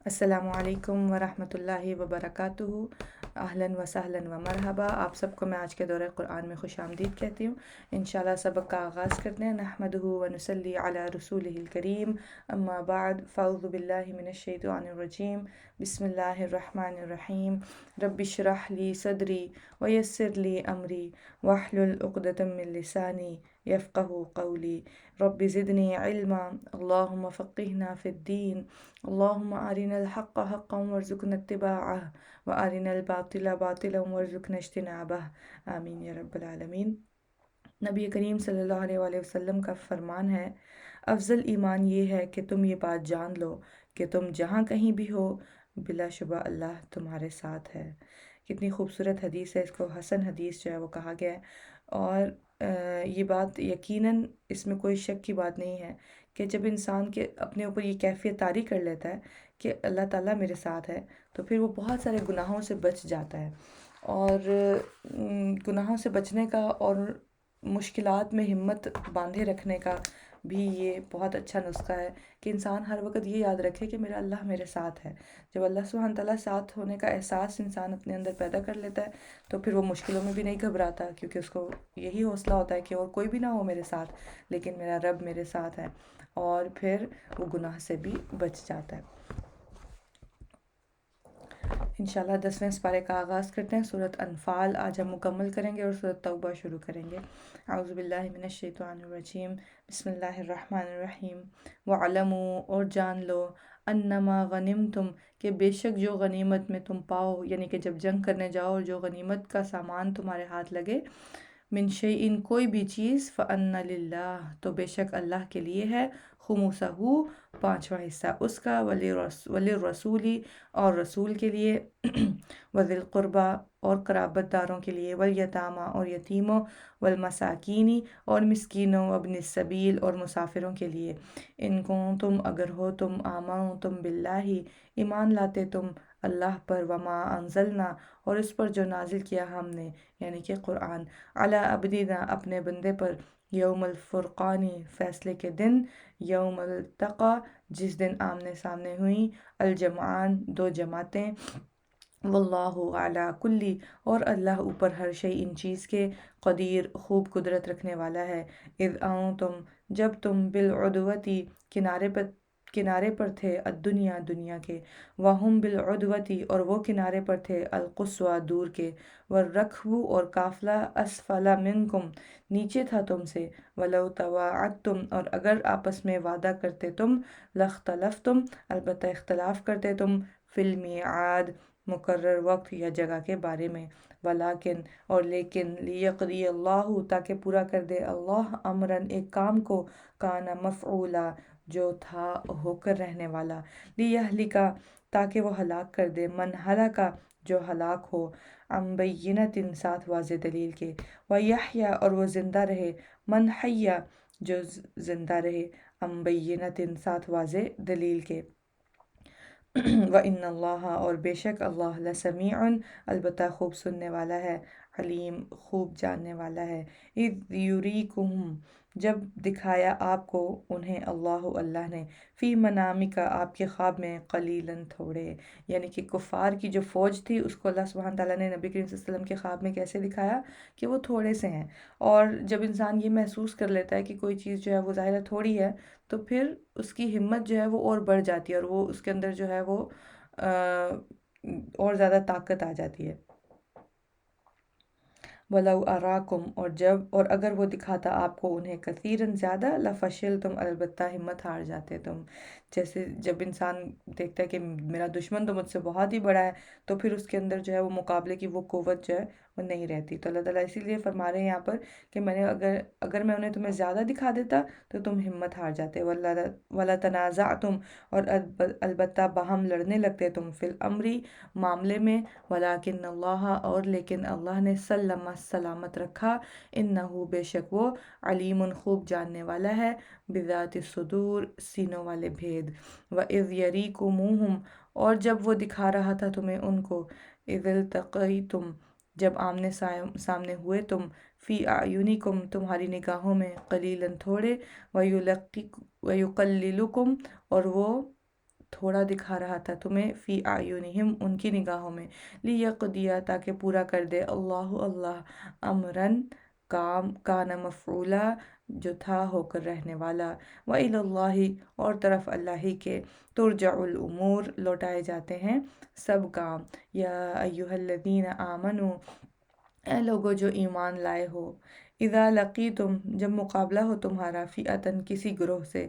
السلام علیکم ورحمۃ اللہ وبرکاتہ۔ اہلاً و سہلاً و مرحبا، آپ سب کو میں آج کے دورہ قرآن میں خوش آمدید کہتی ہوں۔ انشاءاللہ سبق کا آغاز کرتے ہیں۔ نحمدہ و نصلی علی رسولہ الکریم، اما بعد فاعوذ باللہ من الشیطان الرجیم، بسم اللہ الرحمن الرحیم۔ رب اشرح لی صدری ویسر لی امری واحلل عقدۃ من لسانی یفقہوا قولی، رب زدنی علما، اللہم فقہنا فی الدین، اللہم ارنا الحق حقا وارزقنا اتباعہ وارنا الباطل باطلا وارزقنا اجتنابہ، آمین یا رب العالمین۔ نبی کریم صلی اللہ علیہ وآلہ وسلم کا فرمان ہے، افضل ایمان یہ ہے کہ تم یہ بات جان لو کہ تم جہاں کہیں بھی ہو بلا شبہ اللہ تمہارے ساتھ ہے۔ کتنی خوبصورت حدیث ہے، اس کو حسن حدیث جو ہے وہ کہا گیا ہے، اور یہ بات یقیناً اس میں کوئی شک کی بات نہیں ہے کہ جب انسان کے اپنے اوپر یہ کیفیت طاری کر لیتا ہے کہ اللہ تعالیٰ میرے ساتھ ہے، تو پھر وہ بہت سارے گناہوں سے بچ جاتا ہے۔ اور گناہوں سے بچنے کا اور مشکلات میں ہمت باندھے رکھنے کا بھی یہ بہت اچھا نسخہ ہے کہ انسان ہر وقت یہ یاد رکھے کہ میرا اللہ میرے ساتھ ہے۔ جب اللہ سبحانہ تعالیٰ ساتھ ہونے کا احساس انسان اپنے اندر پیدا کر لیتا ہے تو پھر وہ مشکلوں میں بھی نہیں گھبراتا، کیونکہ اس کو یہی حوصلہ ہوتا ہے کہ اور کوئی بھی نہ ہو میرے ساتھ لیکن میرا رب میرے ساتھ ہے، اور پھر وہ گناہ سے بھی بچ جاتا ہے۔ انشاءاللہ 10ویں سپارے کا آغاز کرتے ہیں۔ سورۃ انفال آج ہم مکمل کریں گے اور سورۃ توبہ شروع کریں گے۔ اعوذ باللہ من الشیطان الرجیم، بسم اللہ الرحمن الرحیم۔ وَاعْلَمُوا، اور جان لو، انما غنمتم، کہ بے شک جو غنیمت میں تم پاؤ، یعنی کہ جب جنگ کرنے جاؤ اور جو غنیمت کا سامان تمہارے ہاتھ لگے، من شیئن، کوئی بھی چیز، فَأَنَّ لِلَّهِ، تو بے شک اللہ کے لیے ہے، خُمُسَهُ، پانچواں حصہ اس کا، وَلِلرَّسُولِ، اور رسول کے لیے، وَذِي الْقُرْبَى، اور قرابت داروں کے لیے، وَالْيَتَامَى، اور یتیموں، وَالْمَسَاكِينِ، اور مسکینوں، وَابْنِ السَّبِيلِ، اور مسافروں کے لیے، ان کنتم، اگر ہو تم، آمنتم باللہ، ایمان لاتے تم اللہ پر، وما انزلنا، اور اس پر جو نازل کیا ہم نے، یعنی کہ قرآن، علی عبدنا، اپنے بندے پر، یوم الفرقان، فیصلے کے دن، یوم التقا، جس دن آمنے سامنے ہوئیں، الجمعان، دو جماعتیں، واللہ علی کلی، اور اللہ اوپر ہر شے ان چیز کے، قدیر، خوب قدرت رکھنے والا ہے، اذ انتم، جب تم، بالعدوتی، کنارے پر تھے، الدنیا، دنیا کے، وہم بالعدوتی، اور وہ کنارے پر تھے، القصوی، دور کے، والرکب، اور قافلہ، اسفل منکم، نیچے تھا تم سے، ولو تواعدتم، اور اگر آپس میں وعدہ کرتے تم، لاختلفتم، البتہ اختلاف کرتے تم، فی المیعاد، مقرر وقت یا جگہ کے بارے میں، ولیکن، اور لیکن، لیقضی اللہ، تاکہ پورا کر دے اللہ، امراً، ایک کام کو، کان مفعولا، جو تھا ہو کر رہنے والا، لیہلکا، تاکہ وہ ہلاک کر دے، من ہلاکا، جو ہلاک ہو، عن بینۃ، ساتھ واضح دلیل کے، ویحییٰ، اور وہ زندہ رہے، من حیا، جو زندہ رہے، عن بینۃ، ساتھ واضح دلیل کے، وَإِنَّ اللَّهَ، اور بے شک اللہ، لَسَمِيعٌ، البتہ خوب سننے والا ہے، علیم، خوب جاننے والا ہے، اِذْ یُرِیکُہُم، جب دکھایا آپ کو انہیں اللہ نے، فی منامک، آپ کے خواب میں، قلیلاً، تھوڑے، یعنی کہ کفار کی جو فوج تھی اس کو اللہ سبحانہ تعالیٰ نے نبی کریم صلی اللہ علیہ وسلم کے خواب میں کیسے دکھایا کہ وہ تھوڑے سے ہیں، اور جب انسان یہ محسوس کر لیتا ہے کہ کوئی چیز جو ہے وہ ظاہر تھوڑی ہے، تو پھر اس کی ہمت جو ہے وہ اور بڑھ جاتی ہے، اور وہ اس کے اندر جو ہے وہ اور زیادہ طاقت آ جاتی ہے۔ وَلَوْ أَرَاكُمْ، اور اگر وہ دکھاتا آپ کو انہیں، کثیراً، زیادہ، لَفَشِلْتُمْ، البتہ ہمت ہار جاتے تم۔ جیسے جب انسان دیکھتا ہے کہ میرا دشمن تو مجھ سے بہت ہی بڑا ہے، تو پھر اس کے اندر جو ہے وہ مقابلے کی وہ قوت جو ہے وہ نہیں رہتی، تو اللہ تعالیٰ اسی لیے فرما رہے ہیں یہاں پر کہ میں نے اگر میں انہیں تمہیں زیادہ دکھا دیتا تو تم ہمت ہار جاتے، وَلَا تَنَازَعْتُمْ، اور البتہ باہم لڑنے لگتے تم، فی الامر، معاملے میں، ولیکن اللہ، اور لیکن اللہ نے، سلم، سلامت رکھا، انہو، بے شک وہ، علیم، خوب جاننے والا ہے، بذات الصدور، سینوں والے بھید، وَإِذْ يَرِيكُمُوهُمْ، اور جب وہ دکھا رہا تھا تمہیں ان کو، اِذِ الْتَقَيْتُمْ، جب آمنے سامنے ہوئے تم، فی اعینکم، تمہاری نگاہوں میں، قلیلاً، تھوڑے، وَيُقَلِّلُکم، اور وہ تھوڑا دکھا رہا تھا تمہیں فی اعینہم ان کی نگاہوں میں، لیقضیا تاکہ پورا کر دے اللہ امرن کام کان مفعولا جو تھا ہو کر رہنے والا، وَإِلَى اللَّهِ اور طرف اللہ ہی کے ترجع الامور لوٹائے جاتے ہیں سب کام، یا ایھا الذین آمنوا اے لوگو جو ایمان لائے ہو، اذا لقیتم جب مقابلہ ہو تمہارا فئۃً کسی گروہ سے،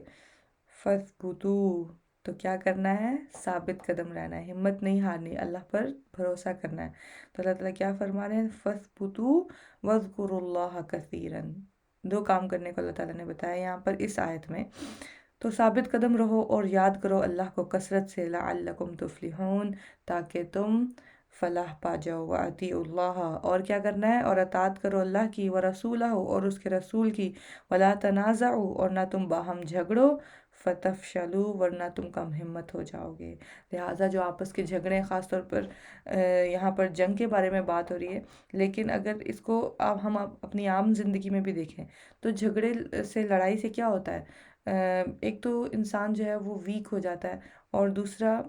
فاثبتوا تو کیا کرنا ہے؟ ثابت قدم رہنا ہے، ہمت نہیں ہارنی، اللہ پر بھروسہ کرنا ہے۔ تو اللہ تعالیٰ کیا فرما رہے ہیں؟ فاثبتوا واذکروا اللہ کثیرا، دو کام کرنے کو اللہ تعالیٰ نے بتایا یہاں پر اس آیت میں۔ تو ثابت قدم رہو اور یاد کرو اللہ کو کثرت سے، لعلکم تفلحون تاکہ تم فلاح پا جاؤ، وَأَطِیعُوا اللَّهَ اور کیا کرنا ہے؟ اور اطاعت کرو اللہ کی، وَرَسُولَهُ اور اس کے رسول کی، وَلَا تَنَازَعُوا اور نہ تم باہم جھگڑو، فَتَفْشَلُوا ورنہ تم کم ہمت ہو جاؤ گے۔ لہٰذا جو آپس کے جھگڑے خاص طور پر یہاں پر جنگ کے بارے میں بات ہو رہی ہے، لیکن اگر اس کو ہم اپنی عام زندگی میں بھی دیکھیں تو جھگڑے سے، لڑائی سے کیا ہوتا ہے؟ ایک تو انسان جو ہے وہ ویک ہو جاتا ہے، اور دوسرا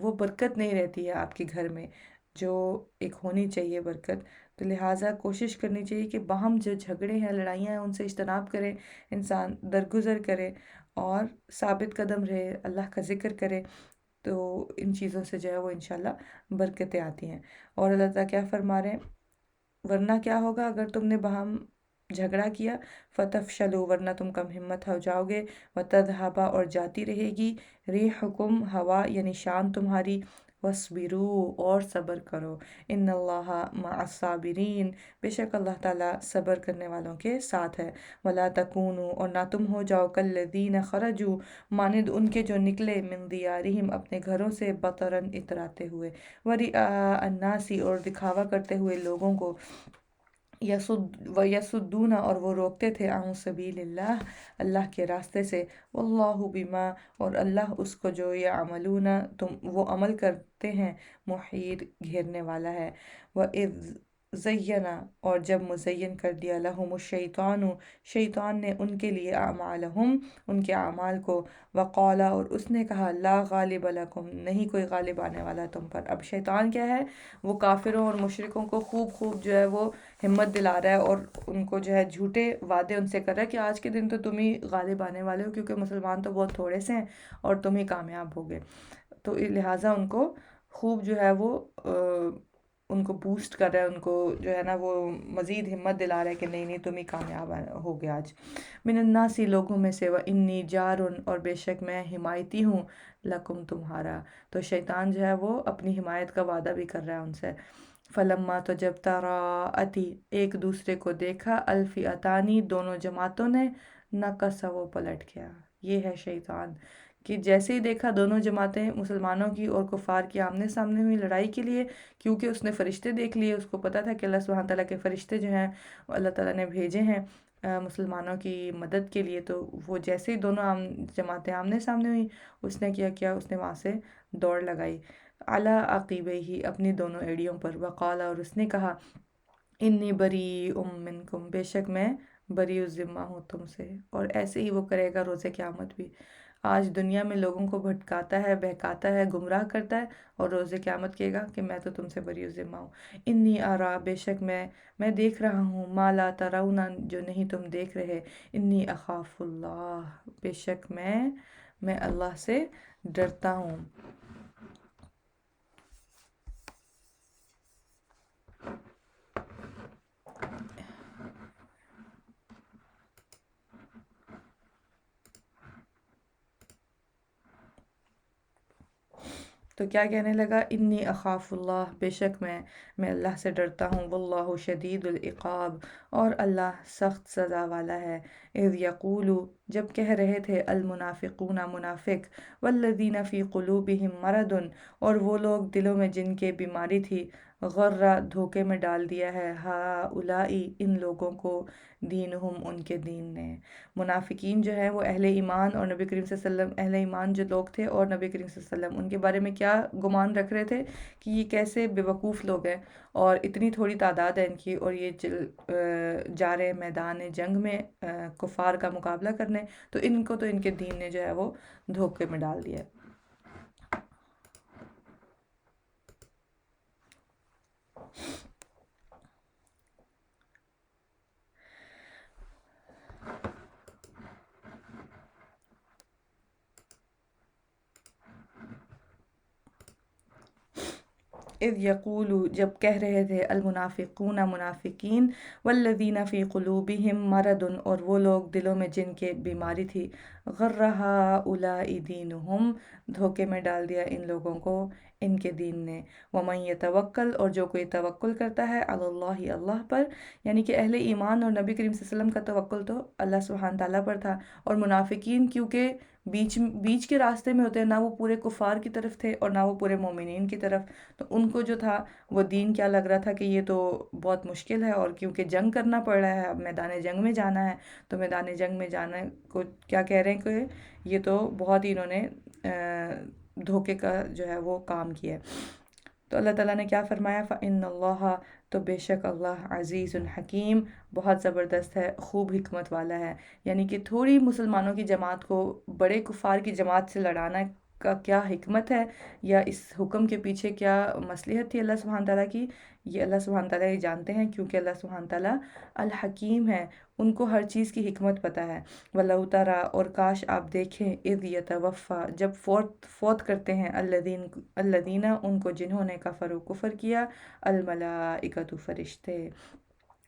وہ برکت نہیں رہتی ہے آپ کے گھر میں جو ایک ہونی چاہیے برکت۔ تو لہٰذا کوشش کرنی چاہیے کہ باہم جو جھگڑے ہیں، لڑائیاں ہیں، ان سے اجتناب کرے، انسان درگزر کرے اور ثابت قدم رہے، اللہ کا ذکر کرے، تو ان چیزوں سے جو ہے وہ انشاءاللہ برکتیں آتی ہیں۔ اور اللہ تعالیٰ کیا فرما رہے ہیں؟ ورنہ کیا ہوگا اگر تم نے باہم جھگڑا کیا؟ فتفشلوا ورنہ تم کم ہمت ہو جاؤ گے، وتذہب اور جاتی رہے گی ریحکم ہوا یعنی شان تمہاری، وَاصْبِرُوا اور صبر کرو، ان اللہ مع الصابرین بے شک اللہ تعالیٰ صبر کرنے والوں کے ساتھ ہے، ولا تکونوا اور نہ تم ہو جاؤ کالذین خرجوا مانند ان کے جو نکلے، من دیارہم اپنے گھروں سے، بطرًا اتراتے ہوئے، ورئاء الناس اور دکھاوا کرتے ہوئے لوگوں کو، یسدون اور وہ روکتے تھے، عن سبیل اللہ اللہ کے راستے سے، واللہ بما اور اللہ اس کو جو یعملون وہ عمل کرتے ہیں، محیط گھیرنے والا ہے۔ وَإِذْ زَيَّنَ اور جب مزین کر دیا، لَهُمُ الشَّيْطَانُ شیطان نے ان کے لیے، اعمالہم ان کے اعمال کو، وقال اور اس نے کہا، لا غالب لکم نہیں کوئی غالب آنے والا تم پر۔ اب شیطان کیا ہے؟ وہ کافروں اور مشرکوں کو خوب جو ہے وہ ہمت دلا رہا ہے، اور ان کو جو ہے جھوٹے وعدے ان سے کر رہا ہے کہ آج کے دن تو تم ہی غالب آنے والے ہو، کیونکہ مسلمان تو بہت تھوڑے سے ہیں اور تم ہی کامیاب ہوگے۔ تو لہٰذا ان کو خوب جو ہے وہ ان کو بوسٹ کر رہا ہے، ان کو جو ہے نا وہ مزید ہمت دلا رہا ہے کہ نہیں تم ہی کامیاب ہوگے آج۔ من الناس لوگوں میں سے، وانی جارن اور بے شک میں حمایتی ہوں، لکم تمہارا۔ تو شیطان جو ہے وہ اپنی حمایت کا وعدہ بھی کر رہا ہے ان سے۔ فلما تو جب تراءتی ایک دوسرے کو دیکھا، الفئتانی دونوں جماعتوں نے، نکص وہ پلٹ گیا۔ یہ ہے شیطان کہ جیسے ہی دیکھا دونوں جماعتیں مسلمانوں کی اور کفار کی آمنے سامنے ہوئی لڑائی کے لیے، کیونکہ اس نے فرشتے دیکھ لیے، اس کو پتہ تھا کہ اللہ سبحانہ تعالیٰ کے فرشتے جو ہیں اللہ تعالیٰ نے بھیجے ہیں مسلمانوں کی مدد کے لیے۔ تو وہ جیسے ہی دونوں جماعتیں آمنے سامنے ہوئی، اس نے کیا اس نے وہاں سے دوڑ لگائی، علی عقیبیہ اپنی دونوں ایڑیوں پر، وقال اور اس نے کہا، انی بریء منکم بے شک میں بری الذمہ ہوں تم سے۔ اور ایسے ہی وہ کرے گا روز قیامت بھی۔ آج دنیا میں لوگوں کو بھٹکاتا ہے، بہکاتا ہے، گمراہ کرتا ہے، اور روز قیامت کہے گا کہ میں تو تم سے بری الذمہ ہوں۔ انی ارا بے شک میں دیکھ رہا ہوں، ما لا ترون جو نہیں تم دیکھ رہے، انی اخاف اللہ بے شک میں اللہ سے ڈرتا ہوں۔ تو کیا کہنے لگا؟ انی اخاف اللہ بے شک میں اللہ سے ڈرتا ہوں، واللہ شدید العقاب اور اللہ سخت سزا والا ہے۔ اذ یقول جب کہہ رہے تھے، المنافقون منافق، والذین فی قلوبہم مرض اور وہ لوگ دلوں میں جن کے بیماری تھی، غرہ دھوکے میں ڈال دیا ہے، ہؤلاء ان لوگوں کو، دینہم ان کے دین نے۔ منافقین جو ہیں وہ اہل ایمان اور نبی کریم صلی اللہ علیہ وسلم، اہل ایمان جو لوگ تھے اور نبی کریم صلی اللہ علیہ وسلم ان کے بارے میں کیا گمان رکھ رہے تھے کہ یہ کیسے بیوقوف لوگ ہیں، اور اتنی تھوڑی تعداد ہے ان کی، اور یہ جا رہے میدان جنگ میں کفار کا مقابلہ کرنے، تو ان کو تو ان کے دین نے جو ہے وہ دھوکے میں ڈال دیا ہے۔ اذ یقولو جب کہہ رہے تھے المنافقون منافقین والذین فی قلوبہم مرض اور وہ لوگ دلوں میں جن کے بیماری تھی غر ہؤلاء دینہم دھوکے میں ڈال دیا ان لوگوں کو ان کے دین نے ومن یتوکل اور جو کوئی توکل کرتا ہے علی اللہ اللہ پر یعنی کہ اہل ایمان اور نبی کریم صلی اللہ علیہ وسلم کا توکل تو اللہ سبحانہ تعالیٰ پر تھا اور منافقین کیونکہ بیچ کے راستے میں ہوتے ہیں نہ وہ پورے کفار کی طرف تھے اور نہ وہ پورے مومنین کی طرف تو ان کو جو تھا وہ دین کیا لگ رہا تھا کہ یہ تو بہت مشکل ہے اور کیونکہ جنگ کرنا پڑ رہا ہے اب میدان جنگ میں جانا ہے تو میدان جنگ میں جانا کو کیا کہہ رہے ہیں کہ یہ تو بہت ہی انہوں نے دھوکے کا جو ہے وہ کام کیا ہے تو اللہ تعالیٰ نے کیا فرمایا فَإِنَّ اللَّهَ تو بے شک اللہ عزیز الحکیم بہت زبردست ہے خوب حکمت والا ہے یعنی کہ تھوڑی مسلمانوں کی جماعت کو بڑے کفار کی جماعت سے لڑانا کا کیا حکمت ہے یا اس حکم کے پیچھے کیا مصلحت تھی اللہ سبحانہ تعالیٰ کی یہ اللہ سبحانہ تعالیٰ یہ جانتے ہیں کیونکہ اللہ سبحانہ تعالیٰ الحکیم ہے ان کو ہر چیز کی حکمت پتہ ہے وَلَوْ تَرَى اور کاش آپ دیکھیں اِذْ يَتَوَفَّى جب فوت کرتے ہیں الذین ان کو جنہوں نے کفر کیا الملائکۃ فرشتے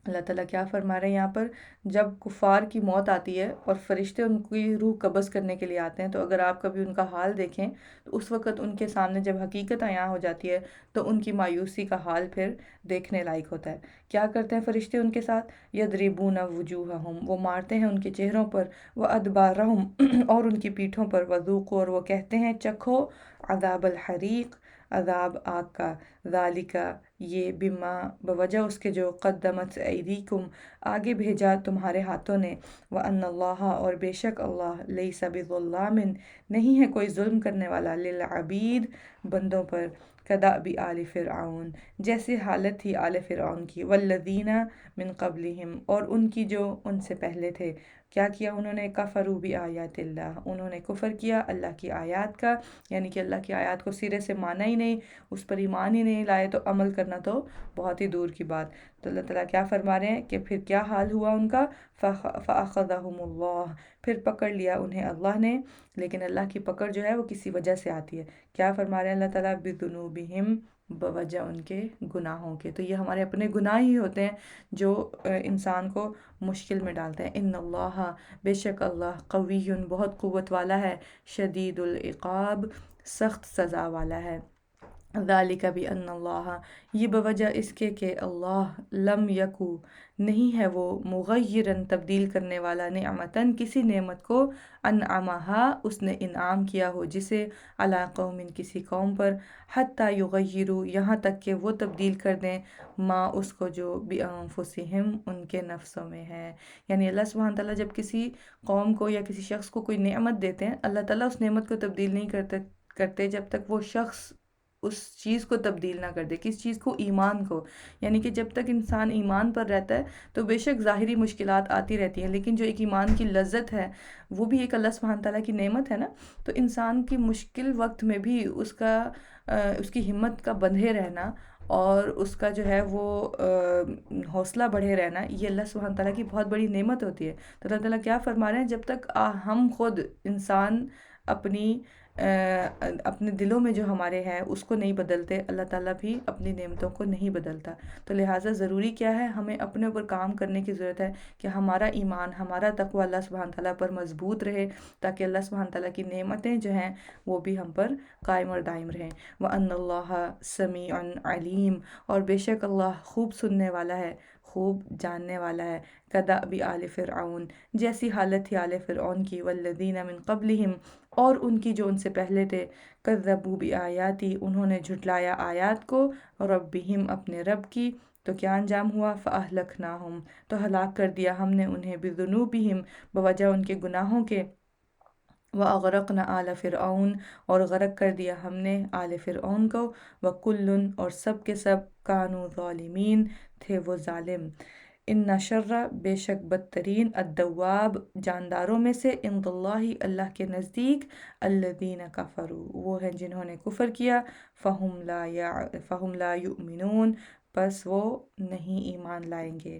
اللہ تعالیٰ کیا فرما رہے ہیں یہاں پر جب کفار کی موت آتی ہے اور فرشتے ان کی روح قبض کرنے کے لیے آتے ہیں تو اگر آپ کبھی ان کا حال دیکھیں تو اس وقت ان کے سامنے جب حقیقت عیاں ہو جاتی ہے تو ان کی مایوسی کا حال پھر دیکھنے لائق ہوتا ہے کیا کرتے ہیں فرشتے ان کے ساتھ یضربون وجوہہم وہ مارتے ہیں ان کے چہروں پر وادبارہم اور ان کی پیٹھوں پر وذوقوا اور وہ کہتے ہیں چکھو عذاب الحریق عذاب آگ کا ذالکا یہ بما بوجہ اس کے جو قدمت ایدیکم آگے بھیجا تمہارے ہاتھوں نے وَأَنَّ اللَّهَ اور بے شک اللہ لَيْسَ بِظَلَّامٍ نہیں ہے کوئی ظلم کرنے والا للعبید بندوں پر کدأب آل فرعون جیسے حالت تھی آل فرعون کی والذین من قبلہم اور ان کی جو ان سے پہلے تھے کیا کیا انہوں نے کفروا بآیات اللہ انہوں نے کفر کیا اللہ کی آیات کا یعنی کہ اللہ کی آیات کو سرے سے مانا ہی نہیں اس پر ایمان ہی نہیں لائے تو عمل کرنا تو بہت ہی دور کی بات تو اللہ تعالیٰ کیا فرما رہے ہیں کہ پھر کیا حال ہوا ان کا فَأَخَذَهُمُ اللَّهُ پھر پکڑ لیا انہیں اللہ نے لیکن اللہ کی پکڑ جو ہے وہ کسی وجہ سے آتی ہے کیا فرما رہے ہیں اللہ تعالیٰ بِذُنُوبِهِمْ بوجہ ان کے گناہوں کے تو یہ ہمارے اپنے گناہ ہی ہوتے ہیں جو انسان کو مشکل میں ڈالتے ہیں ان اللہ بے شک اللہ قوی بہت قوت والا ہے شدید العقاب سخت سزا والا ہے ذالک بأن اللہ یہ بوجہ اس کے کہ اللہ لم یکو نہیں ہے وہ مغیرن تبدیل کرنے والا نعمتن کسی نعمت کو انعمہا اس نے انعام کیا ہو جسے علی قوم کسی قوم پر حتی یغیرو یہاں تک کہ وہ تبدیل کر دیں ما اس کو جو بانفسہم ان کے نفسوں میں ہے یعنی اللہ سبحانہ تعالیٰ جب کسی قوم کو یا کسی شخص کو کوئی نعمت دیتے ہیں اللہ تعالیٰ اس نعمت کو تبدیل نہیں کرتے جب تک وہ شخص اس چیز کو تبدیل نہ کر دے کس چیز کو ایمان کو یعنی کہ جب تک انسان ایمان پر رہتا ہے تو بے شک ظاہری مشکلات آتی رہتی ہیں لیکن جو ایک ایمان کی لذت ہے وہ بھی ایک اللہ سبحانہ تعالیٰ کی نعمت ہے نا تو انسان کی مشکل وقت میں بھی اس کی ہمت کا بندھے رہنا اور اس کا جو ہے وہ حوصلہ بڑھے رہنا یہ اللہ سبحانہ تعالیٰ کی بہت بڑی نعمت ہوتی ہے تو اللہ تعالیٰ کیا فرما رہے ہیں جب تک ہم خود انسان اپنے دلوں میں جو ہمارے ہیں اس کو نہیں بدلتے اللہ تعالیٰ بھی اپنی نعمتوں کو نہیں بدلتا تو لہٰذا ضروری کیا ہے ہمیں اپنے اوپر کام کرنے کی ضرورت ہے کہ ہمارا ایمان ہمارا تقوی اللہ سبحانہ تعالیٰ پر مضبوط رہے تاکہ اللہ سبحانہ تعالیٰ کی نعمتیں جو ہیں وہ بھی ہم پر قائم اور دائم رہیں وَأَنَّ اللَّهَ سَمِيعٌ عَلِيمٌ اور بے شک اللہ خوب سننے والا ہے خوب جاننے والا ہے کدأب آل فرعون جیسی حالت تھی آل فرعون کی والذین من قبلہم اور ان کی جو ان سے پہلے تھے کذبوا بآیاتی انہوں نے جھٹلایا آیات کو ربہم اپنے رب کی تو کیا انجام ہوا فأہلکناہم تو ہلاک کر دیا ہم نے انہیں بذنوبہم بوجہ ان کے گناہوں کے وَأَغْرَقْنَا آلَ فِرْعَوْنَ اور غرق کر دیا ہم نے آل فرعون کو وَكُلٌّ اور سب کے سب کانوا ظالمین تھے وہ ظالم ان شر بے شک بدترین الدواب جانداروں میں سے عند اللہ اللہ کے نزدیک الذین کفروا وہ ہیں جنہوں نے کفر کیا فہم لا یؤمنون پس وہ نہیں ایمان لائیں گے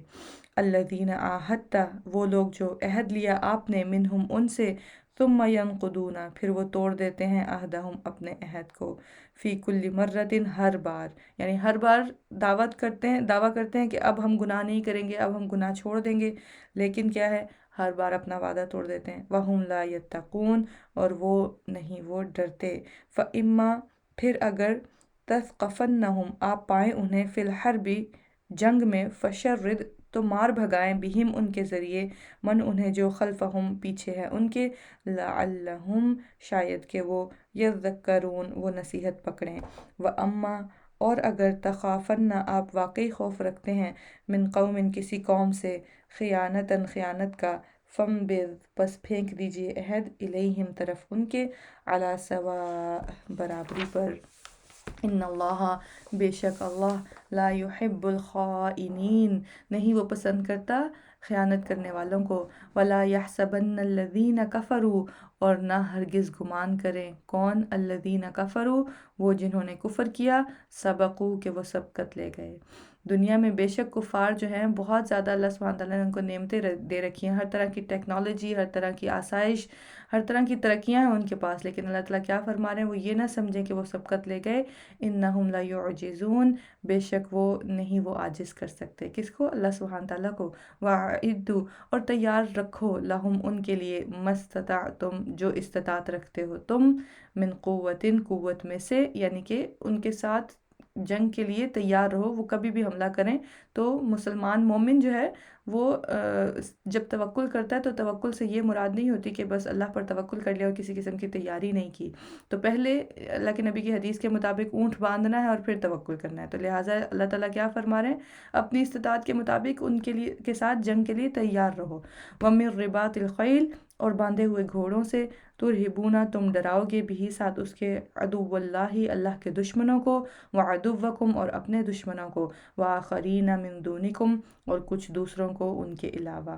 الذین عاہدت وہ لوگ جو عہد لیا آپ نے منہم ان سے ثم ینقضون، پھر وہ توڑ دیتے ہیں عہدہم، اپنے عہد کو، فی کل مرتن، ہر بار، یعنی ہر بار دعویٰ کرتے ہیں کہ اب ہم گناہ نہیں کریں گے، اب ہم گناہ چھوڑ دیں گے، لیکن کیا ہے، ہر بار اپنا وعدہ توڑ دیتے ہیں، وہم لا یتقون، اور وہ ڈرتے، فاما، پھر اگر تثقفنہم، آپ پائیں انہیں، فی الحرب، جنگ میں، فشرد، تو مار بھگائیں، بہم، ان کے ذریعے، من، انہیں، جو خلفہم، پیچھے ہے ان کے، لعلہم، شاید کہ وہ، یذکرون، وہ نصیحت پکڑیں، وَأَمَّا، اور اگر تخافن، آپ واقعی خوف رکھتے ہیں، من قوم، کسی قوم سے، خیانتاً، خیانت کا، فَانبِذْ، پس پھینک دیجئے عہد، الیہم، طرف ان کے، علی سواء، برابری پر، ان اللہ، بے شک اللہ، لا يحب الخائنین، نہیں وہ پسند کرتا خیانت کرنے والوں کو، ولا يحسبن الذین کفروا، اور نہ ہرگز گمان کریں کون، الذین کفروا، وہ جنہوں نے کفر کیا، سبقوا، کہ وہ سبقت لے گئے، دنیا میں بے شک کفار جو ہیں بہت زیادہ اللہ سبحانہ تعالیٰ نے ان کو نعمتیں دے رکھی ہیں، ہر طرح کی ٹیکنالوجی، ہر طرح کی آسائش، ہر طرح کی ترقیاں ہیں ان کے پاس، لیکن اللہ تعالیٰ کیا فرما رہے ہیں، وہ یہ نہ سمجھیں کہ وہ سبقت لے گئے، انہم لیعجزون، بے شک وہ عاجز کر سکتے، کس کو، اللہ سبحانہ تعالیٰ کو، وَأَعِدُّوا، اور تیار رکھو، لہم، ان کے لیے، مستطعتم، جو استطاعت رکھتے ہو تم، من قوتن، قوت میں سے، یعنی کہ ان کے ساتھ جنگ کے لیے تیار رہو، وہ کبھی بھی حملہ کریں تو مسلمان مومن جو ہے وہ جب توکل کرتا ہے تو توکل سے یہ مراد نہیں ہوتی کہ بس اللہ پر توکل کر لیا اور کسی قسم کی تیاری نہیں کی، تو پہلے اللہ کے نبی کی حدیث کے مطابق اونٹ باندھنا ہے اور پھر توکل کرنا ہے، تو لہٰذا اللہ تعالیٰ کیا فرما رہے ہیں، اپنی استطاعت کے مطابق ان کے ساتھ جنگ کے لیے تیار رہو، وَمِن رِبَاطِ الْخَيْلِ، اور باندھے ہوئے گھوڑوں سے، ترہبونہ، تم ڈراؤ گے، بھی، ساتھ اس کے، عدو اللہ، اللہ کے دشمنوں کو، وعدوکم، اور اپنے دشمنوں کو، وآخرین من دونکم، اور کچھ دوسروں کو ان کے علاوہ،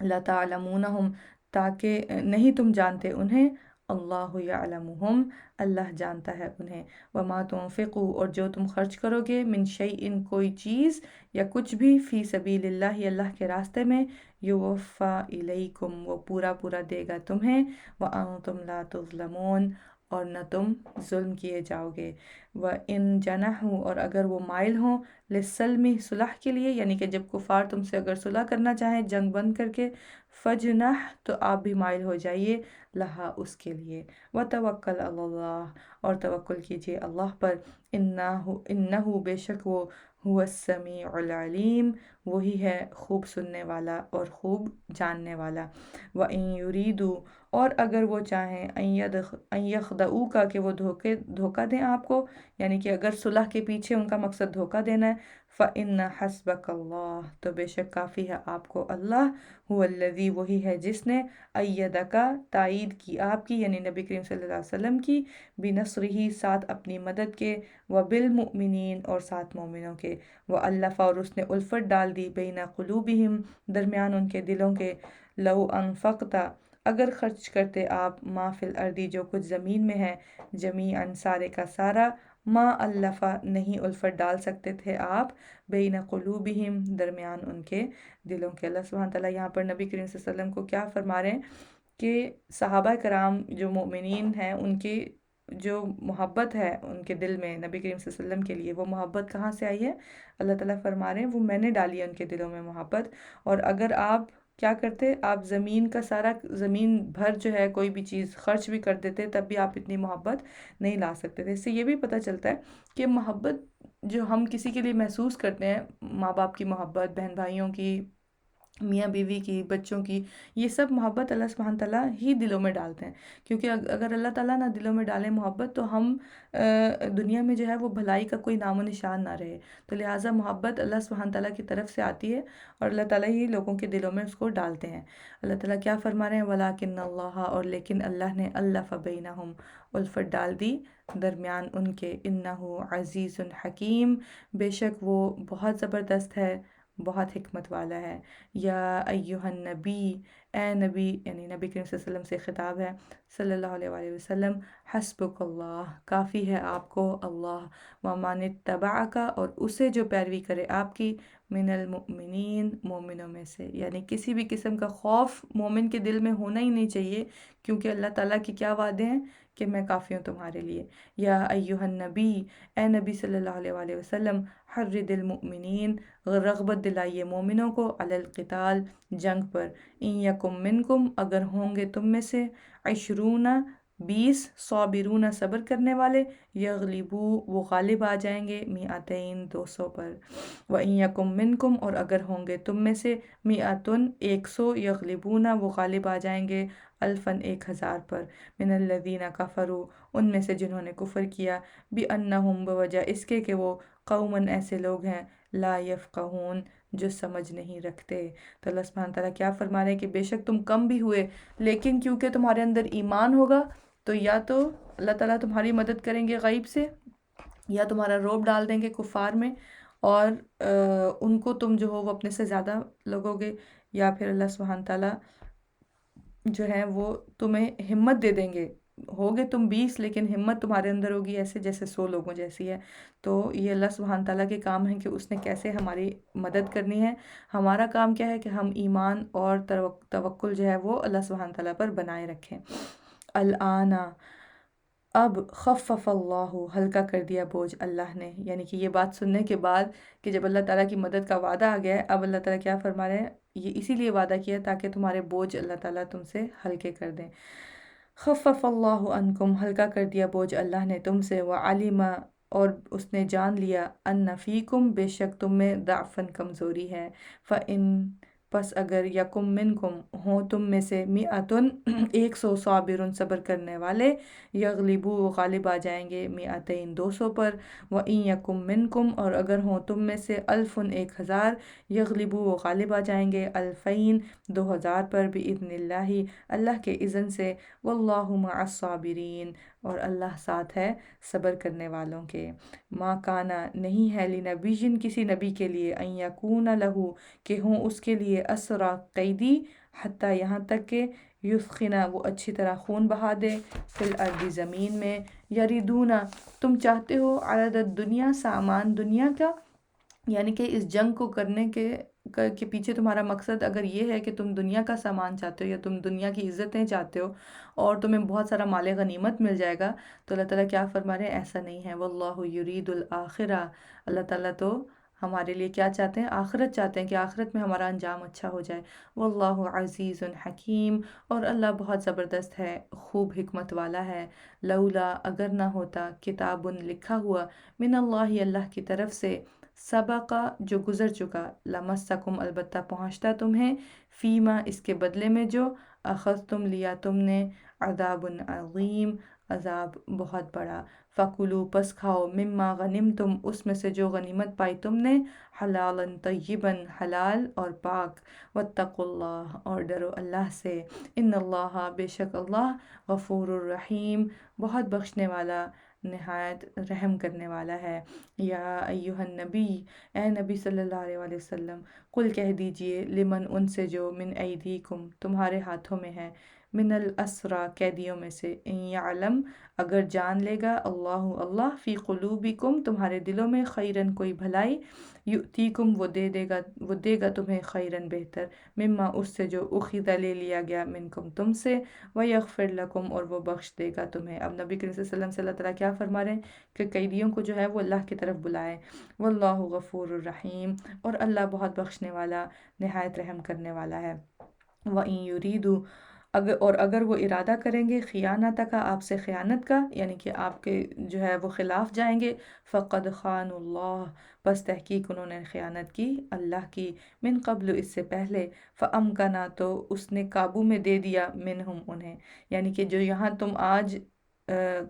لَتَعْلَمُونَهُمْ، تاکہ نہیں تم جانتے انہیں، اللہ یعلمہم، اللہ جانتا ہے انہیں، وما تنفقوا، اور جو تم خرچ کرو گے، من شیئن، کوئی چیز یا کچھ بھی، فی سبیل اللہ، اللہ کے راستے میں، یوفا الیکم، وہ پورا پورا دے گا تمہیں، وانتم لا تظلمون، اور نہ تم ظلم کیے جاؤ گے، وَإِن جَنَحُوا، اور اگر وہ مائل ہوں، لِلسَّلْمِ، صلح کے لیے، یعنی کہ جب کفار تم سے اگر صلح کرنا چاہیں جنگ بند کر کے، فَجْنَحْ، تو آپ بھی مائل ہو جائیے، لہا، اس کے لیے، وَتَوَكَّلْ عَلَى اللَّهِ، اور توکل کیجئے اللہ پر، انہو، بے شک وہ، هو السمیع العلیم، وہی ہے خوب سننے والا اور خوب جاننے والا، وَإِن يُرِيدُوا، اور اگر وہ چاہیں، ان یخدعوک، کہ وہ دھوکہ دیں آپ کو، یعنی کہ اگر صلح کے پیچھے ان کا مقصد دھوکہ دینا ہے، فَإِنَّ حَسْبَكَ اللَّهُ، تو بے شک کافی ہے آپ کو اللہ، هو الذی، وہی ہے جس نے، ایدک، تائید کی آپ کی، یعنی نبی کریم صلی اللہ علیہ وسلم کی، بنصرہ، ساتھ اپنی مدد کے، وبالمؤمنین، اور ساتھ مومنوں کے، وَأَلَّفَ، اور اس نے الفت ڈال دی، بین قلوبہم، درمیان ان کے دلوں کے، لو انفقت، اگر خرچ کرتے آپ، ما فی الارض، جو کچھ زمین میں ہے، جمیعاً، سارے کا سارا، ما الفا، نہیں الفت ڈال سکتے تھے آپ، بین قلوبہم، درمیان ان کے دلوں کے، اللہ سبحانہ تعالیٰ یہاں پر نبی کریم صلی اللہ علیہ وسلم کو کیا فرما رہے ہیں کہ صحابہ کرام جو مومنین ہیں ان کی جو محبت ہے ان کے دل میں نبی کریم صلی اللہ علیہ وسلم کے لیے، وہ محبت کہاں سے آئی ہے، اللہ تعالیٰ فرما رہے ہیں وہ میں نے ڈالی ہے ان کے دلوں میں محبت، اور اگر آپ کیا کرتے، آپ زمین کا سارا، زمین بھر جو ہے کوئی بھی چیز خرچ بھی کر دیتے، تب بھی آپ اتنی محبت نہیں لا سکتے تھے، اس سے یہ بھی پتہ چلتا ہے کہ محبت جو ہم کسی کے لیے محسوس کرتے ہیں، ماں باپ کی محبت، بہن بھائیوں کی، میاں بیوی کی، بچوں کی، یہ سب محبت اللہ سبحانہ تعالیٰ ہی دلوں میں ڈالتے ہیں، کیونکہ اگر اللہ تعالیٰ نہ دلوں میں ڈالیں محبت، تو ہم دنیا میں جو ہے وہ بھلائی کا کوئی نام و نشان نہ رہے، تو لہٰذا محبت اللہ سبحانہ تعالیٰ کی طرف سے آتی ہے، اور اللہ تعالیٰ ہی لوگوں کے دلوں میں اس کو ڈالتے ہیں، اللہ تعالیٰ کیا فرما رہے ہیں، وَلَٰكِنَّ اللَّهَ، اور لیکن اللہ نے، أَلَّفَ بَيْنَهُمْ، الفت ڈال دی درمیان ان کے، إِنَّهُ عَزِيزٌ حکیم، بے شک وہ بہت زبردست ہے، بہت حکمت والا ہے۔ یا ایہا النبی، اے نبی، یعنی نبی کریم صلی اللہ علیہ وسلم سے خطاب ہے، صلی اللہ علیہ وآلہ وسلم، حسبک اللہ، کافی ہے آپ کو اللہ، ومن اتبعک، اور اسے جو پیروی کرے آپ کی، من المؤمنین، مومنوں میں سے، یعنی کسی بھی قسم کا خوف مومن کے دل میں ہونا ہی نہیں چاہیے، کیونکہ اللہ تعالیٰ کے کیا وعدے ہیں کہ میں کافی ہوں تمہارے لیے۔ یا ایہا النبی، اے نبی صلی اللہ علیہ وآلہ وسلم، حرد المؤمنین، رغبت دلائیے مومنوں کو، علی القتال، جنگ پر، ان یکم منکم، اگر ہوں گے تم میں سے، عشرون، 20، صابرون، صبر کرنے والے، یغلبو، وہ غالب آ جائیں گے، مئتین، 200 پر، وَإِن یکم منکم، اور اگر ہوں گے تم میں سے، مئتن، 100، یغلبون، وہ غالب آ جائیں گے، الفن، 1000 پر، من الذین کفروا، ان میں سے جنہوں نے کفر کیا، بِأَنَّهُمْ، بوجہ اس کے کہ وہ قوماً، ایسے لوگ ہیں، لا یفقہون، جو سمجھ نہیں رکھتے۔ تو اللہ سبحانہ تعالیٰ کیا فرما رہے ہیں کہ بے شک تم کم بھی ہوئے، لیکن کیونکہ تمہارے اندر ایمان ہوگا تو یا تو اللہ تعالیٰ تمہاری مدد کریں گے غیب سے، یا تمہارا روب ڈال دیں گے کفار میں، اور ان کو تم جو ہو وہ اپنے سے زیادہ لگو گے، یا پھر اللہ سبحانہ تعالیٰ جو ہے وہ تمہیں ہمت دے دیں گے، ہوگے تم 20 لیکن ہمت تمہارے اندر ہوگی ایسے جیسے 100 لوگوں جیسی ہے۔ تو یہ اللہ سبحانہ تعالیٰ کے کام ہیں کہ اس نے کیسے ہماری مدد کرنی ہے۔ ہمارا کام کیا ہے کہ ہم ایمان اور توکل جو ہے وہ اللہ سبحانہ تعالیٰ پر بنائے رکھیں۔ الآن، اب، خفف اللہ، ہلکا کر دیا بوجھ اللہ نے، یعنی کہ یہ بات سننے کے بعد کہ جب اللہ تعالیٰ کی مدد کا وعدہ آ گیا ہے، اب اللہ تعالیٰ کیا فرما رہے ہیں، یہ اسی لیے وعدہ کیا تاکہ تمہارے بوجھ اللہ تعالیٰ تم سے ہلکے کر دیں۔ خفف اللہ عنکم، ہلکا کر دیا بوجھ اللہ نے تم سے، وعلم، اور اس نے جان لیا، ان فیکم، بے شک تم میں، ضعفاً، کمزوری ہے، فإن، پس اگر، یکم منکم، ہوں تم میں سے، مئتن، 100، صابرن، صبر کرنے والے، یغلبو، وہ غالب آ جائیں گے، مئتین، 200 پر، وإن یکم منکم، اور اگر ہوں تم میں سے، الفن، 1000، یغلبو، وہ غالب آ جائیں گے، الفین، 2000 پر، بإذن اللہ، اللہ کے اذن سے، واللہ مع الصابرین، اور اللہ ساتھ ہے صبر کرنے والوں کے۔ ما کانا، نہیں ہے، لنبی، کسی نبی کے لیے، ان یکون لہو، کہ ہوں اس کے لیے، اسرا، قیدی، حتیٰ، یہاں تک کہ، یثخنا، وہ اچھی طرح خون بہا دے، فی الارض، زمین میں، یریدون، تم چاہتے ہو، عرض الدنیا، سامان دنیا کا، یعنی کہ اس جنگ کو کرنے کے پیچھے تمہارا مقصد اگر یہ ہے کہ تم دنیا کا سامان چاہتے ہو، یا تم دنیا کی عزتیں چاہتے ہو اور تمہیں بہت سارا مال غنیمت مل جائے گا، تو اللہ تعالیٰ کیا فرما رہے ہیں، ایسا نہیں ہے، واللہ یرید الآخرہ، اللہ تعالیٰ تو ہمارے لیے کیا چاہتے ہیں، آخرت چاہتے ہیں کہ آخرت میں ہمارا انجام اچھا ہو جائے، واللہ عزیز حکیم، اور اللہ بہت زبردست ہے، خوب حکمت والا ہے، لولا، اگر نہ ہوتا، کتاب، لکھا ہوا، من اللہ، اللہ کی طرف سے، سبقہ، جو گزر چکا، لمسکم، البتہ پہنچتا تمہیں، فیما، اس کے بدلے میں جو، اخذتم، لیا تم نے، عذاب عظیم، عذاب بہت بڑا، فکلوا، پس کھاؤ، مما غنمتم، اس میں سے جو غنیمت پائی تم نے، حلالا طیبا، حلال اور پاک، واتقوا اللہ، اور ڈرو اللہ سے، ان اللہ، بے شک اللہ، غفور الرحیم، بہت بخشنے والا، نہایت رحم کرنے والا ہے۔ یا ایہا النبی، اے نبی صلی اللہ علیہ وآلہ وسلم، قل، کہہ دیجئے، لمن، ان سے جو، من ایدیکم، تمہارے ہاتھوں میں ہے، من الاسرا، قیدیوں میں سے، ان یعلم، اگر جان لے گا، اللہ، اللہ، فی قلوبکم، تمہارے دلوں میں، خیرن، کوئی بھلائی، یؤتیکم، وہ دے گا تمہیں، خیرن، بہتر، مما، اس سے جو، اخذ، لے لیا گیا، منکم، تم سے، ویغفر لکم، اور وہ بخش دے گا تمہیں۔ اب نبی کریم صلی اللہ علیہ وسلم سے اللہ تعالیٰ کیا فرما رہے ہیں کہ قیدیوں کو جو ہے وہ اللہ کی طرف بلائیں، واللہ غفور الرحیم، اور اللہ بہت بخشنے والا، نہایت رحم کرنے والا ہے۔ وَإِن يُرِيدُوا، اگر وہ ارادہ کریں گے، خیانتک، آپ سے خیانت کا، یعنی کہ آپ کے جو ہے وہ خلاف جائیں گے، فقد خان اللہ، بس تحقیق انہوں نے خیانت کی اللہ کی، من قبل، اس سے پہلے، فامکنا، تو اس نے قابو میں دے دیا، منہم، انہیں، یعنی کہ جو یہاں تم آج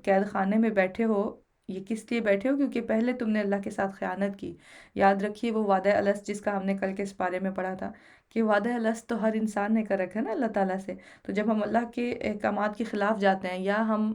قید خانے میں بیٹھے ہو، یہ کس لیے بیٹھے ہو، کیونکہ پہلے تم نے اللہ کے ساتھ خیانت کی۔ یاد رکھیے وہ وعدہ الست جس کا ہم نے کل کے اس پارے میں پڑھا تھا کہ وعدہ الست تو ہر انسان نے کر رکھا ہے نا اللہ تعالیٰ سے. تو جب ہم اللہ کے احکامات کے خلاف جاتے ہیں، یا ہم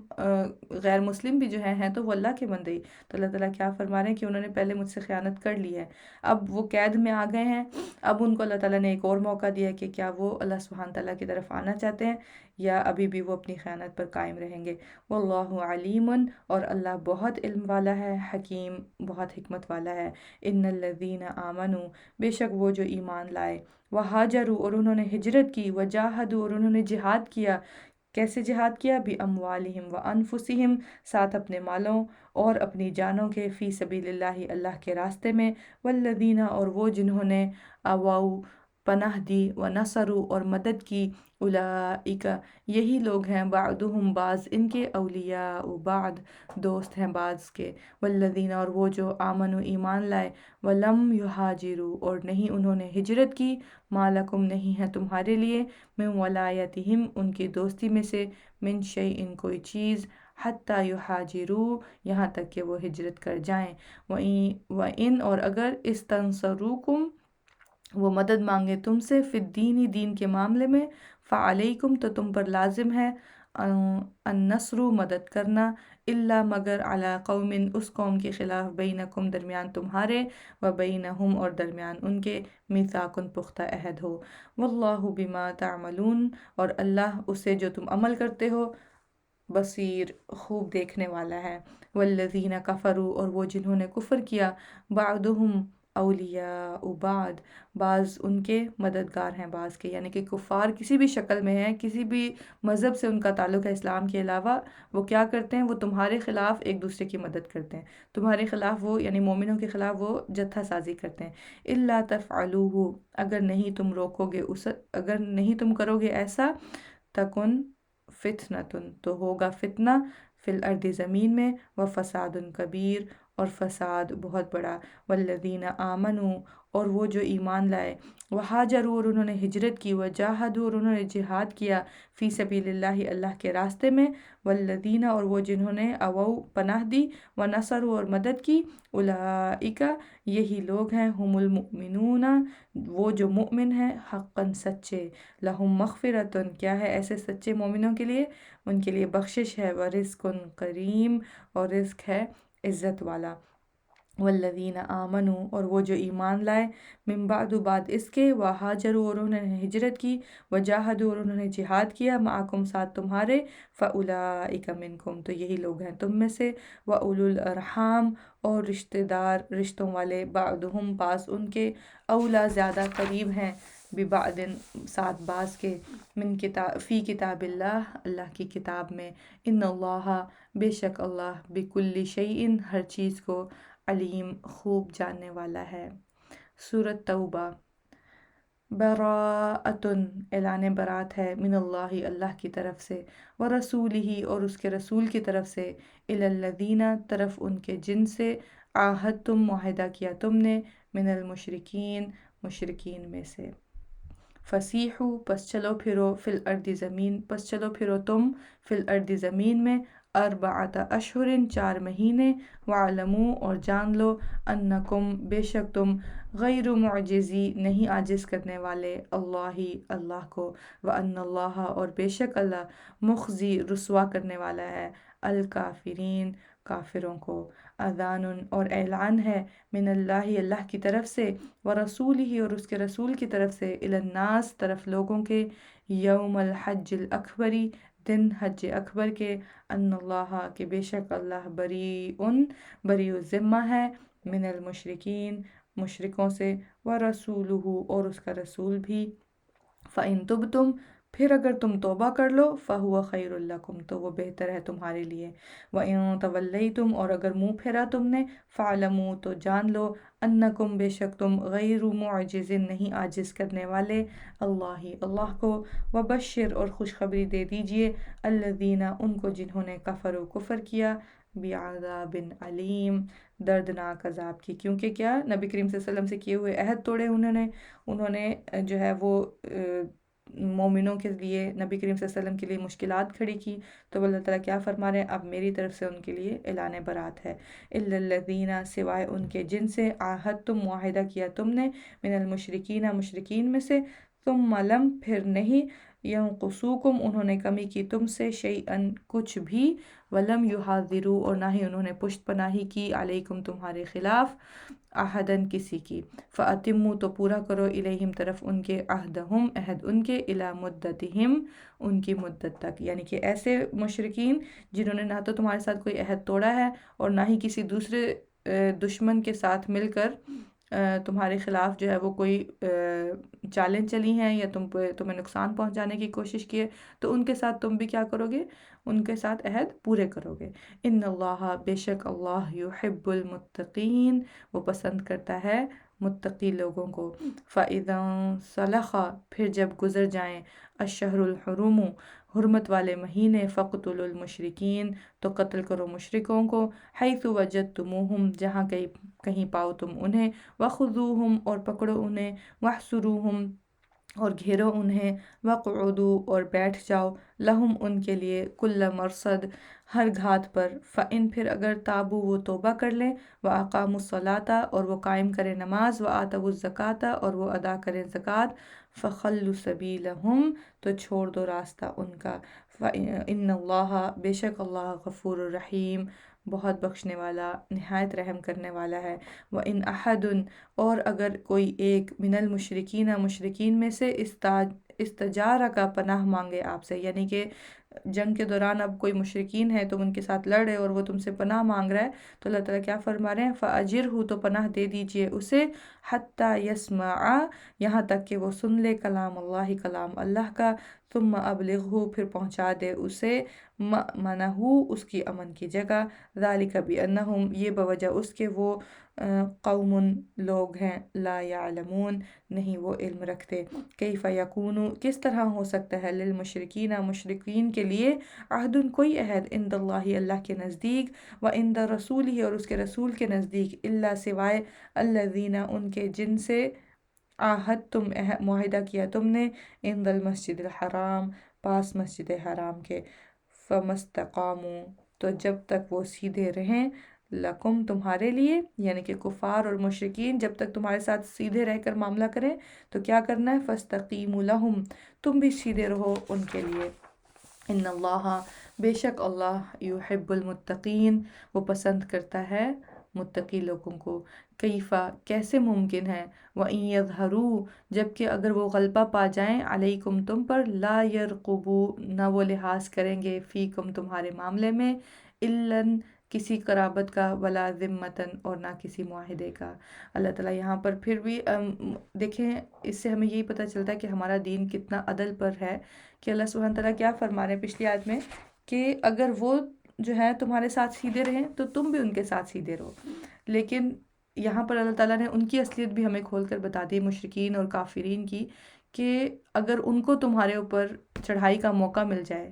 غیر مسلم بھی جو ہیں تو وہ اللہ کے بندے ہی. تو اللہ تعالیٰ کیا فرما رہے ہیں کہ انہوں نے پہلے مجھ سے خیانت کر لی ہے، اب وہ قید میں آ گئے ہیں. اب ان کو اللہ تعالیٰ نے ایک اور موقع دیا کہ کیا وہ اللہ سبحانہ تعالیٰ کی طرف آنا چاہتے ہیں، یا ابھی بھی وہ اپنی خیانت پر قائم رہیں گے. واللہ علیم، اور اللہ بہت علم والا ہے، حکیم بہت حکمت والا ہے. ان الذین آمنوا، بے شک وہ جو ایمان لائے، وہاجروا اور انہوں نے ہجرت کی، وجاہدوا اور انہوں نے جہاد کیا. کیسے جہاد کیا؟ بِأَمْوَالِهِمْ وَأَنفُسِهِمْ، ساتھ اپنے مالوں اور اپنی جانوں کے، فی سبیل اللہ اللہ کے راستے میں. والذین، اور وہ جنہوں نے آواؤ پناہ دی، ونصروا اور مدد کی، اولئک یہی لوگ ہیں، بعضهم بعض ان کے، اولیاء بعض دوست ہیں بعض کے. والذین، اور وہ جو آمنوا ایمان لائے، ولم یہاجروا اور نہیں انہوں نے ہجرت کی، ما لکم نہیں ہے تمہارے لیے، من ولایتہم ان کی دوستی میں سے، من شیء کوئی چیز، حتی یہاجروا یہاں تک کہ وہ ہجرت کر جائیں. وَإِن اور اگر استنصروکم وہ مدد مانگے تم سے، فی الدین دین کے معاملے میں، فعلیکم تو تم پر لازم ہے، النصر مدد کرنا، الا مگر، علی قوم اس قوم کے خلاف، بینکم درمیان تمہارے، و بینہم اور درمیان ان کے، میثاق پختہ عہد ہو. واللہ بما تعملون، اور اللہ اسے جو تم عمل کرتے ہو، بصیر خوب دیکھنے والا ہے. والذین کفروا اور وہ جنہوں نے کفر کیا، بعضهم اولیاء بعض بعض ان کے مددگار ہیں بعض کے. یعنی کہ کفار کسی بھی شکل میں ہیں، کسی بھی مذہب سے ان کا تعلق ہے اسلام کے علاوہ، وہ کیا کرتے ہیں؟ وہ تمہارے خلاف ایک دوسرے کی مدد کرتے ہیں، تمہارے خلاف وہ یعنی مومنوں کے خلاف وہ جتھا سازی کرتے ہیں. الا تفعلوه اگر نہیں تم روکو گے اگر نہیں تم کرو گے ایسا، تکن فتنتن تو ہوگا فتنہ، فی الارض زمین میں، و فساد کبیر اور فساد بہت بڑا. والذین آمنوا اور وہ جو ایمان لائے، وہاجروا اور انہوں نے ہجرت کی، وجاہدوا اور انہوں نے جہاد کیا، فی سبیل اللہ اللہ کے راستے میں. والذین اور وہ جنہوں نے اووا پناہ دی، ونصروا اور مدد کی، اولئک یہی لوگ ہیں، ہم المؤمنون وہ جو مؤمن ہیں، حقا سچے، لہم مغفرتن کیا ہے ایسے سچے مومنوں کے لیے؟ ان کے لیے بخشش ہے، ورزق کریم اور رزق ہے عزت والا. والذین آمنوا اور وہ جو ایمان لائے، من بعد بعد اس کے، وہاجروا اور انہوں نے ہجرت کی، وجاہدوا اور انہوں نے جہاد کیا، معکم ساتھ تمہارے، فاولئک منکم تو یہی لوگ ہیں تم میں سے، واولو الارحام اور رشتہ دار رشتوں والے، بعضهم بعض ان کے، اولا زیادہ قریب ہیں، ببعض ساتھ بعض کے، من کتاب فی کتاب اللہ اللہ کی کتاب میں. ان اللہ بے شک اللہ، بکل شیء ہر چیز کو، علیم خوب جاننے والا ہے. سورۃ توبہ. براءۃ اعلان برات ہے، من اللہ اللہ کی طرف سے، ورسولہ اور اس کے رسول کی طرف سے، الی الذین طرف ان کے جن سے، عاہدتم معاہدہ کیا تم نے، من المشرکین مشرکین میں سے. فسیحوا پس چلو پھرو، فی الارض زمین پس چلو پھرو تم، فی الارض زمین میں، اربعۃ اشہر 4 مہینے، وعلموا اور جان لو، انکم بے شک تم، غیر معجزی نہیں عاجز کرنے والے، اللہ اللہ کو، وان اللہ اور بے شک اللہ، مخزی رسوا کرنے والا ہے، الکافرین کافروں کو. اذان اور اعلان ہے، من اللہ اللہ کی طرف سے، ورسولہ اور اس کے رسول کی طرف سے، الی الناس طرف لوگوں کے، یوم الحج الاکبری دن حج اکبر کے، ان اللہ کہ بے شک اللہ، بری الذمہ ہے، من المشرکین مشرکوں سے، ورسولہ اور اس کا رسول بھی. فَإِن تُبْتُمْ پھر اگر تم توبہ کر لو، فَهُوَ خَيْرٌ لَكُمْ تو وہ بہتر ہے تمہارے لیے. وَإِن تَوَلَّيْتُمْ اور اگر منہ پھیرا تم نے، فَاعْلَمُوا تو جان لو، أَنَّكُمْ بے شک تم، غیر معجز نہیں عاجز کرنے والے، اللہ اللہ کو. وَبَشِّرْ اور خوشخبری دے دیجئے، الذین ان کو جنہوں نے کفروا کفر کیا، بعذاب علیم دردناک عذاب کی. کیونکہ کیا نبی کریم صلی اللہ علیہ وسلم سے کیے ہوئے عہد توڑے انہوں نے جو ہے وہ مومنوں کے لیے، نبی کریم صلی اللہ علیہ وسلم کے لیے مشکلات کھڑی کی، تو اللہ تعالیٰ کیا فرما رہے ہیں، اب میری طرف سے ان کے لیے اعلان برات ہے۔ الا الذین، سوائے ان کے جن سے عاہدتم، معاہدہ کیا تم نے، من المشرکین، مشرکین میں سے، ثم لم، پھر نہیں، ینقصوکم، انہوں نے کمی کی تم سے، شیئن، کچھ بھی، ولم یحاذروا، اور نہ ہی انہوں نے پشت پناہی کی، علیکم، تمہارے خلاف، احدن، کسی کی، فَأَتِمُّوا، تو پورا کرو، الیہم، طرف ان کے، عہدہم، عہد ان کے، الی مدتہم، ان کی مدت تک۔ یعنی کہ ایسے مشرکین جنہوں نے نہ تو تمہارے ساتھ کوئی عہد توڑا ہے اور نہ ہی کسی دوسرے دشمن کے ساتھ مل کر تمہارے خلاف جو ہے وہ کوئی چالیں چلی ہیں یا تمہیں نقصان پہنچانے کی کوشش کی ہے، تو ان کے ساتھ تم بھی کیا کرو گے، ان کے ساتھ عہد پورے کرو گے۔ ان اللہ، بے شک اللہ، یحب المتقین، وہ پسند کرتا ہے متقی لوگوں کو۔ فَإِذَا سَلَخَ، پھر جب گزر جائیں، الشہر الحرم، حرمت والے مہینے، فَقْتُلُوا الْمُشْرِكِينَ، تو قتل کرو مشرکوں کو، حیث وجدتموہم، جہاں کہیں پاؤ تم انہیں، وخذوہم، اور پکڑو انہیں، واحصروہم، اور گھیرو انہیں، وقعدوا، اور بیٹھ جاؤ، لہم، ان کے لیے، کل مرصد، ہر گھات پر، فَإِن، پھر اگر تابوا، وہ توبہ کر لیں، وَأَقَامُوا الصَّلَاةَ، اور وہ قائم کریں نماز، وَآتَوُا الزَّکَاةَ، اور وہ ادا کریں زکوٰۃ، فَخَلُّوا سَبِیلَہُم، تو چھوڑ دو راستہ ان کا، ان اللہ، بے شک اللہ، غفور الرحیم، بہت بخشنے والا، نہایت رحم کرنے والا ہے۔ وَإِنْ أَحَدٌ، اور اگر کوئی ایک، من المشرکین، مشرکین میں سے، استجارہ، کا پناہ مانگے آپ سے، یعنی کہ جنگ کے دوران اب کوئی مشرکین ہے، تم ان کے ساتھ لڑ رہے اور وہ تم سے پناہ مانگ رہا ہے، تو اللہ تعالیٰ کیا فرما رہے ہیں، فَأَجِرْهُ، تو پناہ دے دیجئے اسے، حَتَّى يَسْمَعَ، یہاں تک کہ وہ سن لے، کلام اللہ، کلام اللہ کا، ثُمَّ أَبْلِغْهُ، پھر پہنچا دے اسے، مَأْمَنَهُ، اس کی امن کی جگہ، ذَلِكَ بِأَنَّهُمْ، یہ بوجہ اس کے وہ قوم، لوگ ہیں، لا يعلمون، نہیں وہ علم رکھتے، کیف یکون، کس طرح ہو سکتا ہے، للمشرکین، مشرکین کے لیے، عہد، کوئی عہد، عند اللہ، اللہ کے نزدیک، و عند رسولہ، اور اس کے رسول کے نزدیک، الا، سوائے، الذین، ان کے جن سے، عاہد تم، معاہدہ کیا تم نے، عند المسجد الحرام، پاس مسجد حرام کے، فمستقاموا، تو جب تک وہ سیدھے رہیں، لکم، تمہارے لیے، یعنی کہ کفار اور مشرکین جب تک تمہارے ساتھ سیدھے رہ کر معاملہ کریں تو کیا کرنا ہے، فاستقیموا لہم، تم بھی سیدھے رہو ان کے لیے۔ ان اللہ، بے شک اللہ، یحب المتقین، وہ پسند کرتا ہے متقی لوگوں کو۔ کیفا، کیسے ممکن ہے، وَإِن يَظْهَرُوا، جبکہ اگر وہ غلبہ پا جائیں، علیکم، تم پر، لا يرقبوا، نہ وہ لحاظ کریں گے، فیکم، تمہارے معاملے میں، الاً، کسی قرابت کا، ولا ذمتاً، اور نہ کسی معاہدے کا۔ اللہ تعالیٰ یہاں پر پھر بھی دیکھیں، اس سے ہمیں یہی پتہ چلتا ہے کہ ہمارا دین کتنا عدل پر ہے، کہ اللہ سبحانہ تعالیٰ کیا فرما رہے ہیں پچھلی آیت میں، کہ اگر وہ جو ہے تمہارے ساتھ سیدھے رہیں تو تم بھی ان کے ساتھ سیدھے رہو، لیکن یہاں پر اللہ تعالیٰ نے ان کی اصلیت بھی ہمیں کھول کر بتا دی، مشرکین اور کافرین کی، کہ اگر ان کو تمہارے اوپر چڑھائی کا موقع مل جائے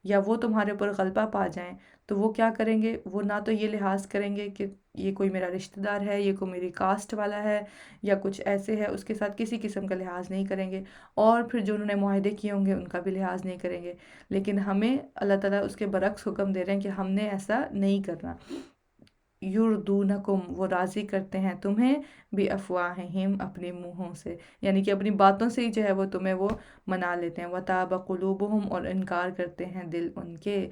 یا وہ تمہارے اوپر غلبہ پا جائیں تو وہ کیا کریں گے، وہ نہ تو یہ لحاظ کریں گے کہ یہ کوئی میرا رشتہ دار ہے، یہ کوئی میری کاسٹ والا ہے یا کچھ ایسے ہے، اس کے ساتھ کسی قسم کا لحاظ نہیں کریں گے، اور پھر جو انہوں نے معاہدے کیے ہوں گے ان کا بھی لحاظ نہیں کریں گے، لیکن ہمیں اللہ تعالیٰ اس کے برعکس حکم دے رہے ہیں کہ ہم نے ایسا نہیں کرنا۔ یردونکم، وہ راضی کرتے ہیں تمہیں، بافواہہم، اپنے منہوں سے، یعنی کہ اپنی باتوں سے ہی جو ہے وہ تمہیں وہ منا لیتے ہیں، وتاب قلوبہم، اور انکار کرتے ہیں دل ان کے،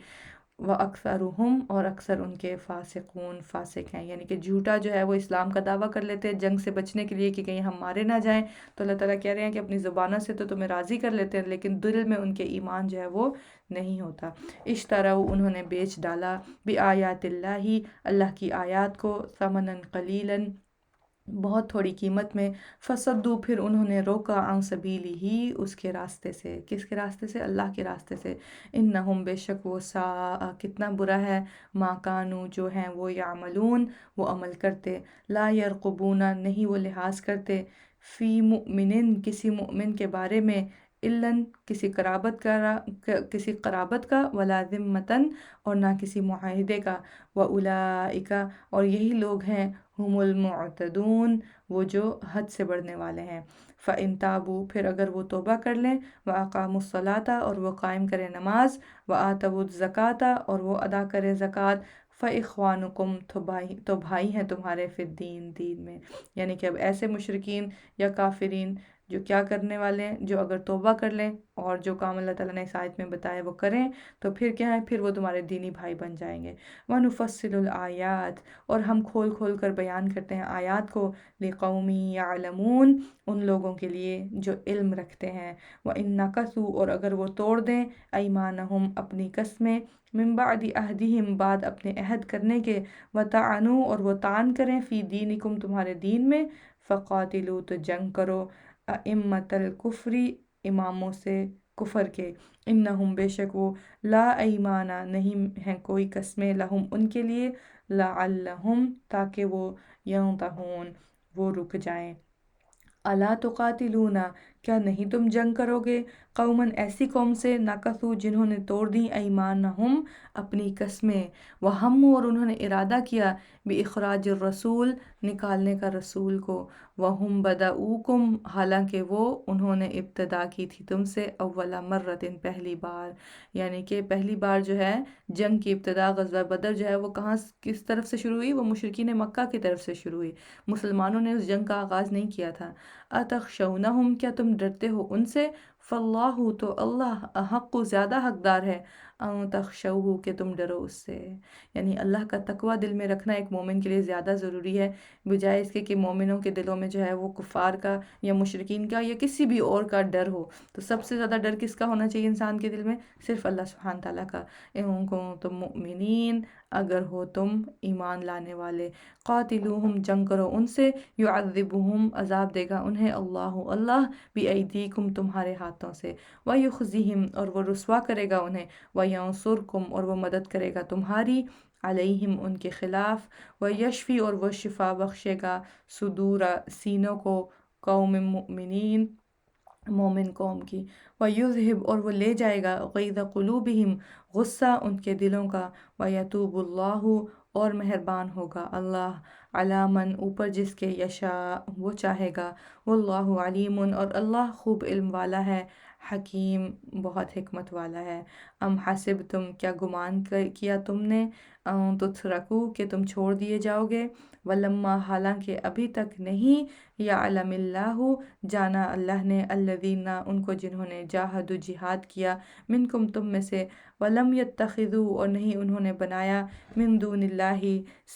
واکثرہم، اور اکثر ان کے، فاسقون، فاسق ہیں، یعنی کہ جھوٹا جو ہے وہ اسلام کا دعویٰ کر لیتے ہیں جنگ سے بچنے کے لیے کہ کہیں ہم مارے نہ جائیں، تو اللہ تعالیٰ کہہ رہے ہیں کہ اپنی زبانوں سے تو تمہیں راضی کر لیتے ہیں لیکن دل میں ان کے ایمان جو ہے وہ نہیں ہوتا۔ اشتروا، انہوں نے بیچ ڈالا، بآیات اللہ، اللہ کی آیات کو، ثمناً قلیلاً، بہت تھوڑی قیمت میں، فصدوا، پھر انہوں نے روکا، عن سبیلہ، اس کے راستے سے، کس کے راستے سے، اللہ کے راستے سے، انہم، بے شک وہ، ساء، کتنا برا ہے، ما کانوا، جو ہیں وہ، یعملون، وہ عمل کرتے، لا یرقبون، نہیں وہ لحاظ کرتے، فی مؤمن، کسی مؤمن کے بارے میں، الاً، کسی قرابت کا، ولا ذمتاً، اور نہ کسی معاہدے کا، واولئک، اور یہی لوگ ہیں، ہم المعتدون، وہ جو حد سے بڑھنے والے ہیں۔ فَإِن تابوا پھر اگر وہ توبہ کر لیں، وَأَقَامُوا الصَّلَاةَ اور وہ قائم کریں نماز، وَآتَوُا الزَّكَاةَ اور وہ ادا کریں زکوٰۃ، فَإِخْوَانُكُمْ تو بھائی ہیں تمہارے فی الدین دین میں. یعنی کہ اب ایسے مشرکین یا کافرین جو کیا کرنے والے ہیں، جو اگر توبہ کر لیں اور جو کام اللہ تعالیٰ نے اس آیت میں بتایا وہ کریں تو پھر کیا ہے، پھر وہ تمہارے دینی بھائی بن جائیں گے. وَنُفَصِّلُ الْآيَاتِ اور ہم کھول کھول کر بیان کرتے ہیں آیات کو، لِقَوْمٍ يَعْلَمُونَ ان لوگوں کے لیے جو علم رکھتے ہیں. وَإِن نَكَثُوا اور اگر وہ توڑ دیں، أَيْمَانَهُمْ اپنی قسمیں، مِن بَعْدِ عَهْدِهِمْ بعد اپنے عہد کرنے کے، وَطَعَنُوا اور وہ طعن کریں، فی دینکم تمہارے دین میں، فَقَاتِلُوا تو جنگ کرو، أَئِمَّةَ الْكُفْرِ اماموں سے کفر کے، انہم بے شک وہ، لا ایمانہ نہیں ہیں کوئی قسمیں، لہم ان کے لیے، لعلہم تاکہ وہ، ینتہون وہ رک جائیں. الا تقاتلون کیا نہیں تم جنگ کرو گے، قوماً ایسی قوم سے، نکثوا جنہوں نے توڑ دی، ایمانہم اپنی قسمیں، وہموا اور انہوں نے ارادہ کیا، باخراج الرسول نکالنے کا رسول کو، وہم بدؤکم حالانکہ وہ انہوں نے ابتدا کی تھی تم سے، اول مرتن پہلی بار. یعنی کہ پہلی بار جو ہے جنگ کی ابتدا غزوہ بدر جو ہے وہ کہاں کس طرف سے شروع ہوئی، وہ مشرکین مکہ کی طرف سے شروع ہوئی، مسلمانوں نے اس جنگ کا آغاز نہیں کیا تھا. اتخشونہم کیا تم ڈرتے ہو ان سے، فاللہ تو اللہ احق زیادہ حقدار ہے، ان تخشوہ کہ تم ڈرو اس سے. یعنی اللہ کا تقوی دل میں رکھنا ایک مومن کے لیے زیادہ ضروری ہے، بجائے اس کے کہ مومنوں کے دلوں میں جو ہے وہ کفار کا یا مشرکین کا یا کسی بھی اور کا ڈر ہو. تو سب سے زیادہ ڈر کس کا ہونا چاہیے انسان کے دل میں؟ صرف اللہ سبحانہ تعالیٰ کا. ان کنتم مؤمنین اگر ہو تم ایمان لانے والے، قاتلوہم جنگ کرو ان سے، یعذبہم عذاب دے گا انہیں، اللہ بِأَیْدِیکم تمہارے ہاتھوں سے، وَیُخْزِہم اور وہ رسوا کرے گا انہیں، وَینصُرکم اور وہ مدد کرے گا تمہاری، علیہم ان کے خلاف، وَیشفی اور وہ شفا بخشے گا، صدور سینوں کو، قوم مؤمنین مومن قوم کی، وَیُذْہِب اور وہ لے جائے گا، غیظ قلوبہم غصہ ان کے دلوں کا، وَیَتُوبُ اللہ اور مہربان ہوگا اللہ، علی من اوپر جس کے، یشاء وہ چاہے گا، واللہ علیم اور اللہ خوب علم والا ہے، حکیم بہت حکمت والا ہے. ام حسبتم کیا گمان کیا تم نے، ان تترکو کہ تم چھوڑ دیے جاؤ گے، ولما حالانکہ ابھی تک نہیں، یعلم اللہ جانا اللہ نے، الذین ان کو جنہوں نے، جاہدوا جہاد کیا، منکم تم میں سے، ولم یتخذوا اور نہیں انہوں نے بنایا، من دون اللہ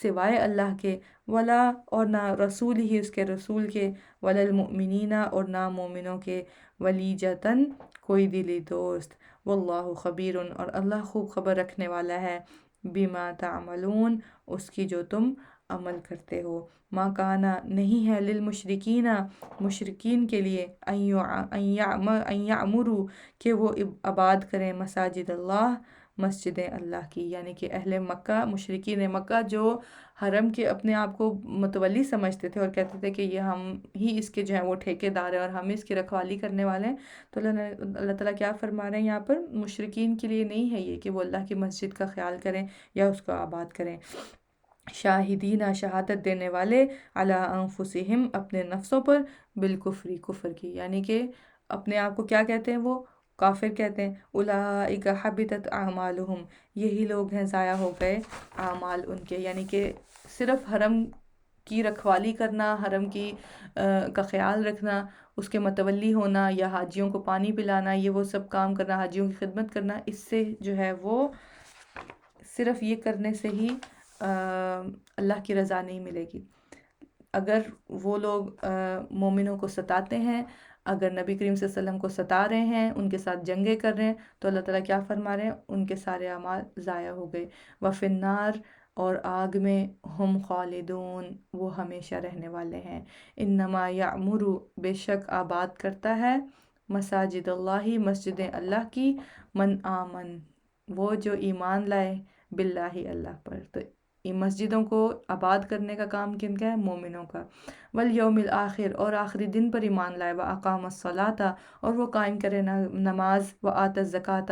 سوائے اللہ کے، ولا اور نہ رسول ہی اس کے رسول کے، ولا المؤمنین اور نہ مومنوں کے، ولیجتاً کوئی دلی دوست، واللہ خبیر اور اللہ خوب خبر رکھنے والا ہے، بما تعملون اس کی جو تم عمل کرتے ہو. ما کانا نہیں ہے، للمشرکین مشرکین کے لیے، ان یعمروا کہ وہ آباد کریں، مساجد اللہ مسجد اللہ کی. یعنی کہ اہل مکہ، مشرکین مکہ جو حرم کے اپنے آپ کو متولی سمجھتے تھے اور کہتے تھے کہ یہ ہم ہی اس کے جو ہیں وہ ٹھیکے دار ہیں اور ہم اس کی رکھوالی کرنے والے ہیں. تو اللہ تعالیٰ کیا فرما رہے ہیں یہاں پر، مشرکین کے لیے نہیں ہے یہ کہ وہ اللہ کی مسجد کا خیال کریں یا اس کو آباد کریں. شاہدین شہادت دینے والے، علی انفسہم اپنے نفسوں پر، بالکفری کفر کی. یعنی کہ اپنے آپ کو کیا کہتے ہیں، وہ کافر کہتے ہیں. اولئک حبطت اعمالہم یہی لوگ ہیں ضائع ہو گئے اعمال ان کے. یعنی کہ صرف حرم کی رکھوالی کرنا، حرم کی کا خیال رکھنا، اس کے متولی ہونا یا حاجیوں کو پانی پلانا، یہ وہ سب کام کرنا، حاجیوں کی خدمت کرنا، اس سے جو ہے وہ صرف یہ کرنے سے ہی اللہ کی رضا نہیں ملے گی. اگر وہ لوگ مومنوں کو ستاتے ہیں، اگر نبی کریم صلی اللہ علیہ وسلم کو ستا رہے ہیں، ان کے ساتھ جنگیں کر رہے ہیں، تو اللہ تعالیٰ کیا فرما رہے ہیں، ان کے سارے اعمال ضائع ہو گئے. وفی النار اور آگ میں، ہم خالدون وہ ہمیشہ رہنے والے ہیں. انما یعمر بے شک آباد کرتا ہے، مساجد اللہ مسجد اللہ کی، من آمن وہ جو ایمان لائے، باللہ اللہ پر. تو ان مسجدوں کو آباد کرنے کا کام کن کا ہے، مومنوں کا. والیوم الآخر اور آخری دن پر ایمان لائے، واقام الصلاۃ اور وہ قائم کرے نماز، وآت الزکاۃ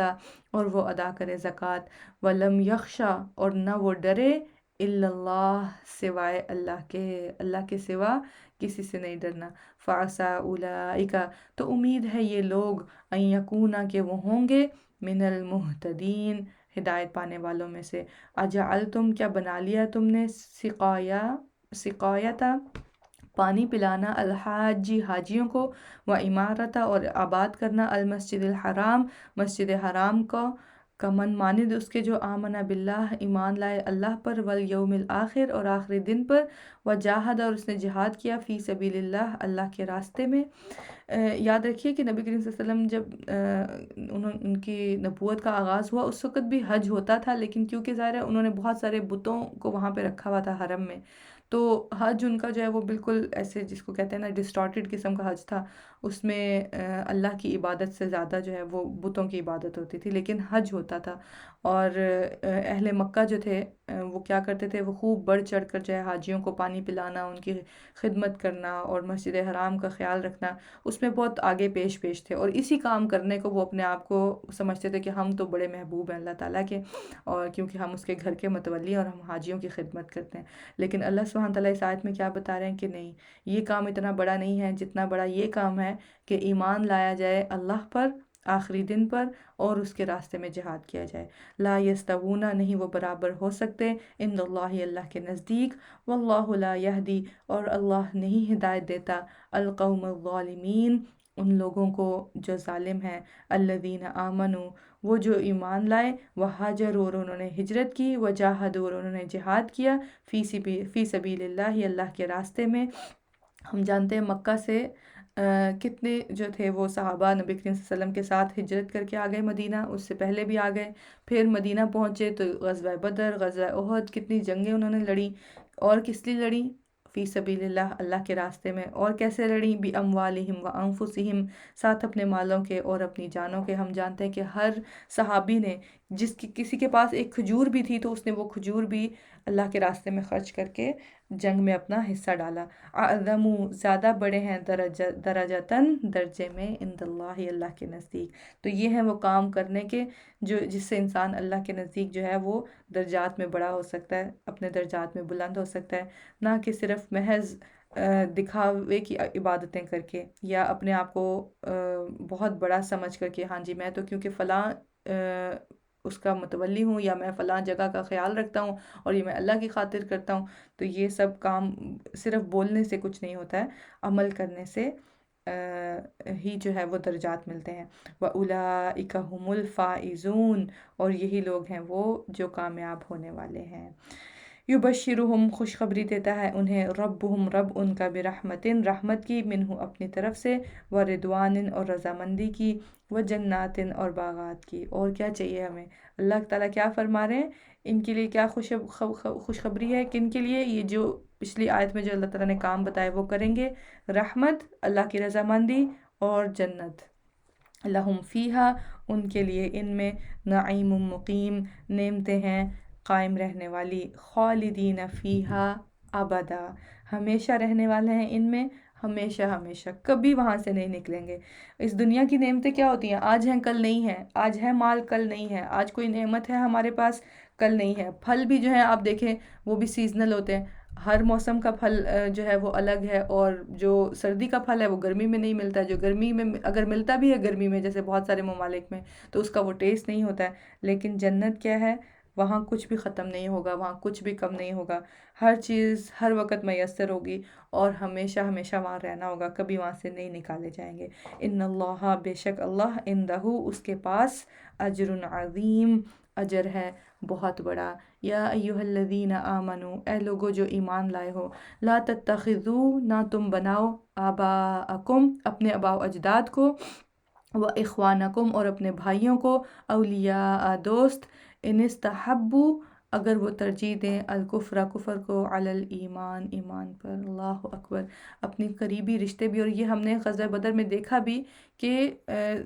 اور وہ ادا کرے زکوٰۃ، ولم یخشا اور نہ وہ ڈرے، الا اللہ، سوائے اللہ کے، اللہ کے سوا کسی سے نہیں ڈرنا۔ فعسا اولئک، تو امید ہے یہ لوگ، ان یکونا، کہ وہ ہوں گے، من المہتدین، ہدایت پانے والوں میں سے۔ اجعلتم، کیا بنا لیا تم نے، سقایتا، پانی پلانا، الحاجی، حاجیوں کو، و عمارتا، اور آباد کرنا، المسجد الحرام، مسجد حرام کو، کمن، مانند اس کے جو آمنہ باللہ، ایمان لائے اللہ پر، والیوم الآخر، اور آخری دن پر، وجاہد، اور اس نے جہاد کیا، فی سبیل اللہ، اللہ کے راستے میں۔ یاد رکھیے کہ نبی کریم صلی اللہ علیہ وسلم جب ان کی نبوت کا آغاز ہوا، اس وقت بھی حج ہوتا تھا، لیکن کیونکہ ظاہر ہے انہوں نے بہت سارے بتوں کو وہاں پہ رکھا ہوا تھا حرم میں، تو حج ان کا جو ہے وہ بالکل ایسے جس کو کہتے ہیں نا ڈسٹارٹیڈ قسم کا حج تھا، اس میں اللہ کی عبادت سے زیادہ جو ہے وہ بتوں کی عبادت ہوتی تھی، لیکن حج ہوتا تھا۔ اور اہل مکہ جو تھے وہ کیا کرتے تھے، وہ خوب بڑھ چڑھ کر جو ہے حاجیوں کو پانی پلانا، ان کی خدمت کرنا اور مسجد حرام کا خیال رکھنا، اس میں بہت آگے پیش تھے، اور اسی کام کرنے کو وہ اپنے آپ کو سمجھتے تھے کہ ہم تو بڑے محبوب ہیں اللہ تعالیٰ کے، اور کیونکہ ہم اس کے گھر کے متولی ہیں اور ہم حاجیوں کی خدمت کرتے ہیں۔ لیکن اللہ سبحانہ تعالیٰ اس آیت میں کیا بتا رہے ہیں کہ نہیں، یہ کام اتنا بڑا نہیں ہے جتنا بڑا یہ کام ہے کہ ایمان لایا جائے اللہ پر، آخری دن پر، اور اس کے راستے میں جہاد کیا جائے۔ لا یستوون، نہیں وہ برابر ہو سکتے، عند اللہ، اللہ کے نزدیک، واللہ لا یہدی، اور اللہ نہیں ہدایت دیتا، القوم الظالمین، ان لوگوں کو جو ظالم ہیں، الذین آمنوا، وہ جو ایمان لائے، وہاجروا، اور انہوں نے ہجرت کی، وجاہدوا، اور انہوں نے جہاد کیا، فی سبیل اللہ، اللہ کے راستے میں۔ ہم جانتے ہیں مکہ سے کتنے جو تھے وہ صحابہ نبی کریم صلی اللہ علیہ وسلم کے ساتھ ہجرت کر کے آ گئے مدینہ، اس سے پہلے بھی آ گئے، پھر مدینہ پہنچے تو غزوہ بدر، غزوہ احد، کتنی جنگیں انہوں نے لڑیں، اور کس لیے لڑیں، فی سبیل اللہ، اللہ کے راستے میں۔ اور کیسے لڑیں، بِأَمْوَالِهِمْ وَأَنفُسِهِمْ، ساتھ اپنے مالوں کے اور اپنی جانوں کے۔ ہم جانتے ہیں کہ ہر صحابی نے، کسی کے پاس ایک کھجور بھی تھی تو اس نے وہ کھجور بھی اللہ کے راستے میں خرچ کر کے جنگ میں اپنا حصہ ڈالا۔ اعظم، زیادہ بڑے ہیں، درجتاً، درجے میں، عند اللہ، اللہ کے نزدیک۔ تو یہ ہیں وہ کام کرنے کے جس سے انسان اللہ کے نزدیک جو ہے وہ درجات میں بڑا ہو سکتا ہے، اپنے درجات میں بلند ہو سکتا ہے، نہ کہ صرف محض دکھاوے کی عبادتیں کر کے، یا اپنے آپ کو بہت بڑا سمجھ کر کے، ہاں جی میں تو کیونکہ فلاں اس کا متولی ہوں، یا میں فلاں جگہ کا خیال رکھتا ہوں، اور یہ میں اللہ کی خاطر کرتا ہوں۔ تو یہ سب کام صرف بولنے سے کچھ نہیں ہوتا ہے، عمل کرنے سے ہی جو ہے وہ درجات ملتے ہیں۔ وَأُولَئِكَ هُمُ الْفَائِزُونَ، اور یہی لوگ ہیں وہ جو کامیاب ہونے والے ہیں۔ یبشرہم، خوشخبری دیتا ہے انہیں، ربہم، رب ان کا، برحمتن، رحمت کی، منہ، اپنی طرف سے، ورضوان، اور رضامندی کی، وجنات، اور باغات کی۔ اور کیا چاہیے ہمیں، اللہ تعالیٰ کیا فرما رہے ہیں، ان کے لیے کیا خوشخبری ہے، کن کے لیے، یہ جو پچھلی آیت میں جو اللہ تعالیٰ نے کام بتائے وہ کریں گے، رحمت، اللہ کی رضامندی، اور جنت۔ لہم فیہا، ان کے لیے ان میں، نعیم مقیم، نعمتیں ہیں قائم رہنے والی، خالدین فیہا ابدا، ہمیشہ رہنے والے ہیں ان میں، ہمیشہ ہمیشہ، کبھی وہاں سے نہیں نکلیں گے۔ اس دنیا کی نعمتیں کیا ہوتی ہیں، آج ہیں کل نہیں ہیں، آج ہے مال کل نہیں ہے، آج کوئی نعمت ہے ہمارے پاس کل نہیں ہے۔ پھل بھی جو ہیں آپ دیکھیں وہ بھی سیزنل ہوتے ہیں، ہر موسم کا پھل جو ہے وہ الگ ہے، اور جو سردی کا پھل ہے وہ گرمی میں نہیں ملتا، جو گرمی میں اگر ملتا بھی ہے گرمی میں جیسے بہت سارے ممالک میں، تو اس کا وہ ٹیسٹ نہیں ہوتا ہے۔ لیکن جنت کیا ہے، وہاں کچھ بھی ختم نہیں ہوگا، وہاں کچھ بھی کم نہیں ہوگا، ہر چیز ہر وقت میسر ہوگی، اور ہمیشہ ہمیشہ وہاں رہنا ہوگا، کبھی وہاں سے نہیں نکالے جائیں گے۔ ان اللہ، بے شک اللہ، عندہ، اس کے پاس، اجر عظیم، اجر ہے بہت بڑا۔ یا ایھا الذین آمنو، اے لوگو جو ایمان لائے ہو، لا تتخذوا، نہ تم بناؤ، آباءکم، اپنے آباء و اجداد کو، و اخوانکم، اور اپنے بھائیوں کو، اولیاء، دوست، ان استحبوا، اگر وہ ترجیح دیں، الکفر، کفر کو، علی الایمان، ایمان پر۔ اللہ اکبر، اپنی قریبی رشتے بھی، اور یہ ہم نے غزوہ بدر میں دیکھا بھی کہ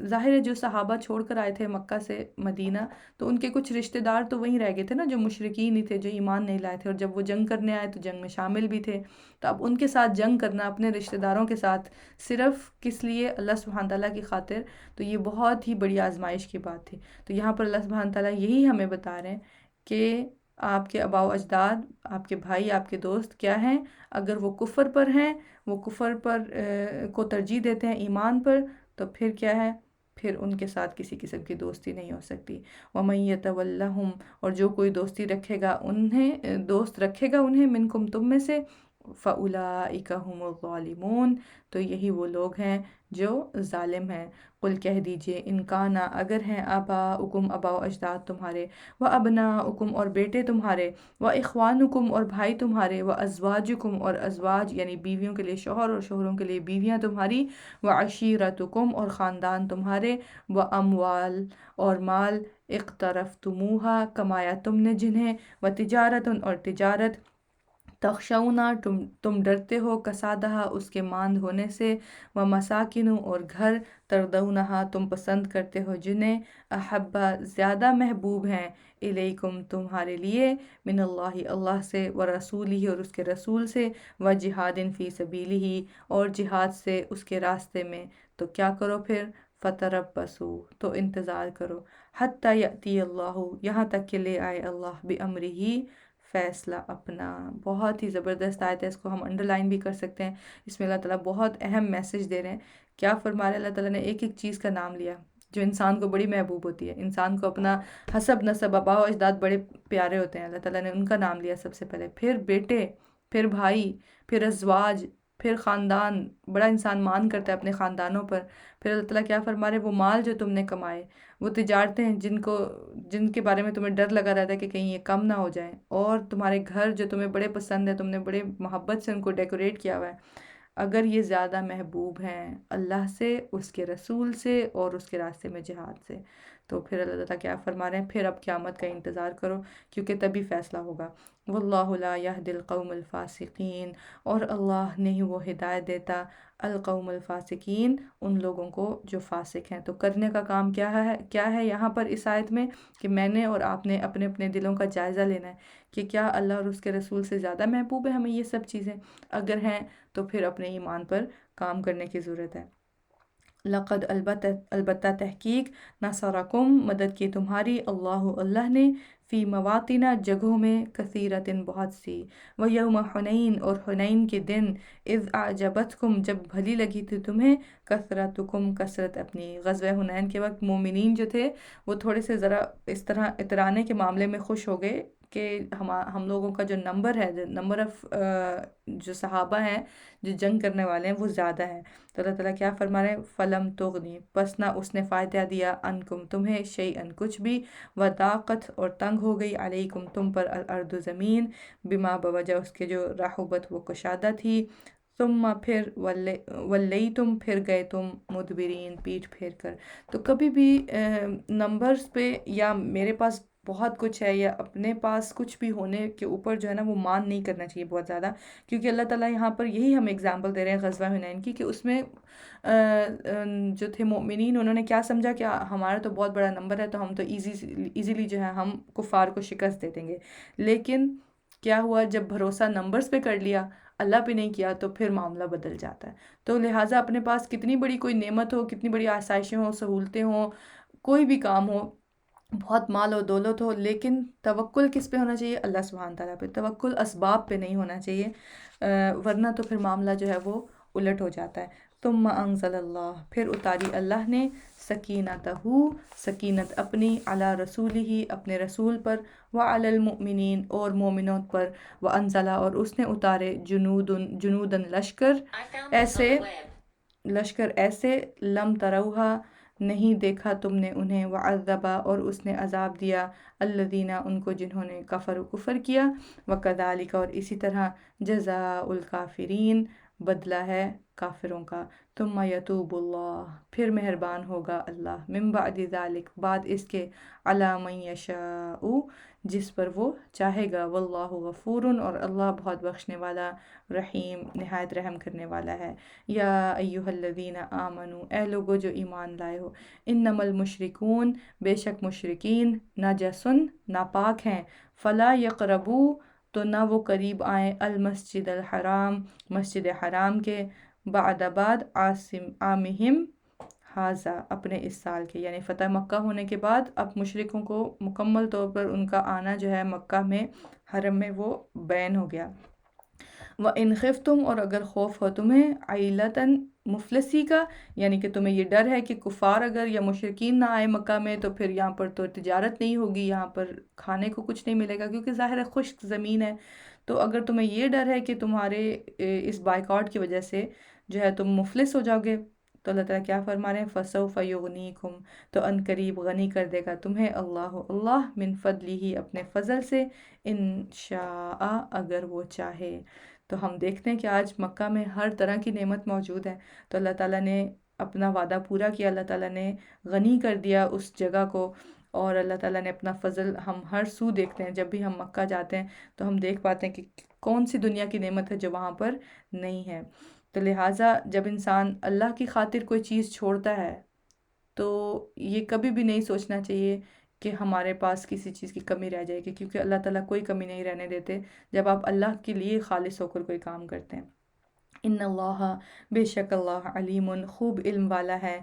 ظاہر ہے جو صحابہ چھوڑ کر آئے تھے مکہ سے مدینہ، تو ان کے کچھ رشتہ دار تو وہیں رہ گئے تھے نا، جو مشرکین ہی تھے، جو ایمان نہیں لائے تھے، اور جب وہ جنگ کرنے آئے تو جنگ میں شامل بھی تھے، تو اب ان کے ساتھ جنگ کرنا، اپنے رشتہ داروں کے ساتھ، صرف کس لیے، اللہ سبحانہ تعالیٰ کی خاطر، تو یہ بہت ہی بڑی آزمائش کی بات تھی۔ تو یہاں پر اللہ سبحانہ تعالیٰ یہی ہمیں بتا رہے ہیں کہ آپ کے آباء و اجداد، آپ کے بھائی، آپ کے دوست کیا ہیں؟ اگر وہ کفر پر ہیں، وہ کفر پر کو ترجیح دیتے ہیں ایمان پر، تو پھر کیا ہے؟ پھر ان کے ساتھ کسی قسم کی دوستی نہیں ہو سکتی۔ وَمَن يَتَوَلَّهُمْ، اور جو کوئی دوستی رکھے گا انہیں، دوست رکھے گا انہیں، منکم تم میں سے، فَأُولَٰئِکَ هُمُ الظَّالِمُونَ، تو یہی وہ لوگ ہیں جو ظالم ہیں۔ قل کہہ دیجئے، ان کانا، اگر ہیں، آباؤکم، آباء و اجداد تمہارے، و ابناؤکم، اور بیٹے تمہارے، و اخوانکم، اور بھائی تمہارے، و ازواجکم، اور ازواج یعنی بیویوں کے لیے شوہر اور شوہروں کے لیے بیویاں تمہاری، و عشیرتکم، اور خاندان تمہارے، و اموال، اور مال، اقترفتموہا، کمایا تم نے جنہیں، و تجارت، اور تجارت، تخشونا، تم ڈرتے ہو، کسادہا، اس کے ماند ہونے سے، و مساکن، اور گھر، تردونہا، تم پسند کرتے ہو جنہیں، احبا، زیادہ محبوب ہیں، الیکم، تمہارے لیے، من اللہ، اللہ سے، و رسولہ، اور اس کے رسول سے، و جہاد فی سبیلہ، اور جہاد سے اس کے راستے میں، تو کیا کرو پھر؟ فتربصوا، تو انتظار کرو، حتی یأتی اللہ، یہاں تک کہ لے آئے اللہ، بامرہ، فیصلہ اپنا۔ بہت ہی زبردست آیت ہے، اس کو ہم انڈر لائن بھی کر سکتے ہیں۔ اس میں اللہ تعالیٰ بہت اہم میسج دے رہے ہیں۔ کیا فرما رہے ہیں اللہ تعالیٰ نے؟ ایک ایک چیز کا نام لیا جو انسان کو بڑی محبوب ہوتی ہے۔ انسان کو اپنا حسب نسب، آباء و اجداد بڑے پیارے ہوتے ہیں، اللہ تعالیٰ نے ان کا نام لیا سب سے پہلے، پھر بیٹے، پھر بھائی، پھر ازواج، پھر خاندان، بڑا انسان مان کرتا ہے اپنے خاندانوں پر۔ پھر اللہ تعالیٰ کیا فرما رہے ہیں؟ وہ مال جو تم نے کمائے، وہ تجارتیں ہیں جن کے بارے میں تمہیں ڈر لگا رہتا ہے کہ کہیں یہ کم نہ ہو جائیں، اور تمہارے گھر جو تمہیں بڑے پسند ہیں، تم نے بڑے محبت سے ان کو ڈیکوریٹ کیا ہوا ہے، اگر یہ زیادہ محبوب ہیں اللہ سے، اس کے رسول سے، اور اس کے راستے میں جہاد سے، تو پھر اللہ تعالیٰ کیا فرما رہے ہیں؟ پھر اب قیامت کا انتظار کرو، کیونکہ تبھی فیصلہ ہوگا۔ واللہ لا یہدی القوم الفاسقین، اور اللہ نہیں وہ ہدایت دیتا القوم الفاسقین، ان لوگوں کو جو فاسق ہیں۔ تو کرنے کا کام کیا ہے یہاں پر اس آیت میں؟ کہ میں نے اور آپ نے اپنے اپنے دلوں کا جائزہ لینا ہے کہ کیا اللہ اور اس کے رسول سے زیادہ محبوب ہے ہمیں یہ سب چیزیں؟ اگر ہیں تو پھر اپنے ایمان پر کام کرنے کی ضرورت ہے۔ لقد، البتہ تحقیق، نصرکم، مدد کی تمہاری، اللہ نے، فی مواطن، جگہوں میں، کثیرتن، بہت سی، و یوم حنین، اور حنین کے دن، اذ اعجبتکم، جب بھلی لگی تھی تمہیں، کثرتکم، کثرت اپنی۔ غزوہ حنین کے وقت مومنین جو تھے وہ تھوڑے سے ذرا اس طرح اترانے کے معاملے میں خوش ہو گئے کہ ہم لوگوں کا جو نمبر ہے، جو نمبر آف جو صحابہ ہیں جو جنگ کرنے والے ہیں وہ زیادہ ہیں، تو اللہ تعالیٰ کیا فرما رہے ہیں؟ فلم تغنی، پس نہ اس نے فائدہ دیا، انکم، تمہیں، شیئن، کچھ بھی، وضاقت، اور تنگ ہو گئی، علیکم، تم پر، الارض، زمین، بما، بوجہ اس کے جو رحبت، وہ کشادہ تھی، ثم، پھر، ولیتم، پھر گئے تم، مدبرین، پیٹھ پھیر کر۔ تو کبھی بھی نمبرز پہ یا میرے پاس بہت کچھ ہے یا اپنے پاس کچھ بھی ہونے کے اوپر جو ہے نا وہ مان نہیں کرنا چاہیے بہت زیادہ، کیونکہ اللہ تعالیٰ یہاں پر یہی ہمیں اگزامپل دے رہے ہیں غزوہ حنین کی، کہ اس میں جو تھے مومنین انہوں نے کیا سمجھا کہ ہمارا تو بہت بڑا نمبر ہے تو ہم تو ایزیلی جو ہے ہم کفار کو شکست دے دیں گے، لیکن کیا ہوا؟ جب بھروسہ نمبرز پہ کر لیا، اللہ پہ نہیں کیا، تو پھر معاملہ بدل جاتا ہے۔ تو لہٰذا اپنے پاس کتنی بڑی کوئی نعمت ہو، کتنی بڑی آسائشیں ہوں، سہولتیں ہوں، کوئی بھی کام ہو، بہت مال و دولت ہو، لیکن توکل کس پہ ہونا چاہیے؟ اللہ سبحانہ تعالیٰ پہ۔ توکل اسباب پہ نہیں ہونا چاہیے، ورنہ تو پھر معاملہ جو ہے وہ الٹ ہو جاتا ہے۔ ثم انزل اللہ، پھر اتاری اللہ نے، سکینتہ، سکینت اپنی، علی رسولہ، اپنے رسول پر، وعلی المؤمنین، اور مومنوں پر، وانزل، اور اس نے اتارے، جنودن، لشکر ایسے، لم تروہا، نہیں دیکھا تم نے انہیں، وعذب، اور اس نے عذاب دیا، الذین، ان کو جنہوں نے کفر کیا، وکذالک، اور اسی طرح، جزاء الکافرین، بدلہ ہے کافروں کا، ثم یتوب اللہ، پھر مہربان ہوگا اللہ، من بعد ذالک، بعد اس کے، علی من یشاء، جس پر وہ چاہے گا، واللہ غفور، اور اللہ بہت بخشنے والا، رحیم، نہایت رحم کرنے والا ہے۔ یا ایہا الذین آمنو، اے لوگو جو ایمان لائے ہو، انما المشرکون، بے شک مشرکین، نجسن، ناپاک ہیں، فلا یقربو، تو نہ وہ قریب آئیں، المسجد الحرام، مسجد حرام کے، بعد عامہم، حاضہ اپنے اس سال کے، یعنی فتح مکہ ہونے کے بعد اب مشرکوں کو مکمل طور پر ان کا آنا جو ہے مکہ میں حرم میں وہ بین ہو گیا۔ وَإِنْ خِفْتُمْ، اور اگر خوف ہو تمہیں، عیلتاً مفلسی کا، یعنی کہ تمہیں یہ ڈر ہے کہ کفار اگر یا مشرکین نہ آئے مکہ میں تو پھر یہاں پر تو تجارت نہیں ہوگی، یہاں پر کھانے کو کچھ نہیں ملے گا کیونکہ ظاہر ہے خشک زمین ہے۔ تو اگر تمہیں یہ ڈر ہے کہ تمہارے اس بائیکاٹ کی وجہ سے جو ہے تم مفلس ہو جاؤ گے، تو اللہ تعالیٰ کیا فرما رہے ہیں، فَسَوْفَ يُغْنِيكُمْ، تو ان قریب غنی کر دے گا تمہیں اللہ من فضلہ اپنے فضل سے، انشاء اگر وہ چاہے۔ تو ہم دیکھتے ہیں کہ آج مکہ میں ہر طرح کی نعمت موجود ہے، تو اللہ تعالیٰ نے اپنا وعدہ پورا کیا، اللہ تعالیٰ نے غنی کر دیا اس جگہ کو، اور اللہ تعالیٰ نے اپنا فضل ہم ہر سو دیکھتے ہیں۔ جب بھی ہم مکہ جاتے ہیں تو ہم دیکھ پاتے ہیں کہ کون سی دنیا کی نعمت ہے جو وہاں پر نہیں ہے۔ تو لہٰذا جب انسان اللہ کی خاطر کوئی چیز چھوڑتا ہے تو یہ کبھی بھی نہیں سوچنا چاہیے کہ ہمارے پاس کسی چیز کی کمی رہ جائے گی، کیونکہ اللہ تعالیٰ کوئی کمی نہیں رہنے دیتے جب آپ اللہ کے لیے خالص ہو کر کوئی کام کرتے ہیں۔ ان اللہ، بے شک اللہ، علیم خوب علم والا ہے،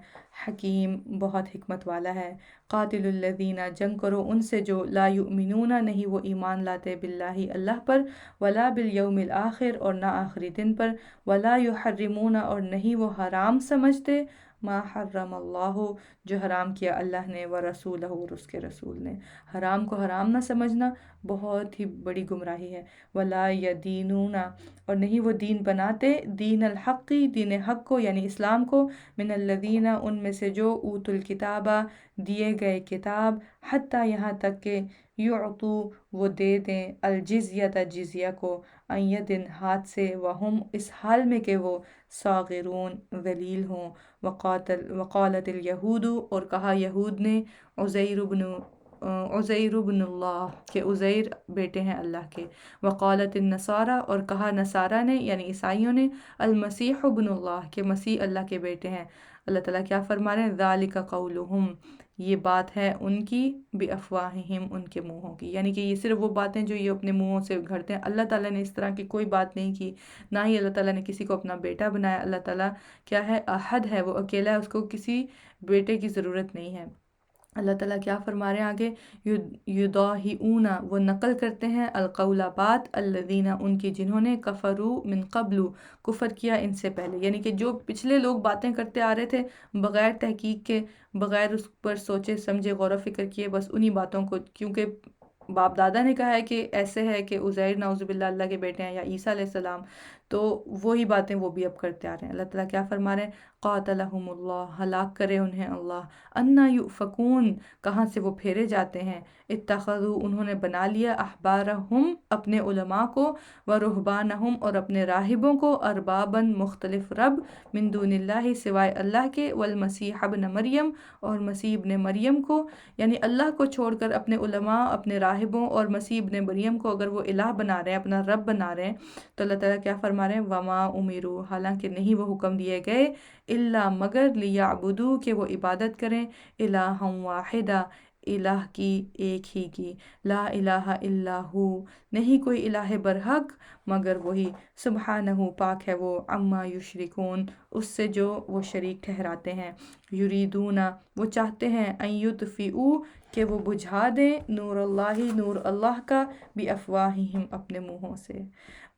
حکیم بہت حکمت والا ہے۔ قاتل الذین، جنگ کرو ان سے جو لا یؤمنون نہیں وہ ایمان لاتے، باللہ اللہ پر، ولا بالیوم الآخر اور نہ آخری دن پر، ولا یحرمون اور نہیں وہ حرام سمجھتے، ما حرم اللہ جو حرام کیا اللہ نے، ورسولہ اور اس کے رسول نے۔ حرام کو حرام نہ سمجھنا بہت ہی بڑی گمراہی ہے۔ ولا یدینون اور نہیں وہ دین بناتے، دین الحقی دین حق کو یعنی اسلام کو، من الذین ان میں سے جو اوتوا الکتابہ دیے گئے کتاب، حتیٰ یہاں تک کہ یعطو وہ دے دیں، الجزیۃ جزیہ کو، عن ید ہاتھ سے، وہم اس حال میں کہ وہ صاغرون ذلیل ہوں۔ وقالت الیہود اور کہا یہود نے، عزیر ابن اللہ کہ عزیر بیٹے ہیں اللہ کے۔ وقالت النصارى اور کہا نصارہ نے یعنی عیسائیوں نے، المسیح ابن اللہ کہ مسیح اللہ کے بیٹے ہیں۔ اللہ تعالیٰ کیا فرما رہے ہیں، ذالک قولہم یہ بات ہے ان کی، بافواہہم ان کے منہوں کی، یعنی کہ یہ صرف وہ باتیں جو یہ اپنے منہوں سے گھڑتے ہیں۔ اللہ تعالیٰ نے اس طرح کی کوئی بات نہیں کی، نہ ہی اللہ تعالیٰ نے کسی کو اپنا بیٹا بنایا۔ اللہ تعالیٰ کیا ہے، احد ہے، وہ اکیلا ہے، اس کو کسی بیٹے کی ضرورت نہیں ہے۔ اللہ تعالیٰ کیا فرما رہے ہیں آگے، یضاہئون وہ نقل کرتے ہیں، القول بات، الذین ان کی جنہوں نے، کفروا من قبل کفر کیا ان سے پہلے، یعنی کہ جو پچھلے لوگ باتیں کرتے آ رہے تھے بغیر تحقیق کے، بغیر اس پر سوچے سمجھے غور و فکر کیے، بس انہی باتوں کو، کیونکہ باپ دادا نے کہا ہے کہ ایسے ہے کہ عزیر نعوذ باللہ اللہ کے بیٹے ہیں، یا عیسیٰ علیہ السلام، تو وہی باتیں وہ بھی اب کرتے آ رہے ہیں۔ اللہ تعالیٰ کیا فرما رہے ہیں، قاتلہم اللہ ہلاک کرے انہیں اللہ، انا یؤفکون کہاں سے وہ پھیرے جاتے ہیں، اتخذوا انہوں نے بنا لیا، احبارہم اپنے علماء کو، ورہبانہم اور اپنے راہبوں کو، ارباباً مختلف رب، من دون اللہ سوائے اللہ کے، والمسیح ابن مریم اور مسیح ابن مریم کو، یعنی اللہ کو چھوڑ کر اپنے علماء، اپنے راہبوں اور مسیح ابن مریم کو اگر وہ الہ بنا رہے ہیں، اپنا رب بنا رہے ہیں، تو اللہ تعالیٰ کیا فرما رہے ہیں، وما امروا حالانکہ نہیں وہ حکم دیے گئے، الا مگر، لیعبدوا کہ وہ عبادت کریں، الہا واحدہ الہ کی ایک ہی کی، لا الہ الا ہو نہیں کوئی الہ برحق مگر وہی، سبحانہ پاک ہے وہ، عما یشرکون اس سے جو وہ شریک ٹھہراتے ہیں، یریدون وہ چاہتے ہیں، ان یطفئوا کہ وہ بجھا دیں، نور اللہ نور اللہ کا، بافواہہم اپنے منہوں سے۔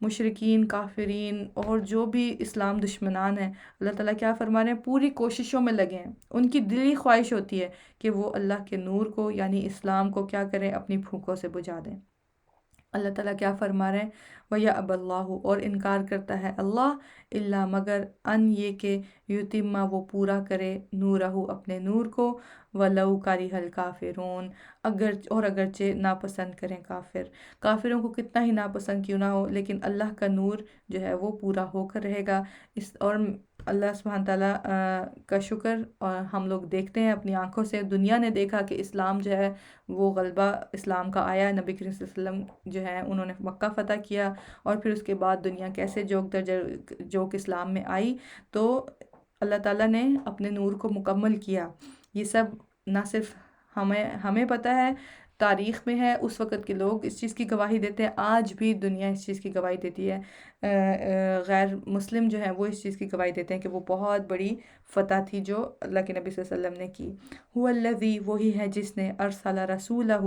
مشرکین، کافرین اور جو بھی اسلام دشمنان ہیں، اللہ تعالیٰ کیا فرما رہے ہیں، پوری کوششوں میں لگے ہیں، ان کی دلی خواہش ہوتی ہے کہ وہ اللہ کے نور کو یعنی اسلام کو کیا کریں، اپنی پھونکوں سے بجھا دیں۔ اللہ تعالیٰ کیا فرما رہے ہیں، وَيَأْبَى اللَّهُ اور انکار کرتا ہے اللہ، الا مگر، ان یہ کہ، یتم وہ پورا کرے، نورہ اپنے نور کو، وَلَوْ كَرِهَ الْكَافِرُونَ اگرچہ ناپسند کریں کافر، کافروں کو کتنا ہی ناپسند کیوں نہ ہو، لیکن اللہ کا نور جو ہے وہ پورا ہو کر رہے گا۔ اور اللہ سبحانہ تعالیٰ کا شکر، اور ہم لوگ دیکھتے ہیں اپنی آنکھوں سے، دنیا نے دیکھا کہ اسلام جو ہے وہ غلبہ اسلام کا آیا، نبی کریم صلی اللہ علیہ وسلم جو ہے انہوں نے مکہ فتح کیا، اور پھر اس کے بعد دنیا کیسے جوک در جوک اسلام میں آئی، تو اللہ تعالیٰ نے اپنے نور کو مکمل کیا۔ یہ سب نہ صرف ہمیں پتہ ہے تاریخ میں ہے، اس وقت کے لوگ اس چیز کی گواہی دیتے ہیں، آج بھی دنیا اس چیز کی گواہی دیتی ہے، غیر مسلم جو ہیں وہ اس چیز کی گواہی دیتے ہیں کہ وہ بہت بڑی فتح تھی جو اللہ کے نبی صلی اللہ علیہ وسلم نے کی۔ هو الذی، وہی ہے جس نے ارسل رسولہ،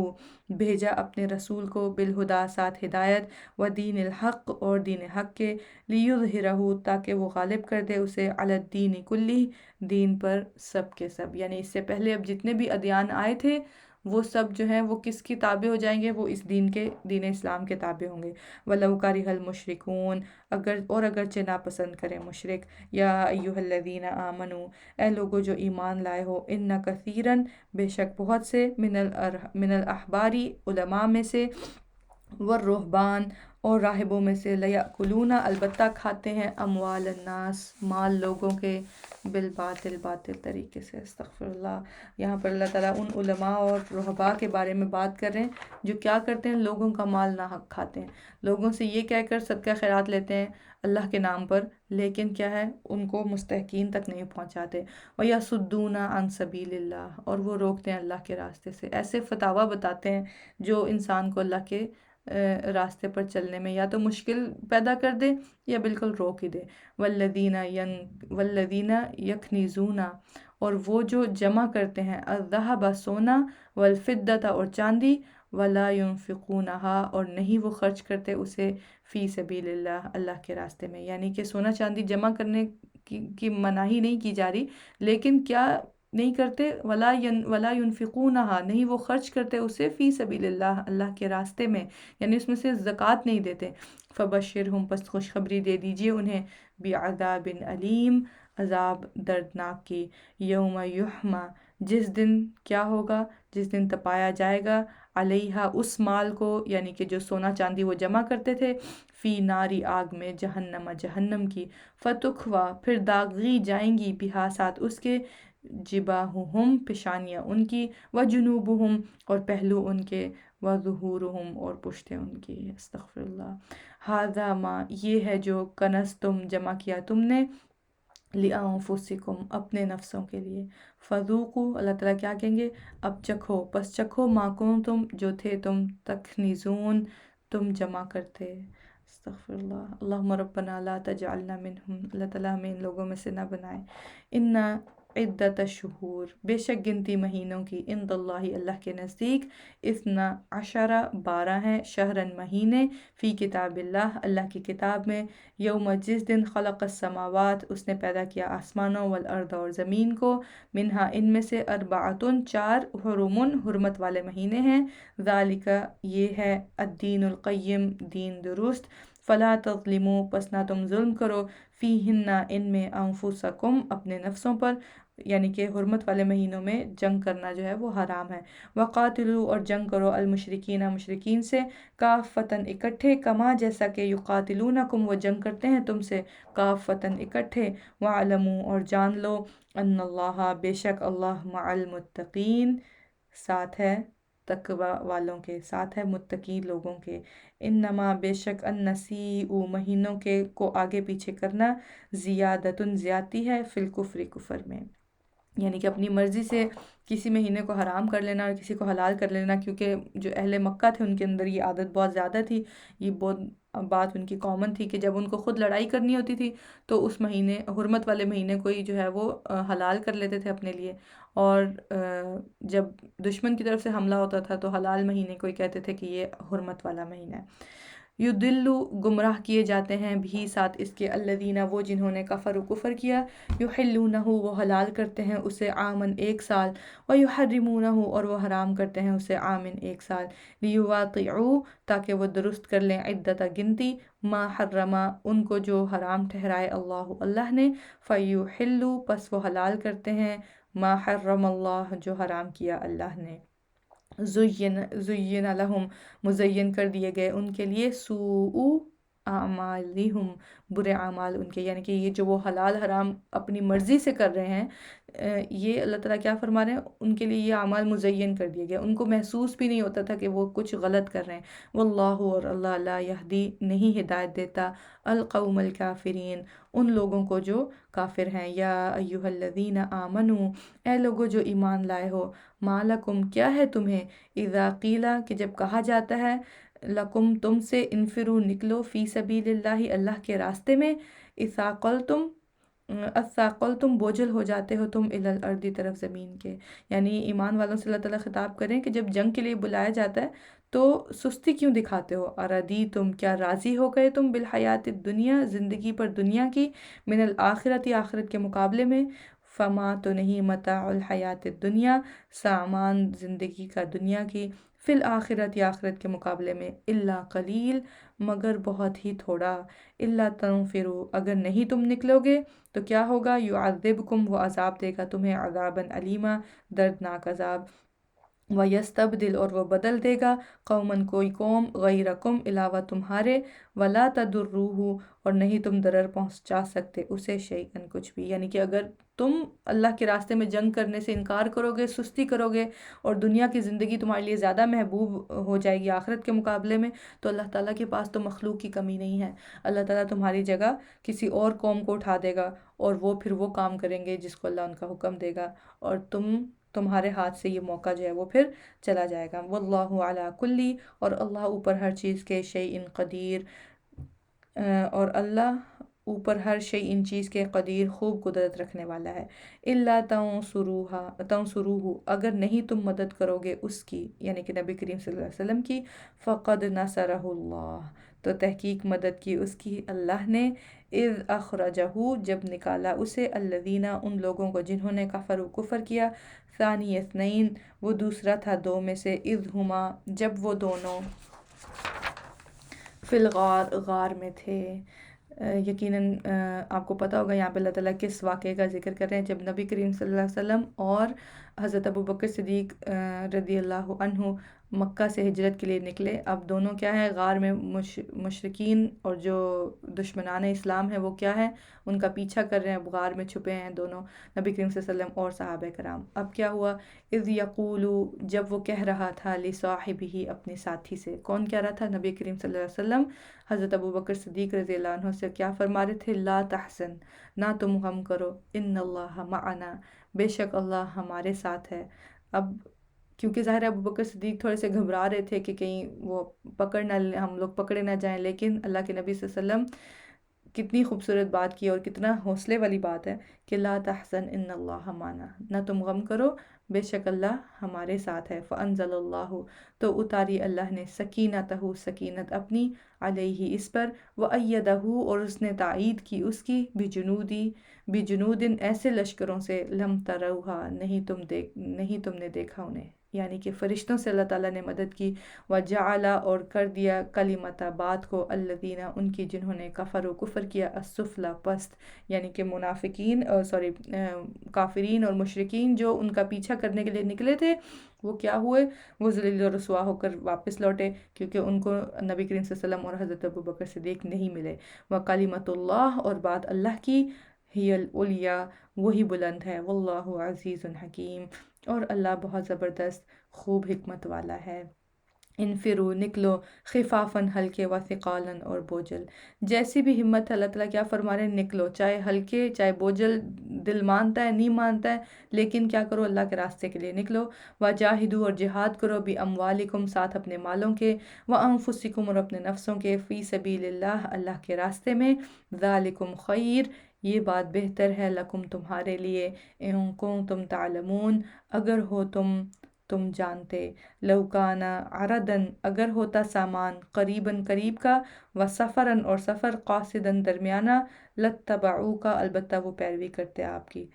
بھیجا اپنے رسول کو، بالہدا، ساتھ ہدایت، و دین الحق، اور دین حق کے، لیظہرہ، تاکہ وہ غالب کر دے اسے، علی الدین کلی، دین پر سب کے سب۔ یعنی اس سے پہلے اب جتنے بھی ادیان آئے تھے وہ سب جو ہیں وہ کس کی تابع ہو جائیں گے؟ وہ اس دین کے، دین اسلام کے تابع ہوں گے۔ وَلَوْ كَرِهَ الْمُشْرِكُونَ، اگرچہ ناپسند کریں مشرک۔ یا ایھا الذین آمنوا، اے لوگو جو ایمان لائے ہو، ان کثیرا، بے شک بہت سے، من الاحباری، علماء میں سے، والرہبان، اور راہبوں میں سے، لیأکلون، البتہ کھاتے ہیں، اموال الناس، مال لوگوں کے، بالباطل، باطل طریقے سے۔ استغفر اللہ۔ یہاں پر اللہ تعالیٰ ان علماء اور رہبا کے بارے میں بات کر رہے ہیں جو کیا کرتے ہیں؟ لوگوں کا مال ناحق کھاتے ہیں، لوگوں سے یہ کہہ کر صدقہ خیرات لیتے ہیں اللہ کے نام پر، لیکن کیا ہے؟ ان کو مستحقین تک نہیں پہنچاتے۔ وَيَصُدُّونَ عَن سَبِيلِ اللَّهِ، اور وہ روکتے ہیں اللہ کے راستے سے، ایسے فتاویٰ بتاتے ہیں جو انسان کو اللہ کے راستے پر چلنے میں یا تو مشکل پیدا کر دے یا بالکل روک ہی دے۔ والذین یکنزون، اور وہ جو جمع کرتے ہیں، الذہب، سونا، والفدۃ، اور چاندی، ولا ینفقونہا، اور نہیں وہ خرچ کرتے اسے، فی سبیل اللہ، اللہ کے راستے میں۔ یعنی کہ سونا چاندی جمع کرنے کی مناہی نہیں کی جا رہی، لیکن کیا نہیں کرتے؟ ولا ینفقونہا، نہیں وہ خرچ کرتے اسے، فی سبیل اللہ، اللہ کے راستے میں، یعنی اس میں سے زکوٰۃ نہیں دیتے۔ فبشرہم، پس خوشخبری دے دیجئے انہیں، بعذاب علیم، عذاب دردناک کی، یوم یحمہ، جس دن کیا ہوگا؟ جس دن تپایا جائے گا، علیہا، اس مال کو، یعنی کہ جو سونا چاندی وہ جمع کرتے تھے، فی ناری، آگ میں، جہنم، جہنم کی، فتکوا، پھر داغی جائیں گی، بہا، ساتھ اس کے، جباہہم، پیشانیاں ان کی، وجنوبہم، اور پہلو ان کے، وظہورہم، اور پشتیں ان کی۔ استغفر اللہ۔ ھذا ما، یہ ہے جو، کنزتم، جمع کیا تم نے، لِأَنفُسِکُم، اپنے نفسوں کے لیے، فذوقوا، اللہ تعالیٰ کیا کہیں گے؟ اب چکھو، پس چکھو، ما کنتم، جو تھے تم، تکنزون، تم جمع کرتے۔ استغفر اللہ۔ اللہم ربنا لا تجعلنا منہم، اللہ تعالیٰ ہمیں ان لوگوں میں سے نہ بنائے۔ ان عدت الشہور، بے شک گنتی مہینوں کی، عند اللہ، اللہ کے نزدیک، 12، 12 ہیں، شہرن، مہینے، فی کتاب اللہ، اللہ کی کتاب میں، یوم، جس دن، خلق السماوات، اس نے پیدا کیا آسمانوں، والارض، اور زمین کو، منہا، ان میں سے، اربعۃ، 4، حرم، حرمت والے مہینے ہیں، ذالک، یہ ہے، الدین القیم، دین درست، فلا تظلموا، پس نہ تم ظلم کرو، فیہن، ان میں، انفسکم، اپنے نفسوں پر، یعنی کہ حرمت والے مہینوں میں جنگ کرنا جو ہے وہ حرام ہے۔ وقاتلوا، اور جنگ کرو، المشرکین، مشرکین سے، کافتن، اکٹھے، کما، جیسا کہ، یقاتلونکم، وہ جنگ کرتے ہیں تم سے، کافتن، اکٹھے، وعلموا، اور جان لو، ان اللہ، بے شک اللہ، مع المتقین، ساتھ ہے تقوی والوں کے، ساتھ ہے متقی لوگوں کے۔ انما، بے شک، النسیء، مہینوں کے کو آگے پیچھے کرنا، زیادتن، زیادتی ہے، فی الکفر، کفر میں، یعنی کہ اپنی مرضی سے کسی مہینے کو حرام کر لینا اور کسی کو حلال کر لینا، کیونکہ جو اہل مکہ تھے ان کے اندر یہ عادت بہت زیادہ تھی، یہ بہت بات ان کی کامن تھی کہ جب ان کو خود لڑائی کرنی ہوتی تھی تو اس مہینے، حرمت والے مہینے کو ہی جو ہے وہ حلال کر لیتے تھے اپنے لیے، اور جب دشمن کی طرف سے حملہ ہوتا تھا تو حلال مہینے کو ہی کہتے تھے کہ یہ حرمت والا مہینہ ہے۔ یُضِلُّ، گمراہ کیے جاتے ہیں، بھی، ساتھ اس کے، الذین، وہ جنہوں نے، کفروا، کفر کیا، یحلونہ، وہ حلال کرتے ہیں اسے، عاماً، 1 سال، ویحرمونہ، اور وہ حرام کرتے ہیں اسے، عاماً، 1 سال، لیواقعوا، تاکہ وہ درست کر لیں، عدت، گنتی، ما حرم، ان کو جو حرام ٹھہرائے، اللہ، اللہ نے، فیحلوا، پس وہ حلال کرتے ہیں، ما حرم اللہ، جو حرام کیا اللہ نے۔ زین لہم، مزین کر دیے گئے ان کے لیے، سوء اعمالہم، برے اعمال ان کے، یعنی کہ یہ جو وہ حلال حرام اپنی مرضی سے کر رہے ہیں، یہ اللہ تعالیٰ کیا فرما رہے ہیں، ان کے لیے یہ اعمال مزین کر دیے گئے، ان کو محسوس بھی نہیں ہوتا تھا کہ وہ کچھ غلط کر رہے ہیں۔ واللہ، اور اللہ لا یہدی، نہیں ہدایت دیتا، القوم الکافرین، ان لوگوں کو جو کافر ہیں۔ یا ایہا الذین آمنو، اے لوگو جو ایمان لائے ہو، ما لکم، کیا ہے تمہیں، اذا قیلا، کہ جب کہا جاتا ہے، لکم، تم سے، انفرو، نکلو، فی سبیل اللہ، اللہ کے راستے میں، اثاقلتم، اثاقلتم، بوجھل ہو جاتے ہو تم، الی الارض، طرف زمین کے، یعنی ایمان والوں سے اللہ تعالیٰ خطاب کریں کہ جب جنگ کے لیے بلایا جاتا ہے تو سستی کیوں دکھاتے ہو، اردی تم، کیا راضی ہو گئے تم، بالحیات الدنیا، زندگی پر دنیا کی، من الآخرت، آخرت کے مقابلے میں، فما، تو نہیں، متاع الحیات الدنیا، سامان زندگی کا دنیا کی، فی الآخرت، آخرت کے مقابلے میں، الا قلیل، مگر بہت ہی تھوڑا، الا تنفروا، اگر نہیں تم نکلو گے تو کیا ہوگا، یعذبکم، وہ عذاب دے گا تمہیں، عذابا علیما، دردناک عذاب، وَيَسْتَبْدِلْ، اور وہ بدل دے گا، قوماً، کوئی قوم، غیرکم، علاوہ تمہارے، وَلَا تَضُرُّوهُ، اور نہیں تم ضرر پہنچا سکتے اسے، شیئاً، کچھ بھی، یعنی کہ اگر تم اللہ کے راستے میں جنگ کرنے سے انکار کرو گے، سستی کرو گے، اور دنیا کی زندگی تمہارے لیے زیادہ محبوب ہو جائے گی آخرت کے مقابلے میں، تو اللہ تعالیٰ کے پاس تو مخلوق کی کمی نہیں ہے، اللہ تعالیٰ تمہاری جگہ کسی اور قوم کو اٹھا دے گا، اور وہ پھر وہ کام کریں گے جس کو اللہ ان کا حکم دے گا، اور تمہارے ہاتھ سے یہ موقع جو ہے وہ پھر چلا جائے گا۔ واللہ علی کلی، اور اللہ اوپر ہر چیز کے، شیء قدیر، اور اللہ اوپر ہر شیء، ان چیز کے، قدیر، خوب قدرت رکھنے والا ہے۔ الا تنصروہ، اگر نہیں تم مدد کرو گے اس کی، یعنی کہ نبی کریم صلی اللہ علیہ وسلم کی، فقد نصرہ اللہ، تو تحقیق مدد کی اس کی اللہ نے، اذ اخرجہ، جب نکالا اسے، الذین، ان لوگوں کو جنہوں نے کفر کیا، ثانی اثنین، وہ دوسرا تھا دو میں سے، اذ ہما، جب وہ دونوں، فی الغار، غار میں تھے۔ یقیناً آپ کو پتہ ہوگا یہاں پہ اللہ تعالیٰ کس واقعے کا ذکر کر رہے ہیں، جب نبی کریم صلی اللہ علیہ وسلم اور حضرت ابوبکر صدیق رضی اللہ عنہ مکہ سے ہجرت کے لیے نکلے، اب دونوں کیا ہیں، غار میں، مشرکین اور جو دشمنان اسلام ہیں وہ کیا ہیں، ان کا پیچھا کر رہے ہیں، اب غار میں چھپے ہیں دونوں، نبی کریم صلی اللہ علیہ وسلم اور صحابہ کرام۔ اب کیا ہوا، اذ یقول، جب وہ کہہ رہا تھا، لصاحبہ، اپنے ساتھی سے، کون کہہ رہا تھا، نبی کریم صلی اللہ علیہ وسلم حضرت ابوبکر صدیق رضی اللہ عنہ سے کیا فرما رہے تھے، لا تحزن، نہ تم غم کرو، ان اللہ معنا، بے شک اللہ ہمارے ساتھ ہے۔ اب کیونکہ ظاہر ہے ابوبکر صدیق تھوڑے سے گھبرا رہے تھے کہ کہیں وہ ہم لوگ پکڑے نہ جائیں، لیکن اللہ کے نبی صلی اللہ علیہ وسلم، کتنی خوبصورت بات کی اور کتنا حوصلے والی بات ہے کہ لا تحزن ان اللہ معنا، نہ تم غم کرو، بے شک اللہ ہمارے ساتھ ہے۔ فانزل اللہ، تو اتاری اللہ نے، سکینتہ، سکینت اپنی، علیہ، اس پر، وایدہ، اور اس نے تائید کی اس کی، بجنودin، ایسے لشکروں سے، لم تروہا، نہیں تم نے دیکھا انہیں، یعنی کہ فرشتوں سے اللہ تعالیٰ نے مدد کی، وجعل، اور کر دیا، کلمت، بات کو، الذین، ان کی، جنہوں نے کفر کیا، السفلی، پست، یعنی کہ منافقین، کافرین اور مشرکین جو ان کا پیچھا کرنے کے لیے نکلے تھے، وہ کیا ہوئے، وہ ذلیل و رسوا ہو کر واپس لوٹے، کیونکہ ان کو نبی کریم صلی اللہ علیہ وسلم اور حضرت ابوبکر صدیق نہیں ملے۔ وکلمۃ اللہ، اور بات اللہ کی، ہی العلیٰ، وہی بلند ہے، واللہ عزیز حکیم، اور اللہ بہت زبردست، خوب حکمت والا ہے۔ انفرو، نکلو، خفافاً، ہلکے، وثقالاً، اور بوجھل، جیسی بھی ہمت ہے اللہ تعالیٰ کیا فرما رہے ہیں، نکلو، چاہے ہلکے، چاہے بوجھل، دل مانتا ہے نہیں مانتا ہے، لیکن کیا کرو، اللہ کے راستے کے لیے نکلو، وجاہدو، اور جہاد کرو، باموالکم، ساتھ اپنے مالوں کے، وانفسکم، اور اپنے نفسوں کے، فی سبیل اللہ، اللہ کے راستے میں، ذالکم خیر، یہ بات بہتر ہے، لکم، تمہارے لیے، ان کنتم تعلمون، اگر ہو تم جانتے، لو کان عرضاً، اگر ہوتا سامان، قریباً، قریب کا، وسفراً، اور سفر، قاصداً، درمیانہ، لاتبعوک، البتہ وہ پیروی کرتے آپ کی،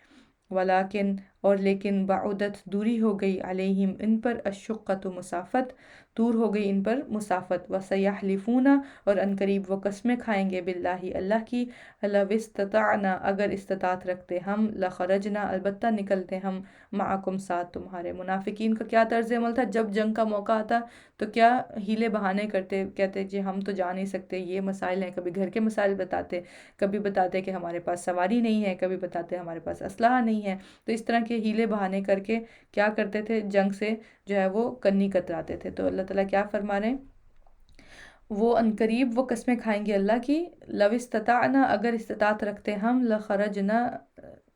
ولیکن، اور لیکن بعدت دوری ہو گئی علیہم ان پر الشقۃ مسافت، دور ہو گئی ان پر مسافت، وسیحلفون اور ان قریب وہ قسمیں کھائیں گے باللہ اللہ کی، لو استطعنا اگر استطاعت رکھتے ہم، لخرجنا البتہ نکلتے ہم، معکم ساتھ تمہارے۔ منافقین کا کیا طرز عمل تھا؟ جب جنگ کا موقع آتا تو کیا ہیلے بہانے کرتے، کہتے جی ہم تو جا نہیں سکتے، یہ مسائل ہیں، کبھی گھر کے مسائل بتاتے، کبھی بتاتے کہ ہمارے پاس سواری نہیں ہے، کبھی بتاتے ہمارے پاس اسلحہ نہیں ہے، تو اس طرح کے ہیلے بہانے کر کے کیا کرتے تھے، جنگ سے جو ہے وہ کنی کتراتے تھے۔ تو اللہ تعالیٰ کیا فرما رہے ہیں، وہ عنقریب وہ قسمیں کھائیں گے اللہ کی، لو استطعنا اگر استطاعت رکھتے ہم، لخرجنا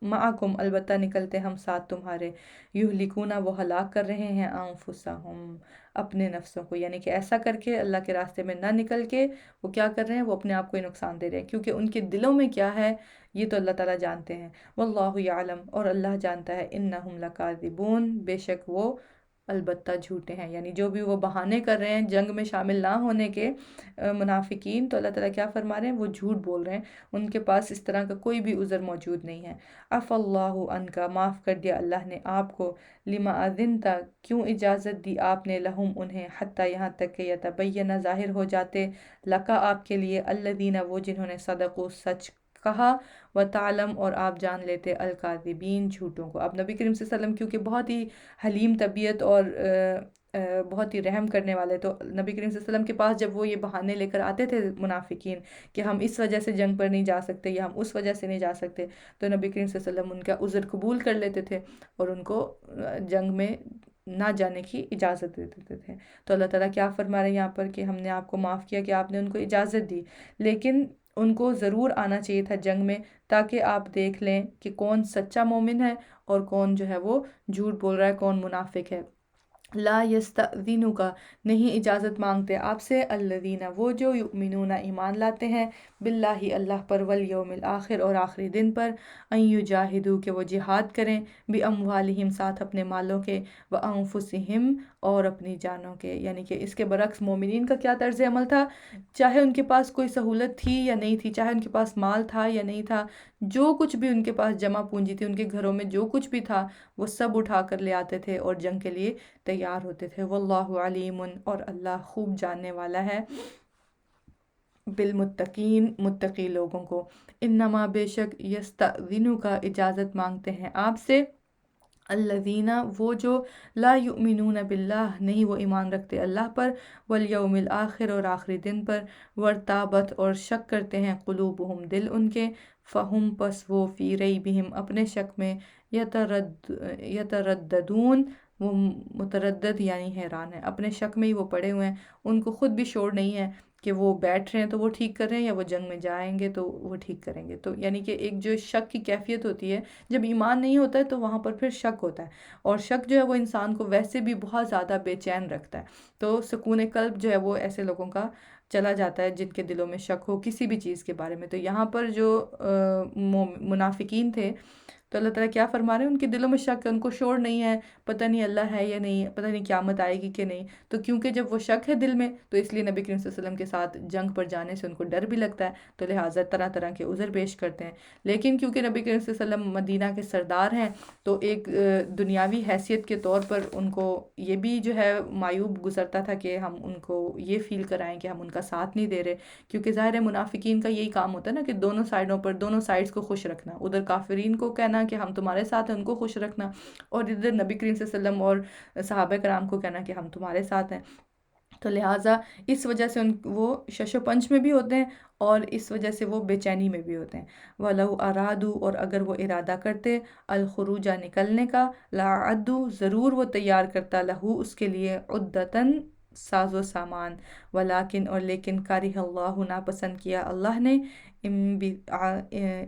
معکم البتہ نکلتے ہم ساتھ تمہارے، یہلکونا وہ ہلاک کر رہے ہیں، انفسہم اپنے نفسوں کو، یعنی کہ ایسا کر کے اللہ کے راستے میں نہ نکل کے وہ کیا کر رہے ہیں، وہ اپنے آپ کو ہی نقصان دے رہے ہیں، کیونکہ ان کے دلوں میں کیا ہے یہ تو اللہ تعالیٰ جانتے ہیں، واللہ یعلم اور اللہ جانتا ہے، انہم لکاذبون بے شک وہ البتہ جھوٹے ہیں، یعنی جو بھی وہ بہانے کر رہے ہیں جنگ میں شامل نہ ہونے کے منافقین، تو اللہ تعالیٰ کیا فرما رہے ہیں، وہ جھوٹ بول رہے ہیں، ان کے پاس اس طرح کا کوئی بھی عذر موجود نہیں ہے۔ عف اللہ عنکا معاف کر دیا اللہ نے آپ کو، لما اذنتا کیوں اجازت دی آپ نے، لہم انہیں، حتیٰ یہاں تک کہ یتبین ظاہر ہو جاتے، لکا آپ کے لیے، الذین وہ جنہوں نے صدقوا سچ کہا، وتعلم اور آپ جان لیتے الکاذبین جھوٹوں کو۔ اب نبی کریم صلی اللہ علیہ وسلم کیونکہ بہت ہی حلیم طبیعت اور بہت ہی رحم کرنے والے، تو نبی کریم صلی اللہ علیہ وسلم کے پاس جب وہ یہ بہانے لے کر آتے تھے منافقین کہ ہم اس وجہ سے جنگ پر نہیں جا سکتے یا ہم اس وجہ سے نہیں جا سکتے، تو نبی کریم صلی اللہ علیہ وسلم ان کا عذر قبول کر لیتے تھے اور ان کو جنگ میں نہ جانے کی اجازت دے دیتے تھے۔ تو اللہ تعالیٰ کیا فرما رہے ہیں یہاں پر کہ ہم نے آپ کو معاف کیا کہ آپ نے ان کو اجازت دی، لیکن ان کو ضرور آنا چاہیے تھا جنگ میں، تاکہ آپ دیکھ لیں کہ کون سچا مومن ہے اور کون جو ہے وہ جھوٹ بول رہا ہے، کون منافق ہے۔ لا یستأذنک نہیں اجازت مانگتے آپ سے، الذین وہ جو یؤمنون ایمان لاتے ہیں، باللہ اللہ پر، والیوم الآخر اور آخری دن پر، ان یجاہدوا کہ وہ جہاد کریں، باموالہم ساتھ اپنے مالوں کے، وانفسہم اور اپنی جانوں کے، یعنی کہ اس کے برعکس مومنین کا کیا طرز عمل تھا، چاہے ان کے پاس کوئی سہولت تھی یا نہیں تھی، چاہے ان کے پاس مال تھا یا نہیں تھا، جو کچھ بھی ان کے پاس جمع پونجی تھی، ان کے گھروں میں جو کچھ بھی تھا وہ سب اٹھا کر لے آتے تھے اور جنگ کے لیے تیار ہوتے تھے۔ واللہ علیم اور اللہ خوب جاننے والا ہے بالمتقین متقی لوگوں کو۔ انما بے شک یستأذنک اجازت مانگتے ہیں آپ سے، الذین وہ جو لا یؤمنون باللہ نہیں وہ ایمان رکھتے اللہ پر، والیوم الآخر اور آخری دن پر، وارتابت اور شک کرتے ہیں، قلوبہم دل ان کے، فہم پس وہ فی ریبہم اپنے شک میں، یترددون وہ متردد یعنی حیران ہیں، اپنے شک میں ہی وہ پڑے ہوئے ہیں، ان کو خود بھی شور نہیں ہے کہ وہ بیٹھ رہے ہیں تو وہ ٹھیک کر رہے ہیں یا وہ جنگ میں جائیں گے تو وہ ٹھیک کریں گے، تو یعنی کہ ایک جو شک کی کیفیت ہوتی ہے، جب ایمان نہیں ہوتا ہے تو وہاں پر پھر شک ہوتا ہے، اور شک جو ہے وہ انسان کو ویسے بھی بہت زیادہ بے چین رکھتا ہے، تو سکون قلب جو ہے وہ ایسے لوگوں کا چلا جاتا ہے جن کے دلوں میں شک ہو کسی بھی چیز کے بارے میں۔ تو یہاں پر جو منافقین تھے تو اللہ تعالیٰ کیا فرما رہے ہیں، ان کے دلوں میں شک ہے، ان کو شور نہیں ہے، پتہ نہیں اللہ ہے یا نہیں، پتہ نہیں قیامت آئے گی کہ نہیں، تو کیونکہ جب وہ شک ہے دل میں تو اس لیے نبی کریم صلی اللہ علیہ وسلم کے ساتھ جنگ پر جانے سے ان کو ڈر بھی لگتا ہے، تو لہٰذا طرح طرح کے عذر پیش کرتے ہیں، لیکن کیونکہ نبی کریم صلی اللہ علیہ وسلم مدینہ کے سردار ہیں تو ایک دنیاوی حیثیت کے طور پر ان کو یہ بھی جو ہے معیوب گزرتا تھا کہ ہم ان کو یہ فیل کرائیں کہ ہم ان کا ساتھ نہیں دے رہے، کیونکہ ظاہر ہے منافقین کا یہی کام ہوتا ہے نا کہ دونوں سائڈوں پر دونوں سائڈز کو خوش رکھنا، ادھر کافرین کو کہنا کہ ہم تمہارے ساتھ ہیں، ان کو خوش رکھنا، اور ادھر نبی کریم صلی اللہ علیہ وسلم اور صحابہ کرام کو کہنا کہ ہم تمہارے ساتھ ہیں، تو لہٰذا اس وجہ سے وہ شش و پنج میں بھی ہوتے ہیں اور اس وجہ سے وہ بے چینی میں بھی ہوتے ہیں۔ وَلَوْ أَرَادُوا اور اگر وہ ارادہ کرتے، الخروج نکلنے کا، لَأَعَدُّوا ضرور وہ تیار کرتا، لہو اس کے لیے، عدتاً ساز و سامان، ولیکن اور لیکن کارہ اللہ ناپسند کیا اللہ نے،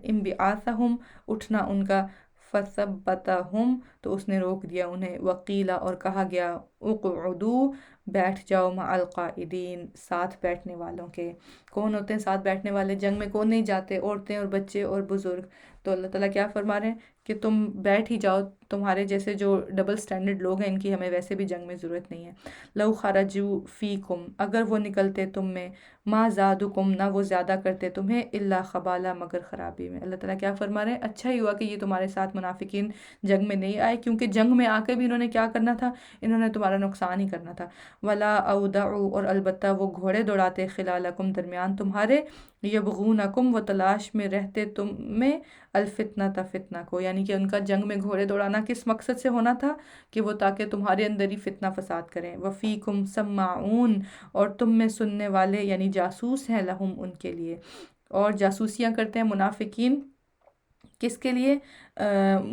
انبعاثہم اٹھنا ان کا، فثبتہم تو اس نے روک دیا انہیں، وقیلا اور کہا گیا، اقعدوا بیٹھ جاؤ مع القاعدین، ساتھ بیٹھنے والوں کے۔ کون ہوتے ہیں ساتھ بیٹھنے والے؟ جنگ میں کون نہیں جاتے؟ عورتیں اور بچے اور بزرگ۔ تو اللہ تعالیٰ کیا فرما رہے ہیں کہ تم بیٹھ ہی جاؤ، تمہارے جیسے جو ڈبل سٹینڈرڈ لوگ ہیں ان کی ہمیں ویسے بھی جنگ میں ضرورت نہیں ہے۔ لو خرجو فیکم، اگر وہ نکلتے تم میں، ما زادکم، نہ وہ زیادہ کرتے تمہیں، الا خبالہ، مگر خرابی میں۔ اللہ تعالیٰ کیا فرما رہے ہیں؟ اچھا ہی ہوا کہ یہ تمہارے ساتھ منافقین جنگ میں نہیں آئے، کیونکہ جنگ میں آ کے بھی انہوں نے کیا کرنا تھا؟ انہوں نے تمہارا نقصان ہی کرنا تھا۔ ولا اودعوا، اور البتہ وہ گھوڑے دوڑاتے، خلالکم، درمیان تمہارے، یبغونکم، وہ تلاش میں رہتے تم میں، الفتنہ، فتنہ کو، یعنی کہ ان کا جنگ میں گھوڑے دوڑانا کس مقصد سے ہونا تھا؟ کہ وہ تاکہ تمہارے اندر ہی فتنہ فساد کریں۔ وفیکم سماعون، اور تم میں سننے والے، یعنی جاسوس ہیں، لہم، ان کے لیے، اور جاسوسیاں کرتے ہیں منافقین، کس کے لیے؟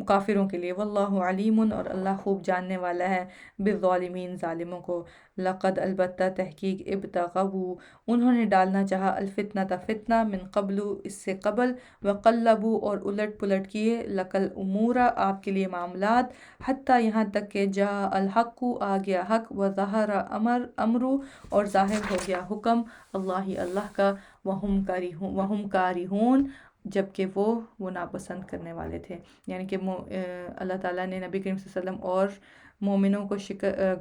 کافروں کے لیے۔ واللہ علیم، اور اللہ خوب جاننے والا ہے، بالظالمین، ظالموں کو۔ لقد، البتہ، تحقیق، ابتغوا، انہوں نے ڈالنا چاہا، الفتنہ، فتنہ، من قبل، اس سے قبل، وقلبوا، اور الٹ پلٹ کیے، لکل امور، آپ کے لیے معاملات، حتیٰ، یہاں تک کہ جاء الحق، آ گیا حق، وظہر امر، اور ظاہر ہو گیا حکم، اللہ کا، وہم کارہون، جبکہ وہ ناپسند کرنے والے تھے۔ یعنی کہ اللہ تعالیٰ نے نبی کریم صلی اللہ علیہ وسلم اور مومنوں کو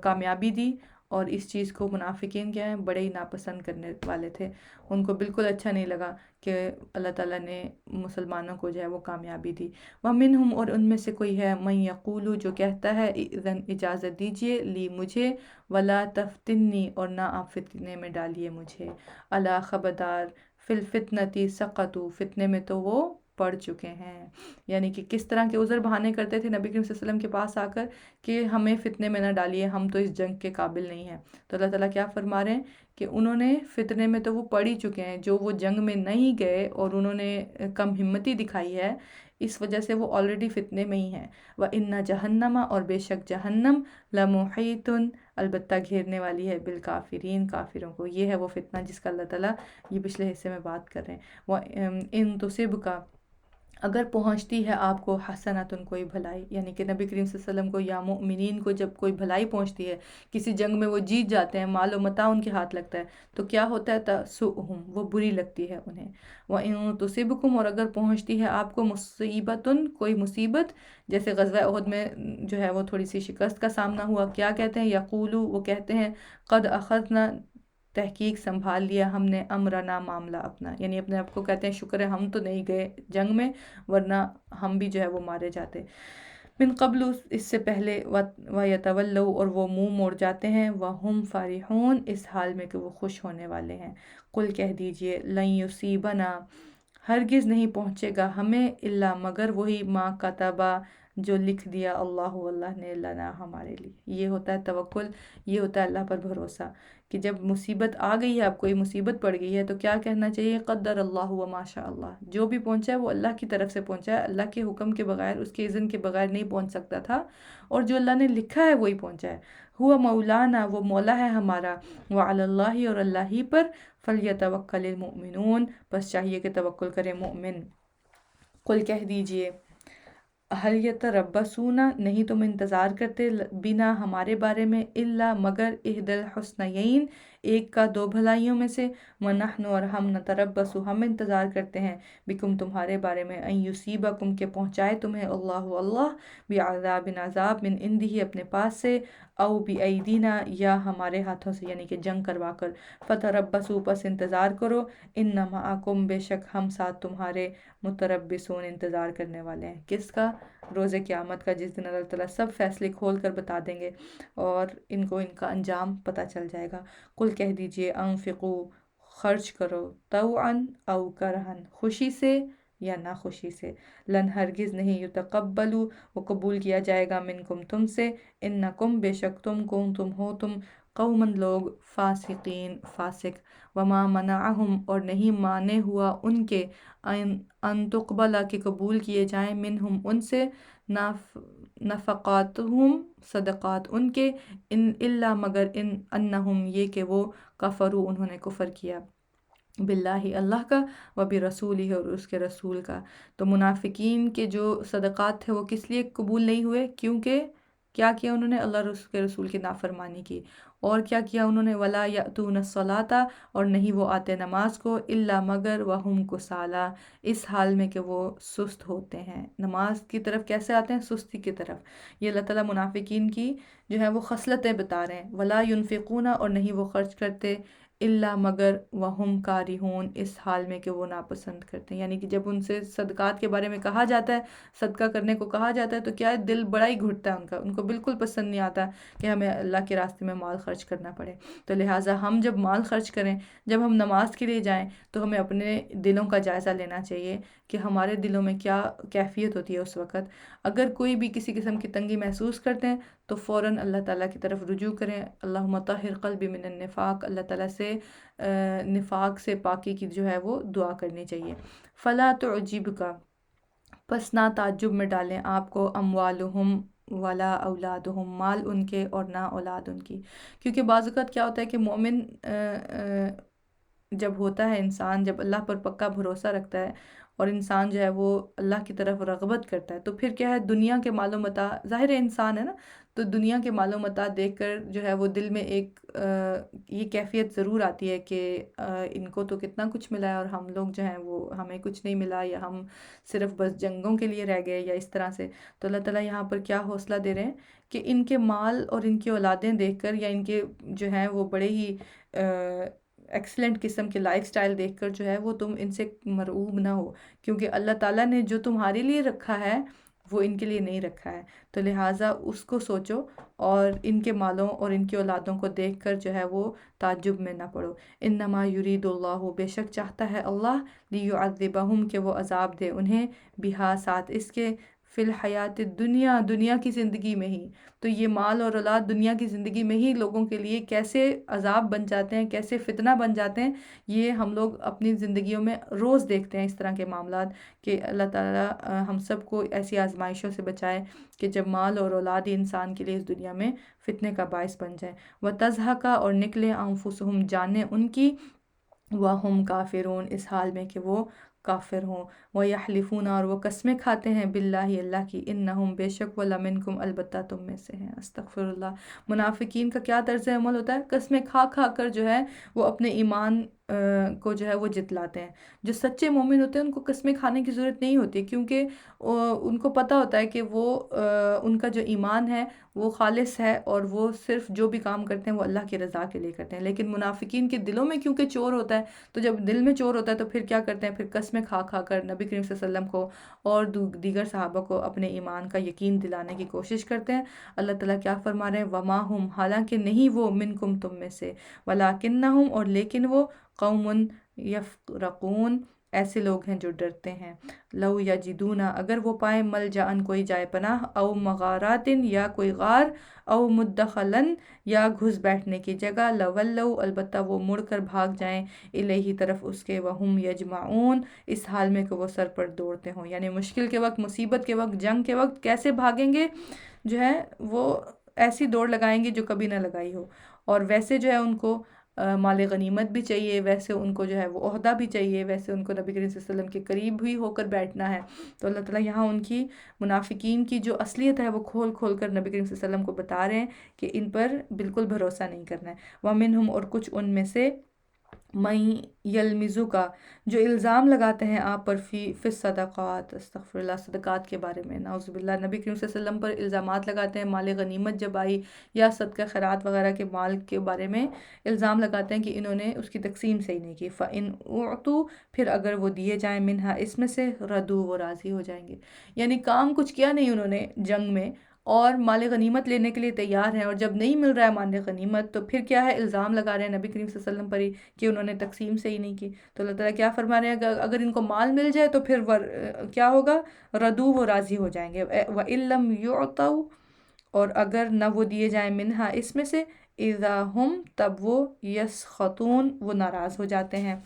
کامیابی دی، اور اس چیز کو منافقین کیا ہیں؟ بڑے ہی ناپسند کرنے والے تھے، ان کو بالکل اچھا نہیں لگا کہ اللہ تعالیٰ نے مسلمانوں کو جو ہے وہ کامیابی دی۔ وَمِنْهُمْ، اور ان میں سے کوئی ہے، مَن یقول، جو کہتا ہے، اذن، اجازت دیجئے، لی، مجھے، ولا تفتنی، اور نہ آپ فتنے میں ڈالیے مجھے، الا، خبردار، فی الفتنتی سقطوا، فتنے میں تو وہ پڑ چکے ہیں۔ یعنی کہ کس طرح کے عذر بہانے کرتے تھے نبی کریم صلی اللہ علیہ وسلم کے پاس آ کر کہ ہمیں فتنے میں نہ ڈالیے، ہم تو اس جنگ کے قابل نہیں ہیں۔ تو اللہ تعالیٰ کیا فرما رہے ہیں کہ انہوں نے فتنے میں تو وہ پڑ ہی چکے ہیں، جو وہ جنگ میں نہیں گئے اور انہوں نے کم ہمتی دکھائی ہے، اس وجہ سے وہ آلریڈی فتنے میں ہی ہیں۔ وَإِنَّ جَهَنَّمَ، اور بے شک جہنم، لَمُحِيطٌ، البتہ گھیرنے والی ہے، بالکافرین، کافروں کو۔ یہ ہے وہ فتنہ جس کا اللہ تعالیٰ یہ پچھلے حصے میں بات کر رہے ہیں۔ وَإِن تُصِبْكَ، اگر پہنچتی ہے آپ کو، حسنتن، کوئی بھلائی، یعنی کہ نبی کریم صلی اللہ علیہ وسلم کو یا مؤمنین کو جب کوئی بھلائی پہنچتی ہے، کسی جنگ میں وہ جیت جاتے ہیں، مال و متاع ان کے ہاتھ لگتا ہے، تو کیا ہوتا ہے؟ تسؤہم، وہ بری لگتی ہے انہیں۔ وَإِن تُصِبْكُمْ، اور اگر پہنچتی ہے آپ کو، مصیبتن، کوئی مصیبت، جیسے غزوہ احد میں جو ہے وہ تھوڑی سی شکست کا سامنا ہوا، کیا کہتے ہیں؟ یقولو، وہ کہتے ہیں، قد اخذنا، تحقیق سنبھال لیا ہم نے، امرنا، معاملہ اپنا، یعنی اپنے آپ کو کہتے ہیں شکر ہے ہم تو نہیں گئے جنگ میں، ورنہ ہم بھی جو ہے وہ مارے جاتے۔ من قبل، اس سے پہلے، وَيَتَوَلَّوْا، اور وہ منہ موڑ جاتے ہیں، وَهُمْ فَرِحُونَ، اس حال میں کہ وہ خوش ہونے والے ہیں۔ قل، کہہ دیجئے، لَن يُصِيبَنَا، ہرگز نہیں پہنچے گا ہمیں، الا، مگر وہی، ما کتبا، جو لکھ دیا، اللہ نے، لنا، ہمارے لیے۔ یہ ہوتا ہے توکل، یہ ہوتا ہے اللہ پر بھروسہ، کہ جب مصیبت آ گئی ہے، آپ کوئی مصیبت پڑ گئی ہے، تو کیا کہنا چاہیے؟ قدر اللہ و ما شاء اللہ، جو بھی پہنچا ہے وہ اللہ کی طرف سے پہنچا ہے، اللہ کے حکم کے بغیر، اس کے اذن کے بغیر نہیں پہنچ سکتا تھا، اور جو اللہ نے لکھا ہے وہی پہنچا ہے۔ ہوا مولانا، وہ مولا ہے ہمارا، وعلی اللہ، اور اللہ ہی پر، فلیتوکل المؤمنون، بس چاہیے کہ توکل کرے مومن۔ قل، کہہ دیجئے، حل یتربصون، نہیں تم انتظار کرتے، بنا، ہمارے بارے میں، الا، مگر، احدی الحسنیین، ایک کا دو بھلائیوں میں سے، ونحن، اور ہم، نتربص، ہم انتظار کرتے ہیں، بکم، تمہارے بارے میں، ان یصیبکم، کہ پہنچائے تمہیں، اللہ بعذاب، عذاب، من عندہ، اپنے پاس سے، او بایدینا، یا ہمارے ہاتھوں سے، یعنی کہ جنگ کروا کر، فتربصوا، پس انتظار کرو، ان معکم، بے شک ہم ساتھ تمہارے، متربصون، انتظار کرنے والے ہیں، کس کا؟ روز قیامت کا، جس دن اللہ تعالیٰ سب فیصلے کھول کر بتا دیں گے، اور ان کو ان کا انجام پتہ چل جائے گا۔ قل، کہہ دیجئے، انفقوا، خرچ کرو، طوعا او کرہن، خوشی سے یا ناخوشی سے، لن، ہرگز نہیں، یتقبلوا، وہ قبول کیا جائے گا، منکم، تم سے، انکم، بے شک تم، تم ہو تم، قومن، لوگ، فاسقین، فاسق، وما منعہم، اور نہیں مانے ہوا ان کے، ان تقبلا، کہ قبول کیے جائیں، منہم، ان سے، نفقاتہم، صدقات ان کے، الا، مگر، انہم، یہ کہ وہ، کفروا، انہوں نے کفر کیا، باللہ، اللہ کا، وبرسولہ، اور اس کے رسول کا۔ تو منافقین کے جو صدقات تھے وہ کس لیے قبول نہیں ہوئے؟ کیونکہ کیا کیا انہوں نے؟ اللہ کے رسول کی نافرمانی کی. اور کیا کیا انہوں نے؟ ولا یأتون الصلاۃ، اور نہیں وہ آتے نماز کو، الا مگر وہم کسالى، اس حال میں کہ وہ سست ہوتے ہیں. نماز کی طرف کیسے آتے ہیں؟ سستی کی طرف. یہ اللہ تعالیٰ منافقین کی جو ہے وہ خصلتیں بتا رہے ہیں. ولا ينفقون، اور نہیں وہ خرچ کرتے، الا مگر وہم کارہون، اس حال میں کہ وہ ناپسند کرتے ہیں. یعنی کہ جب ان سے صدقات کے بارے میں کہا جاتا ہے، صدقہ کرنے کو کہا جاتا ہے، تو کیا ہے، دل بڑا ہی گھٹتا ہے ان کو بالکل پسند نہیں آتا کہ ہمیں اللہ کے راستے میں مال خرچ کرنا پڑے. تو لہٰذا ہم جب مال خرچ کریں، جب ہم نماز کے لیے جائیں، تو ہمیں اپنے دلوں کا جائزہ لینا چاہیے کہ ہمارے دلوں میں کیا کیفیت ہوتی ہے اس وقت. اگر کوئی بھی کسی قسم کی تنگی محسوس کرتے ہیں تو فوراً اللہ تعالیٰ کی طرف رجوع کریں. اللہم طہر قلبی من النفاق، اللہ تعالیٰ سے نفاق سے پاکی کی جو ہے وہ دعا کرنی چاہیے. فلا تعجبک، پس نہ تعجب میں ڈالیں آپ کو، اموالہم ولا اولادہم، مال ان کے اور نہ اولاد ان کی. کیونکہ بعض اوقات کیا ہوتا ہے کہ مومن جب ہوتا ہے، انسان جب اللہ پر پکا بھروسہ رکھتا ہے اور انسان جو ہے وہ اللہ کی طرف رغبت کرتا ہے، تو پھر کیا ہے، دنیا کے مال و متاع، ظاہر ہے انسان ہے نا، تو دنیا کے مال و متاع دیکھ کر جو ہے وہ دل میں ایک یہ کیفیت ضرور آتی ہے کہ ان کو تو کتنا کچھ ملا ہے اور ہم لوگ جو ہیں وہ ہمیں کچھ نہیں ملا، یا ہم صرف بس جنگوں کے لیے رہ گئے، یا اس طرح سے. تو اللہ تعالیٰ یہاں پر کیا حوصلہ دے رہے ہیں کہ ان کے مال اور ان کی اولادیں دیکھ کر، یا ان کے جو ہیں وہ بڑے ہی ایکسلنٹ قسم کے لائف سٹائل دیکھ کر جو ہے وہ تم ان سے مرعوب نہ ہو، کیونکہ اللہ تعالیٰ نے جو تمہارے لیے رکھا ہے وہ ان کے لیے نہیں رکھا ہے. تو لہٰذا اس کو سوچو اور ان کے مالوں اور ان کی اولادوں کو دیکھ کر جو ہے وہ تعجب میں نہ پڑو. انما یرید اللہ، بے شک چاہتا ہے اللہ، لیعذبہم، کہ وہ عذاب دے انہیں، بہا، ساتھ اس کے، فی الحیات الدنیا، دنیا کی زندگی میں ہی. تو یہ مال اور اولاد دنیا کی زندگی میں ہی لوگوں کے لیے کیسے عذاب بن جاتے ہیں، کیسے فتنہ بن جاتے ہیں، یہ ہم لوگ اپنی زندگیوں میں روز دیکھتے ہیں اس طرح کے معاملات. کہ اللہ تعالیٰ ہم سب کو ایسی آزمائشوں سے بچائے کہ جب مال اور اولاد ہی انسان کے لیے اس دنیا میں فتنے کا باعث بن جائے. وَتَزْهَقَ، اور نکلے، انفسہم، جانیں ان کی، وَهُمْ کافرون، اس حال میں کہ وہ کافر ہوں. وَيَحْلِفُونَ، اور وہ قسمیں کھاتے ہیں، بِاللَّهِ، اللہ کی، إِنَّهُمْ، بے شک وہ، لَمِنْكُمْ، البتہ تم میں سے ہیں. استغفر اللہ. منافقین کا کیا طرز عمل ہوتا ہے؟ قسمیں کھا کھا کر جو ہے وہ اپنے ایمان کو جو ہے وہ جتلاتے ہیں. جو سچے مومن ہوتے ہیں ان کو قسمیں کھانے کی ضرورت نہیں ہوتی، کیونکہ ان کو پتہ ہوتا ہے کہ وہ ان کا جو ایمان ہے وہ خالص ہے، اور وہ صرف جو بھی کام کرتے ہیں وہ اللہ کی رضا کے لیے کرتے ہیں. لیکن منافقین کے دلوں میں کیونکہ چور ہوتا ہے، تو جب دل میں چور ہوتا ہے تو پھر کیا کرتے ہیں، پھر قسمیں کھا کھا کر نبی کریم صلی اللہ علیہ وسلم کو اور دیگر صحابہ کو اپنے ایمان کا یقین دلانے کی کوشش کرتے ہیں. اللہ تعالیٰ کیا فرما رہے ہیں، وما ہم، حالانکہ نہیں وہ، منکم، تم میں سے، ولیکنہم، اور لیکن وہ، قوم یفرقون، ایسے لوگ ہیں جو ڈرتے ہیں. لو یجدون، اگر وہ پائیں، ملجأن، کوئی جائے پناہ، او مغاراتن، یا کوئی غار، او مدخلن، یا گھس بیٹھنے کی جگہ، لولو، البتہ وہ مڑ کر بھاگ جائیں، الیہ، طرف اس کے، وہم یجمعون، اس حال میں کہ وہ سر پر دوڑتے ہوں. یعنی مشکل کے وقت، مصیبت کے وقت، جنگ کے وقت کیسے بھاگیں گے، جو ہے وہ ایسی دوڑ لگائیں گے جو کبھی نہ لگائی ہو. اور ویسے جو ہے ان کو مال غنیمت بھی چاہیے، ویسے ان کو جو ہے وہ عہدہ بھی چاہیے، ویسے ان کو نبی کریم صلی اللہ علیہ وسلم کے قریب بھی ہو کر بیٹھنا ہے. تو اللہ تعالیٰ یہاں ان کی، منافقین کی جو اصلیت ہے وہ کھول کھول کر نبی کریم صلی اللہ علیہ وسلم کو بتا رہے ہیں کہ ان پر بالکل بھروسہ نہیں کرنا ہے. وَمِنْهُمْ، اور کچھ ان میں سے، مَن یلمزک، جو الزام لگاتے ہیں آپ پر، فی الصدقات، استغفر اللہ، صدقات کے بارے میں، نعوذ باللہ، نبی کریم صلی اللہ علیہ وسلم پر الزامات لگاتے ہیں مال غنیمت جب آئی، یا صدقہ خیرات وغیرہ کے مال کے بارے میں الزام لگاتے ہیں کہ انہوں نے اس کی تقسیم صحیح نہیں کی. فَإِنْ أُعْطُوا، پھر اگر وہ دیے جائیں، منہا، اس میں سے، ردو، وہ راضی ہو جائیں گے. یعنی کام کچھ کیا نہیں انہوں نے جنگ میں، اور مال غنیمت لینے کے لیے تیار ہیں، اور جب نہیں مل رہا ہے مال غنیمت، تو پھر کیا ہے، الزام لگا رہے ہیں نبی کریم صلی اللہ علیہ وسلم پر ہی کہ انہوں نے تقسیم صحیح نہیں کی. تو اللہ تعالیٰ کیا فرما رہے ہیں، اگر ان کو مال مل جائے تو پھر کیا ہوگا، ردو، وہ راضی ہو جائیں گے. وَإِن لَّمْ يُعْطَوْا، اور اگر نہ وہ دیے جائیں، منہا، اس میں سے، اِذَا هُمْ، تب وہ، یسخطون، وہ ناراض ہو جاتے ہیں.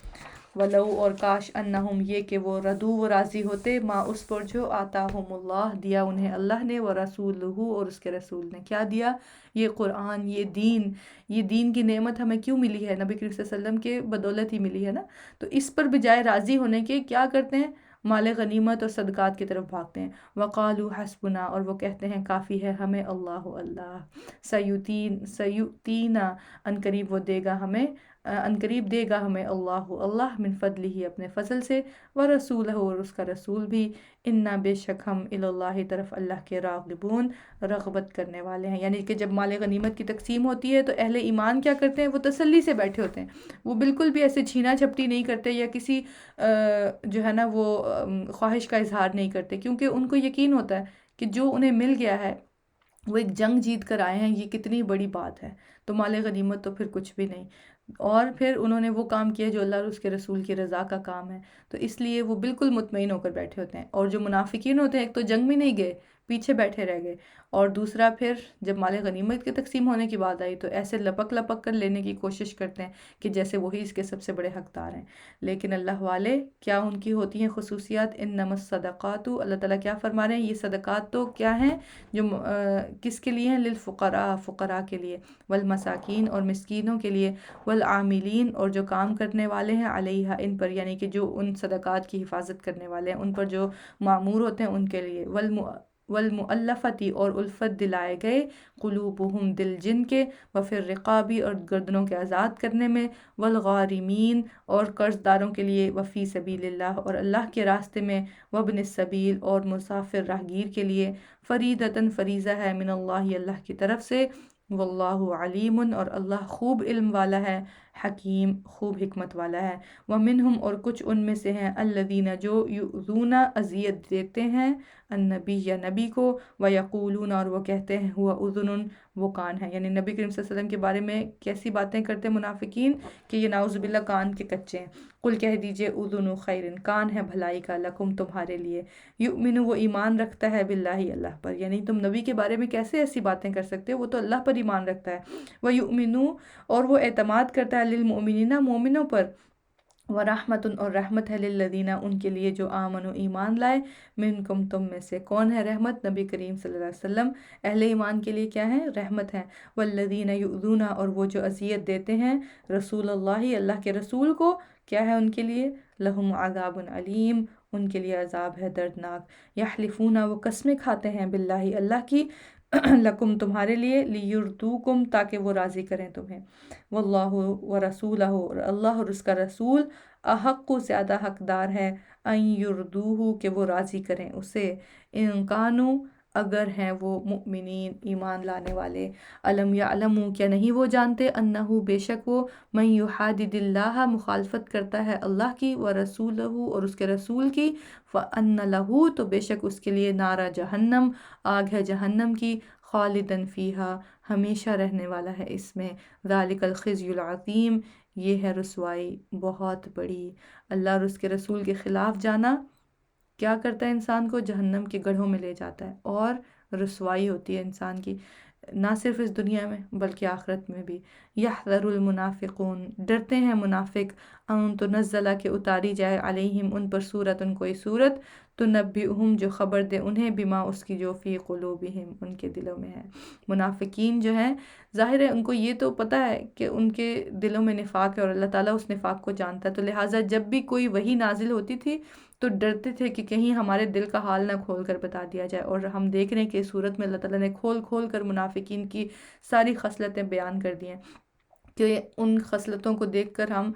ولو، اور کاش، انہم، یہ کہ وہ، ردو، وہ راضی ہوتے، ما، اس پر جو، آتاہم اللہ، دیا انہیں اللہ نے، ورسولہ، اور اس کے رسول نے. کیا دیا؟ یہ قرآن، یہ دین. یہ دین کی نعمت ہمیں کیوں ملی ہے؟ نبی کریم صلی اللہ علیہ وسلم کے بدولت ہی ملی ہے نا. تو اس پر بجائے راضی ہونے کے کیا کرتے ہیں، مال غنیمت اور صدقات کی طرف بھاگتے ہیں۔ وقالو حسبنا، اور وہ کہتے ہیں کافی ہے ہمیں اللہ، اللہ سیؤتینا، ان قریب وہ دے گا ہمیں، ان قریب دے گا ہمیں اللہ، اللہ من فضلہ اپنے فضل سے، ورسولہ اور اس کا رسول بھی، انا بے شک ہم اللہ طرف اللہ کے راغبون رغبت کرنے والے ہیں۔ یعنی کہ جب مال غنیمت کی تقسیم ہوتی ہے تو اہل ایمان کیا کرتے ہیں، وہ تسلی سے بیٹھے ہوتے ہیں، وہ بالکل بھی ایسے چھینا جھپٹی نہیں کرتے یا کسی جو ہے نا وہ خواہش کا اظہار نہیں کرتے، کیونکہ ان کو یقین ہوتا ہے کہ جو انہیں مل گیا ہے وہ ایک جنگ جیت کر آئے ہیں، یہ کتنی بڑی بات ہے، تو مال غنیمت تو پھر کچھ بھی نہیں۔ اور پھر انہوں نے وہ کام کیا جو اللہ اور اس کے رسول کی رضا کا کام ہے، تو اس لیے وہ بالکل مطمئن ہو کر بیٹھے ہوتے ہیں۔ اور جو منافقین ہوتے ہیں، ایک تو جنگ میں نہیں گئے، پیچھے بیٹھے رہ گئے، اور دوسرا پھر جب مال غنیمت کی تقسیم ہونے کی بات آئی تو ایسے لپک لپک کر لینے کی کوشش کرتے ہیں کہ جیسے وہی اس کے سب سے بڑے حقدار ہیں۔ لیکن اللہ والے کیا ان کی ہوتی ہیں خصوصیات، انما الصدقات، اللہ تعالیٰ کیا فرما رہے ہیں، یہ صدقات تو کیا ہیں، جو کس کے لیے ہیں، للفقراء، فقراء کے لیے، والمساکین اور مسکینوں کے لیے، والعاملین اور جو کام کرنے والے ہیں، علیہا ان پر، یعنی کہ جو ان صدقات کی حفاظت کرنے والے ہیں، ان پر جو معمور ہوتے ہیں ان کے لیے، والمؤلفتی اور الفت دلائے گئے، قلوبہم دل جن کے، وفی الرقابی اور گردنوں کے آزاد کرنے میں، والغارمین اور قرض داروں کے لیے، وفی سبیل اللہ اور اللہ کے راستے میں، وابن السبیل اور مسافر راہگیر کے لیے، فریدتاً فریضہ ہے، من اللہ اللہ کی طرف سے، واللہ علیم اور اللہ خوب علم والا ہے، حکیم خوب حکمت والا ہے۔ ومنہم اور کچھ ان میں سے ہیں، الذین جو یؤذون اذیت دیتے ہیں، النبی یا نبی کو، ویقولون اور وہ کہتے ہیں، ہوا اذن وہ کان ہے، یعنی نبی کریم صلی اللہ علیہ وسلم کے بارے میں کیسی باتیں کرتے ہیں منافقین کہ یہ نعوذ باللہ کان کے کچے ہیں۔ قل کہہ دیجئے اذن خیر، کان ہے بھلائی کا، لکم تمہارے لیے، یؤمن وہ ایمان رکھتا ہے، باللہ اللہ پر، یعنی تم نبی کے بارے میں کیسے ایسی باتیں کر سکتے ہو، وہ تو اللہ پر ایمان رکھتا ہے، ویؤمن اور وہ اعتماد کرتا ہے، للمؤمنین مومنوں پر، ورحمت اور رحمت ہے، للذین ان کے لیے جو آمنوا ایمان لائے، منکم تم میں سے، کون ہے رحمت، نبی کریم صلی اللہ علیہ وسلم، اہل ایمان کے لیے کیا ہے، رحمت ہے، والذین یؤذون اور وہ جو اذیت دیتے ہیں، رسول اللہ اللہ کے رسول کو، کیا ہے ان کے لیے، لہم عذاب علیم ان کے لیے عذاب ہے دردناک، یحلفون وہ قسمیں کھاتے ہیں، باللہ اللہ کی، لکم تمہارے لیے، لیردوکم تاکہ وہ راضی کریں تمہیں، واللہ ورسولہ اور اللہ اور اس کا رسول، احق زیادہ حقدار ہے، ان یردوہ کہ وہ راضی کریں اسے، ان کانوا اگر ہیں وہ مؤمنین ایمان لانے والے، علم یعلموا کیا نہیں وہ جانتے، انہو بے شک وہ، من یحادد اللہ مخالفت کرتا ہے اللہ کی، ورسولہ اور اس کے رسول کی، فان لہ تو بے شک اس کے لیے، نار جہنم آگ ہے جہنم کی، خالدن فیہا ہمیشہ رہنے والا ہے اس میں، ذالک الخزی العظیم یہ ہے رسوائی بہت بڑی۔ اللہ اور اس کے رسول کے خلاف جانا کیا کرتا ہے انسان کو، جہنم کے گڑھوں میں لے جاتا ہے، اور رسوائی ہوتی ہے انسان کی، نہ صرف اس دنیا میں بلکہ آخرت میں بھی۔ یحذر المنافقون ڈرتے ہیں منافق، ان تنزل کہ اتاری جائے، علیہم ان پر سورتن کوئی سورت، تنبئہم جو خبر دے انہیں، بما اس کی جو فی قلوبہم ان کے دلوں میں ہے۔ منافقین جو ہیں ظاہر ہے ان کو یہ تو پتہ ہے کہ ان کے دلوں میں نفاق ہے، اور اللہ تعالیٰ اس نفاق کو جانتا ہے، تو لہٰذا جب بھی کوئی وحی نازل ہوتی تھی تو ڈرتے تھے کہ کہیں ہمارے دل کا حال نہ کھول کر بتا دیا جائے، اور ہم دیکھ رہے ہیں کہ اس صورت میں اللہ تعالیٰ نے کھول کھول کر منافقین کی ساری خصلتیں بیان کر دی ہیں، کہ ان خصلتوں کو دیکھ کر ہم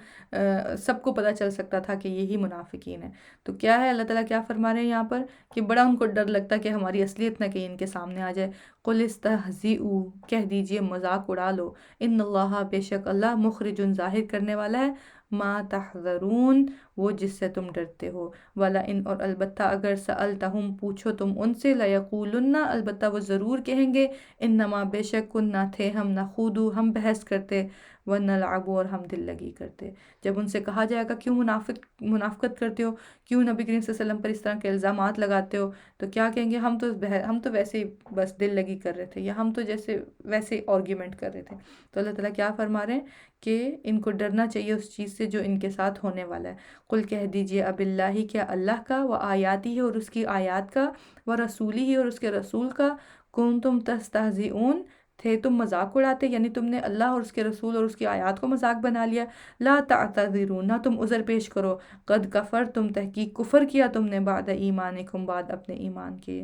سب کو پتہ چل سکتا تھا کہ یہی منافقین ہیں۔ تو کیا ہے اللہ تعالیٰ کیا فرما رہے ہیں یہاں پر، کہ بڑا ان کو ڈر لگتا کہ ہماری اصلیت نہ کہیں ان کے سامنے آ جائے۔ قل استہزئوا کہہ دیجئے مذاق اڑا لو، ان اللہ بے شک اللہ، مخرج ظاہر کرنے والا ہے، ما تحذرون وہ جس سے تم ڈرتے ہو، ولا ان اور البتہ اگر سألتہم پوچھو تم ان سے، لیقولن البتہ وہ ضرور کہیں گے، انما بے شک کننا تھے ہم نخوض ہم بحث کرتے، ونلعب اور ہم دل لگی کرتے۔ جب ان سے کہا جائے گا کیوں منافقت کرتے ہو، کیوں نبی کریم صلی اللہ علیہ وسلم پر اس طرح کے الزامات لگاتے ہو، تو کیا کہیں گے، ہم تو ویسے ہی بس دل لگی کر رہے تھے، یا ہم تو جیسے ویسے ہی آرگیومنٹ کر رہے تھے۔ تو اللہ تعالیٰ کیا فرما رہے ہیں کہ ان کو ڈرنا چاہیے اس چیز سے جو ان کے ساتھ ہونے والا ہے۔ قل کہہ دیجئے اب اللہ کیا اللہ کا، و آیاتی اور اس کی آیات کا، و رسولی اور اس کے رسول کا، کنتم تستہزئون تھے تم مذاق اڑاتے، یعنی تم نے اللہ اور اس کے رسول اور اس کی آیات کو مذاق بنا لیا۔ لا تعتذروا، نہ تم عذر پیش کرو، قد کفر، تم تحقیق کفر کیا تم نے، بعد ایمانکم، بعد اپنے ایمان کے۔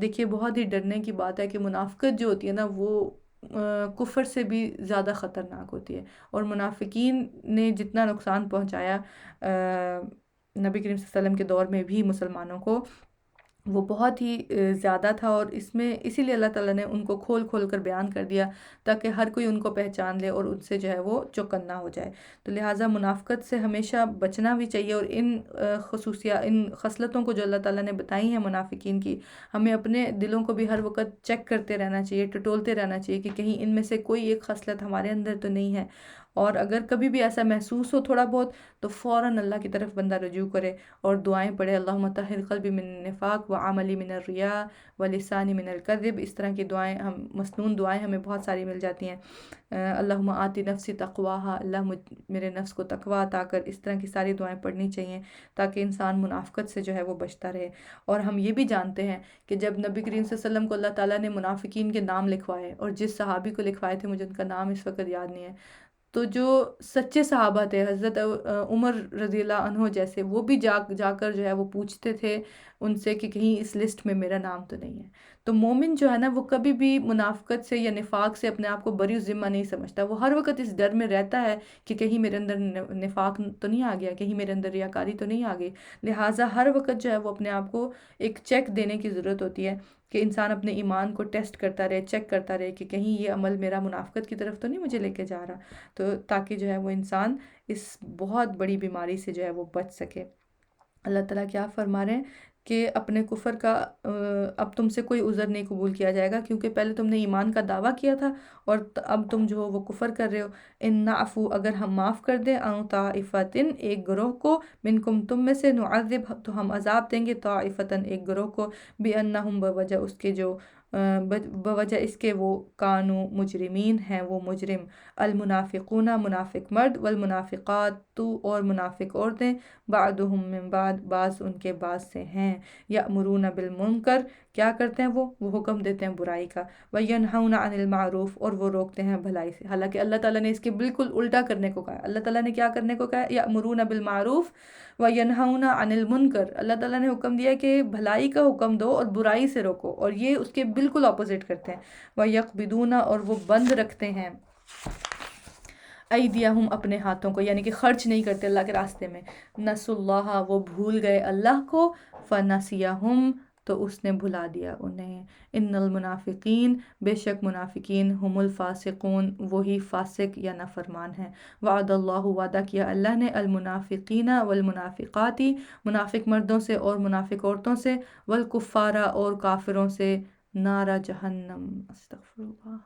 دیکھیے بہت ہی ڈرنے کی بات ہے کہ منافقت جو ہوتی ہے نا وہ کفر سے بھی زیادہ خطرناک ہوتی ہے، اور منافقین نے جتنا نقصان پہنچایا نبی کریم صلی اللہ علیہ وسلم کے دور میں بھی مسلمانوں کو، وہ بہت ہی زیادہ تھا، اور اس میں اسی لیے اللہ تعالیٰ نے ان کو کھول کھول کر بیان کر دیا تاکہ ہر کوئی ان کو پہچان لے اور ان سے جو ہے وہ چوکنا ہو جائے۔ تو لہٰذا منافقت سے ہمیشہ بچنا بھی چاہیے، اور ان ان خصلتوں کو جو اللہ تعالیٰ نے بتائی ہیں منافقین کی، ہمیں اپنے دلوں کو بھی ہر وقت چیک کرتے رہنا چاہیے، ٹٹولتے رہنا چاہیے کہ کہیں ان میں سے کوئی ایک خصلت ہمارے اندر تو نہیں ہے، اور اگر کبھی بھی ایسا محسوس ہو تھوڑا بہت تو فوراً اللہ کی طرف بندہ رجوع کرے اور دعائیں پڑھے، اللہم طہر قلبی من النفاق وعملی من الریاء ولسانی من الکذب، اس طرح کی دعائیں، ہم مسنون دعائیں ہمیں بہت ساری مل جاتی ہیں۔ اللہم آتی نفسی تقواہا، اللہ میرے نفس کو تقوی عطا کر، اس طرح کی ساری دعائیں پڑھنی چاہیے تاکہ انسان منافقت سے جو ہے وہ بچتا رہے۔ اور ہم یہ بھی جانتے ہیں کہ جب نبی کریم صلی اللہ علیہ وسلم کو اللہ تعالیٰ نے منافقین کے نام لکھوائے، اور جس صحابی کو لکھوائے تھے مجھے ان کا نام اس وقت یاد نہیں ہے، تو جو سچے صحابہ تھے حضرت عمر رضی اللہ عنہ جیسے، وہ بھی جا کر جو ہے وہ پوچھتے تھے ان سے کہ کہیں اس لسٹ میں میرا نام تو نہیں ہے۔ تو مومن جو ہے نا وہ کبھی بھی منافقت سے یا نفاق سے اپنے آپ کو بری ذمہ نہیں سمجھتا، وہ ہر وقت اس ڈر میں رہتا ہے کہ کہیں میرے اندر نفاق تو نہیں آ گیا، کہیں میرے اندر ریاکاری تو نہیں آ گئی۔ لہٰذا ہر وقت جو ہے وہ اپنے آپ کو ایک چیک دینے کی ضرورت ہوتی ہے کہ انسان اپنے ایمان کو ٹیسٹ کرتا رہے، چیک کرتا رہے کہ کہیں یہ عمل میرا منافقت کی طرف تو نہیں مجھے لے کے جا رہا، تو تاکہ جو ہے وہ انسان اس بہت بڑی بیماری سے جو ہے وہ بچ سکے۔ اللہ تعالیٰ کیا فرما رہے ہیں کہ اپنے کفر کا اب تم سے کوئی عذر نہیں قبول کیا جائے گا، کیونکہ پہلے تم نے ایمان کا دعویٰ کیا تھا اور اب تم جو ہو وہ کفر کر رہے ہو۔ ان نعفو، اگر ہم معاف کر دیں، عن طائفتن، ایک گروہ کو، منکم، تم میں سے، نعذب، تو ہم عذاب دیں گے، طائفتن، ایک گروہ کو، بانہم، بوجہ اس کے جو بوجہ اس کے وہ کانو مجرمین ہیں وہ مجرم، المنافقون، منافق مرد، والمنافقات، اور منافق عورتیں، بعضهم من بعض، بعض ان کے بعض سے ہیں، یأمرون بالمنکر، کیا کرتے ہیں وہ حکم دیتے ہیں برائی کا، وینہون عن المعروف، اور وہ روکتے ہیں بھلائی سے۔ حالانکہ اللہ تعالیٰ نے اس کے بالکل الٹا کرنے کو کہا، اللہ تعالیٰ نے کیا کرنے کو کہا، یأمرون بالمعروف وینہون عن المنکر، اللہ تعالیٰ نے حکم دیا کہ بھلائی کا حکم دو اور برائی سے روکو، اور یہ اس کے بالکل اپوزٹ کرتے ہیں۔ ویقبضون، اور وہ بند رکھتے ہیں، ایدیہم، اپنے ہاتھوں کو، یعنی کہ خرچ نہیں کرتے اللہ کے راستے میں، نسوا اللہ، وہ بھول گئے اللہ کو، فنسیہم، تو اس نے بھلا دیا انہیں، ان المنافقین، بے شک منافقین، ہم الفاسقون، وہی فاسق یا نافرمان ہیں، وعد اللہ، وعدہ کیا اللہ نے، المنافقین والمنافقاتی، منافق مردوں سے اور منافق عورتوں سے، والکفارہ، اور کافروں سے، نار جہنم، استغفر اللہ۔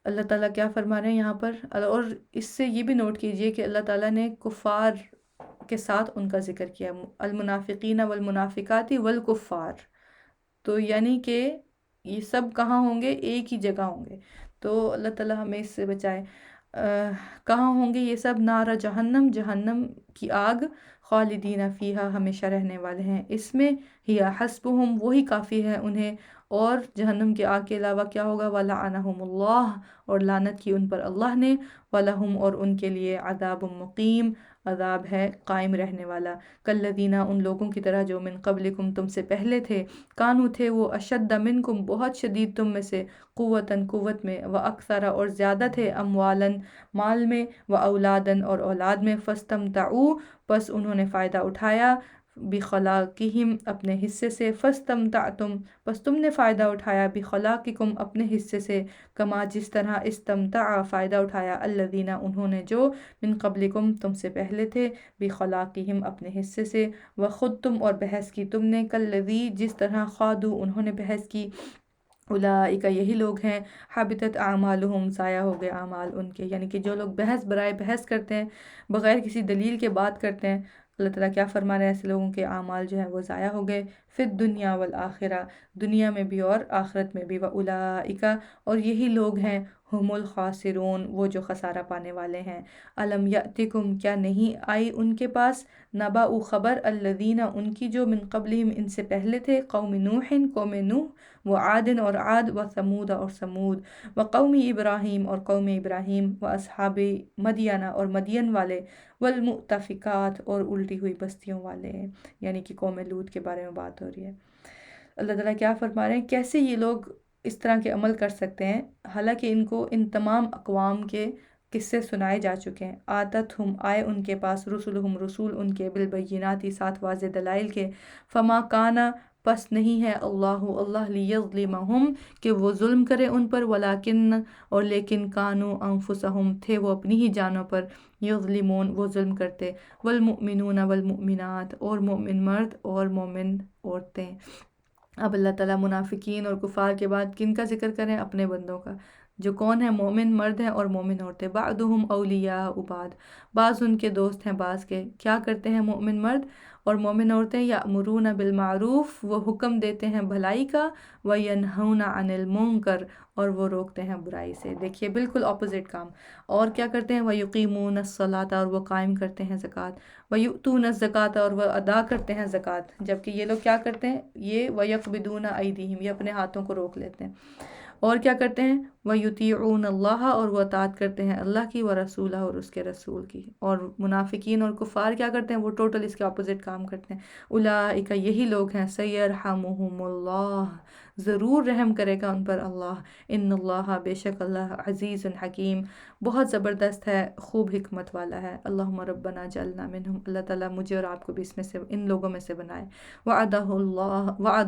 اللہ تعالیٰ کیا فرما رہے ہیں یہاں پر، اور اس سے یہ بھی نوٹ کیجئے کہ اللہ تعالیٰ نے کفار کے ساتھ ان کا ذکر کیا، المنافقین والمنافقات والکفار، تو یعنی کہ یہ سب کہاں ہوں گے، ایک ہی جگہ ہوں گے، تو اللہ تعالیٰ ہمیں اس سے بچائے۔ کہاں ہوں گے یہ سب، نار جہنم، جہنم کی آگ، خالدین فیہا، ہمیشہ رہنے والے ہیں اس میں، ہی حسبہم، وہی کافی ہے انہیں، اور جہنم کی آگ کے علاوہ کیا ہوگا، وَلَعَنَهُمُ اللَّهُ، اور لعنت کی ان پر اللہ نے، وَلَهُمْ، اور ان کے لیے، عذاب مقیم، عذاب ہے قائم رہنے والا، کالذین، ان لوگوں کی طرح جو، من قبلکم، تم سے پہلے تھے، کانو، تھے وہ، اشد منکم، بہت شدید تم میں سے، قوتاً، قوت میں، واکثر، اور زیادہ تھے، اموالاً، مال میں، واولاداً، اور اولاد میں، فاستمتعوا، بس انہوں نے فائدہ اٹھایا، بخلاقہم، اپنے حصے سے، فاستمتعتم، بس تم نے فائدہ اٹھایا، بخلاقکم، اپنے حصے سے، کما، جس طرح، استمتع، فائدہ اٹھایا، الذین، انہوں نے جو، من قبلکم، تم سے پہلے تھے، بخلاقہم، اپنے حصے سے، وخضتم، اور بحث کی تم نے، کالذی، جس طرح، خاضوا، انہوں نے بحث کی، اولئک، یہی لوگ ہیں، حبطت اعمالہم، ضائع ہو گئے اعمال ان کے، یعنی کہ جو لوگ بحث برائے بحث کرتے ہیں، بغیر کسی دلیل کے بات کرتے ہیں، اللہ تعالیٰ کیا فرما رہے ہیں، ایسے لوگوں کے اعمال جو ہیں وہ ضائع ہو گئے، فی الدنیا والآخرہ، دنیا میں بھی اور آخرت میں بھی، واولئک، اور یہی لوگ ہیں، ہم الخاسرون، وہ جو خسارہ پانے والے ہیں۔ الم یأتکم، کیا نہیں آئی ان کے پاس، نبأ خبر، الذین ان کی جو من قبلہم ان سے پہلے تھے، قوم نوح قوم نوح، و عاد اور عاد، و ثمود اور ثمود، و قوم ابراہیم اور قوم ابراہیم، و اصحاب مدینہ اور مدین والے، والمؤتفقات اور الٹی ہوئی بستیوں والے، یعنی کہ قوم لوط کے بارے میں بات ہو رہی ہے۔ اللہ تعالیٰ کیا فرما رہے ہیں، کیسے یہ لوگ اس طرح کے عمل کر سکتے ہیں، حالانکہ ان کو ان تمام اقوام کے قصے سنائے جا چکے ہیں۔ آتت ہم، آئے ان کے پاس، رسولہم رسول ان کے، بالبیناتی ساتھ واضح دلائل کے، فما کانا پس نہیں ہے اللہ لیظلمہم کہ وہ ظلم کرے ان پر، ولیکن اور لیکن کانو انفسہم تھے وہ اپنی ہی جانوں پر، یظلمون وہ ظلم کرتے، والمؤمنون والمؤمنات اور مومن مرد اور مومن عورتیں۔ اب اللہ تعالیٰ منافقین اور کفار کے بعد کن کا ذکر کریں، اپنے بندوں کا، جو کون ہیں، مومن مرد ہیں اور مومن عورتیں۔ بعضهم اولیاء بعض، بعض ان کے دوست ہیں بعض کے۔ کیا کرتے ہیں مومن مرد اور مومن عورتیں، یأمرون بالمعروف وہ حکم دیتے ہیں بھلائی کا، وینہون عن المنکر اور وہ روکتے ہیں برائی سے۔ دیکھیے بالکل اپوزٹ کام۔ اور کیا کرتے ہیں، ویقیمون الصلاۃ اور وہ قائم کرتے ہیں زکوٰۃ، ویؤتون الزکوٰۃ اور وہ ادا کرتے ہیں زکوٰۃ، جبکہ یہ لوگ کیا کرتے ہیں، یہ ویقبضون ایدیہم یہ اپنے ہاتھوں کو روک لیتے ہیں۔ اور کیا کرتے ہیں، ویطیعون اللہ اور وہ اطاعت کرتے ہیں اللہ کی، ورسولہ اور اس کے رسول کی۔ اور منافقین اور کفار کیا کرتے ہیں، وہ ٹوٹل اس کے اپوزٹ کام کرتے ہیں۔ اولئک یہی لوگ ہیں، سیرحمہم اللہ ضرور رحم کرے گا ان پر اللہ، ان اللہ بے شک اللہ عزیز حکیم بہت زبردست ہے، خوب حکمت والا ہے۔ اللہم ربنا جعلنا منہم، اللہ تعالیٰ مجھے اور آپ کو بھی اس میں سے ان لوگوں میں سے بنائے۔ وعد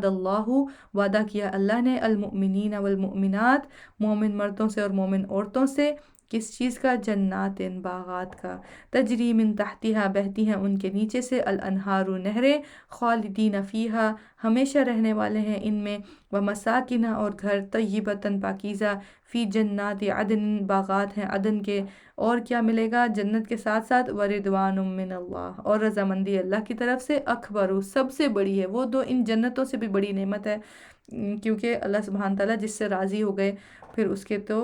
اللہ وعدہ کیا اللہ نے، المؤمنین والمؤمنات مومن مردوں سے اور مومن عورتوں سے، کس چیز کا، جنات باغات کا، تجری من تحتہا بہتی ہیں ان کے نیچے سے، الانہار نہریں، خالدین فیہا ہمیشہ رہنے والے ہیں ان میں، ومساکن اور گھر، طیبتاً پاکیزہ، فی جنات عدن باغات ہیں عدن کے، اور کیا ملے گا جنت کے ساتھ ساتھ، ورضوان من اللہ اور رضامندی اللہ کی طرف سے، اکبر سب سے بڑی ہے، وہ تو ان جنتوں سے بھی بڑی نعمت ہے، کیونکہ اللہ سبحانہ تعالیٰ جس سے راضی ہو گئے پھر اس کے تو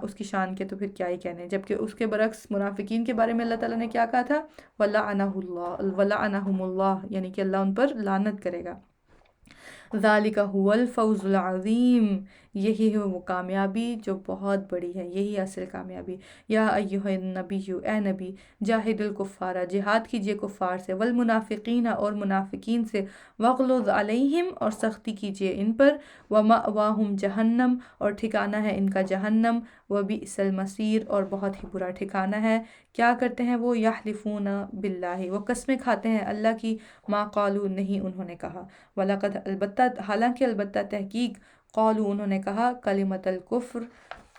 اس کی شان کے تو پھر کیا ہی کہنے۔ جبکہ اس کے برعکس منافقین کے بارے میں اللہ تعالیٰ نے کیا کہا تھا، وَلَعَنَهُمُ اللَّهُ یعنی کہ اللہ ان پر لعنت کرے گا۔ ذالک هو الفوز العظیم، یہی ہے وہ کامیابی جو بہت بڑی ہے، یہی اصل کامیابی۔ یا ایھا النبی، اے نبی، جاہد الکفار جہاد کیجئے کفار سے، والمنافقین اور منافقین سے، وغلظ علیہم اور سختی کیجئے ان پر، ومأواہم جہنم اور ٹھکانہ ہے ان کا جہنم، وبئس المصیر اور بہت ہی برا ٹھکانہ ہے۔ کیا کرتے ہیں وہ، یحلفون باللہ وہ قسمیں کھاتے ہیں اللہ کی، ما قالوا نہیں انہوں نے کہا، وَلَقَدْ البتہ حالانکہ البتہ تحقیق، قالوا انہوں نے کہا، کلمۃ الکفر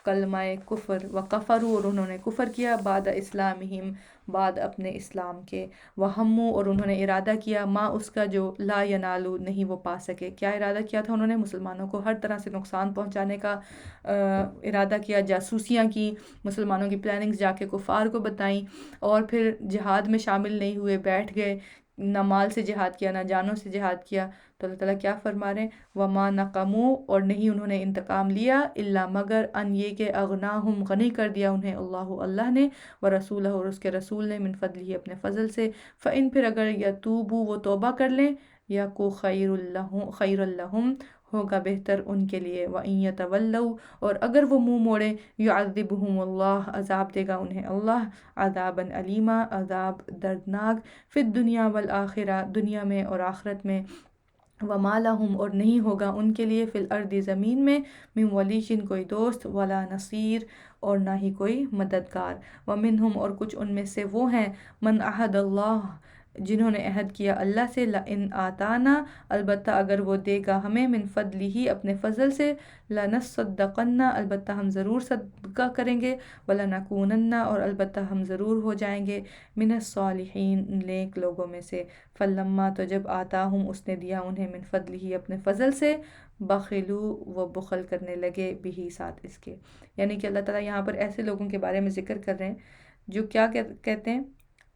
کلمہ کفر، وکفروا اور انہوں نے کفر کیا، بعد اسلامہم بعد اپنے اسلام کے، وہموا اور انہوں نے ارادہ کیا، ما اس کا جو لا ینالو نہیں وہ پا سکے۔ کیا ارادہ کیا تھا انہوں نے، مسلمانوں کو ہر طرح سے نقصان پہنچانے کا ارادہ کیا، جاسوسیاں کی، مسلمانوں کی پلاننگز جا کے کفار کو بتائیں، اور پھر جہاد میں شامل نہیں ہوئے، بیٹھ گئے، نہ مال سے جہاد کیا نہ جانوں سے جہاد کیا۔ تو اللہ تعالیٰ کیا فرما رہے ہیں، وما نقموا اور نہیں انہوں نے انتقام لیا، الا مگر ان یہ کہ اغناہم غنی کر دیا انہیں اللہ نے، ورسولہ اور اس کے رسول نے، من فضلہ اپنے فضل سے، فإن پھر اگر یتوبوا وہ توبہ کر لیں، یکو خیر لہم ہوگا بہتر ان کے لیے، وإن یتولوا اور اگر وہ منہ موڑیں، یعذبہم اللہ عذاب دے گا انہیں اللہ، عذابا علیما عذاب دردناک، فی الدنیا والآخرہ دنیا میں اور آخرت میں، وما لہم اور نہیں ہوگا ان کے لیے، فی الارض زمین میں، من ولی کوئی دوست، ولا نصیر اور نہ ہی کوئی مددگار، ومنہم اور کچھ ان میں سے وہ ہیں، من عہد اللہ جنہوں نے عہد کیا اللہ سے، لئن آتانا البتہ اگر وہ دے گا ہمیں، من فضلہ اپنے فضل سے، لنصدقن البتہ ہم ضرور صدقہ کریں گے، ولنکونن اور البتہ ہم ضرور ہو جائیں گے، من الصالحین نیک لوگوں میں سے، فلما تو جب آتاہم اس نے دیا انہیں، من فضلہ اپنے فضل سے، بخلو وہ بخل کرنے لگے، بھی ساتھ اس کے، یعنی کہ اللہ تعالیٰ یہاں پر ایسے لوگوں کے بارے میں ذکر کر رہے ہیں جو کیا کہتے ہیں،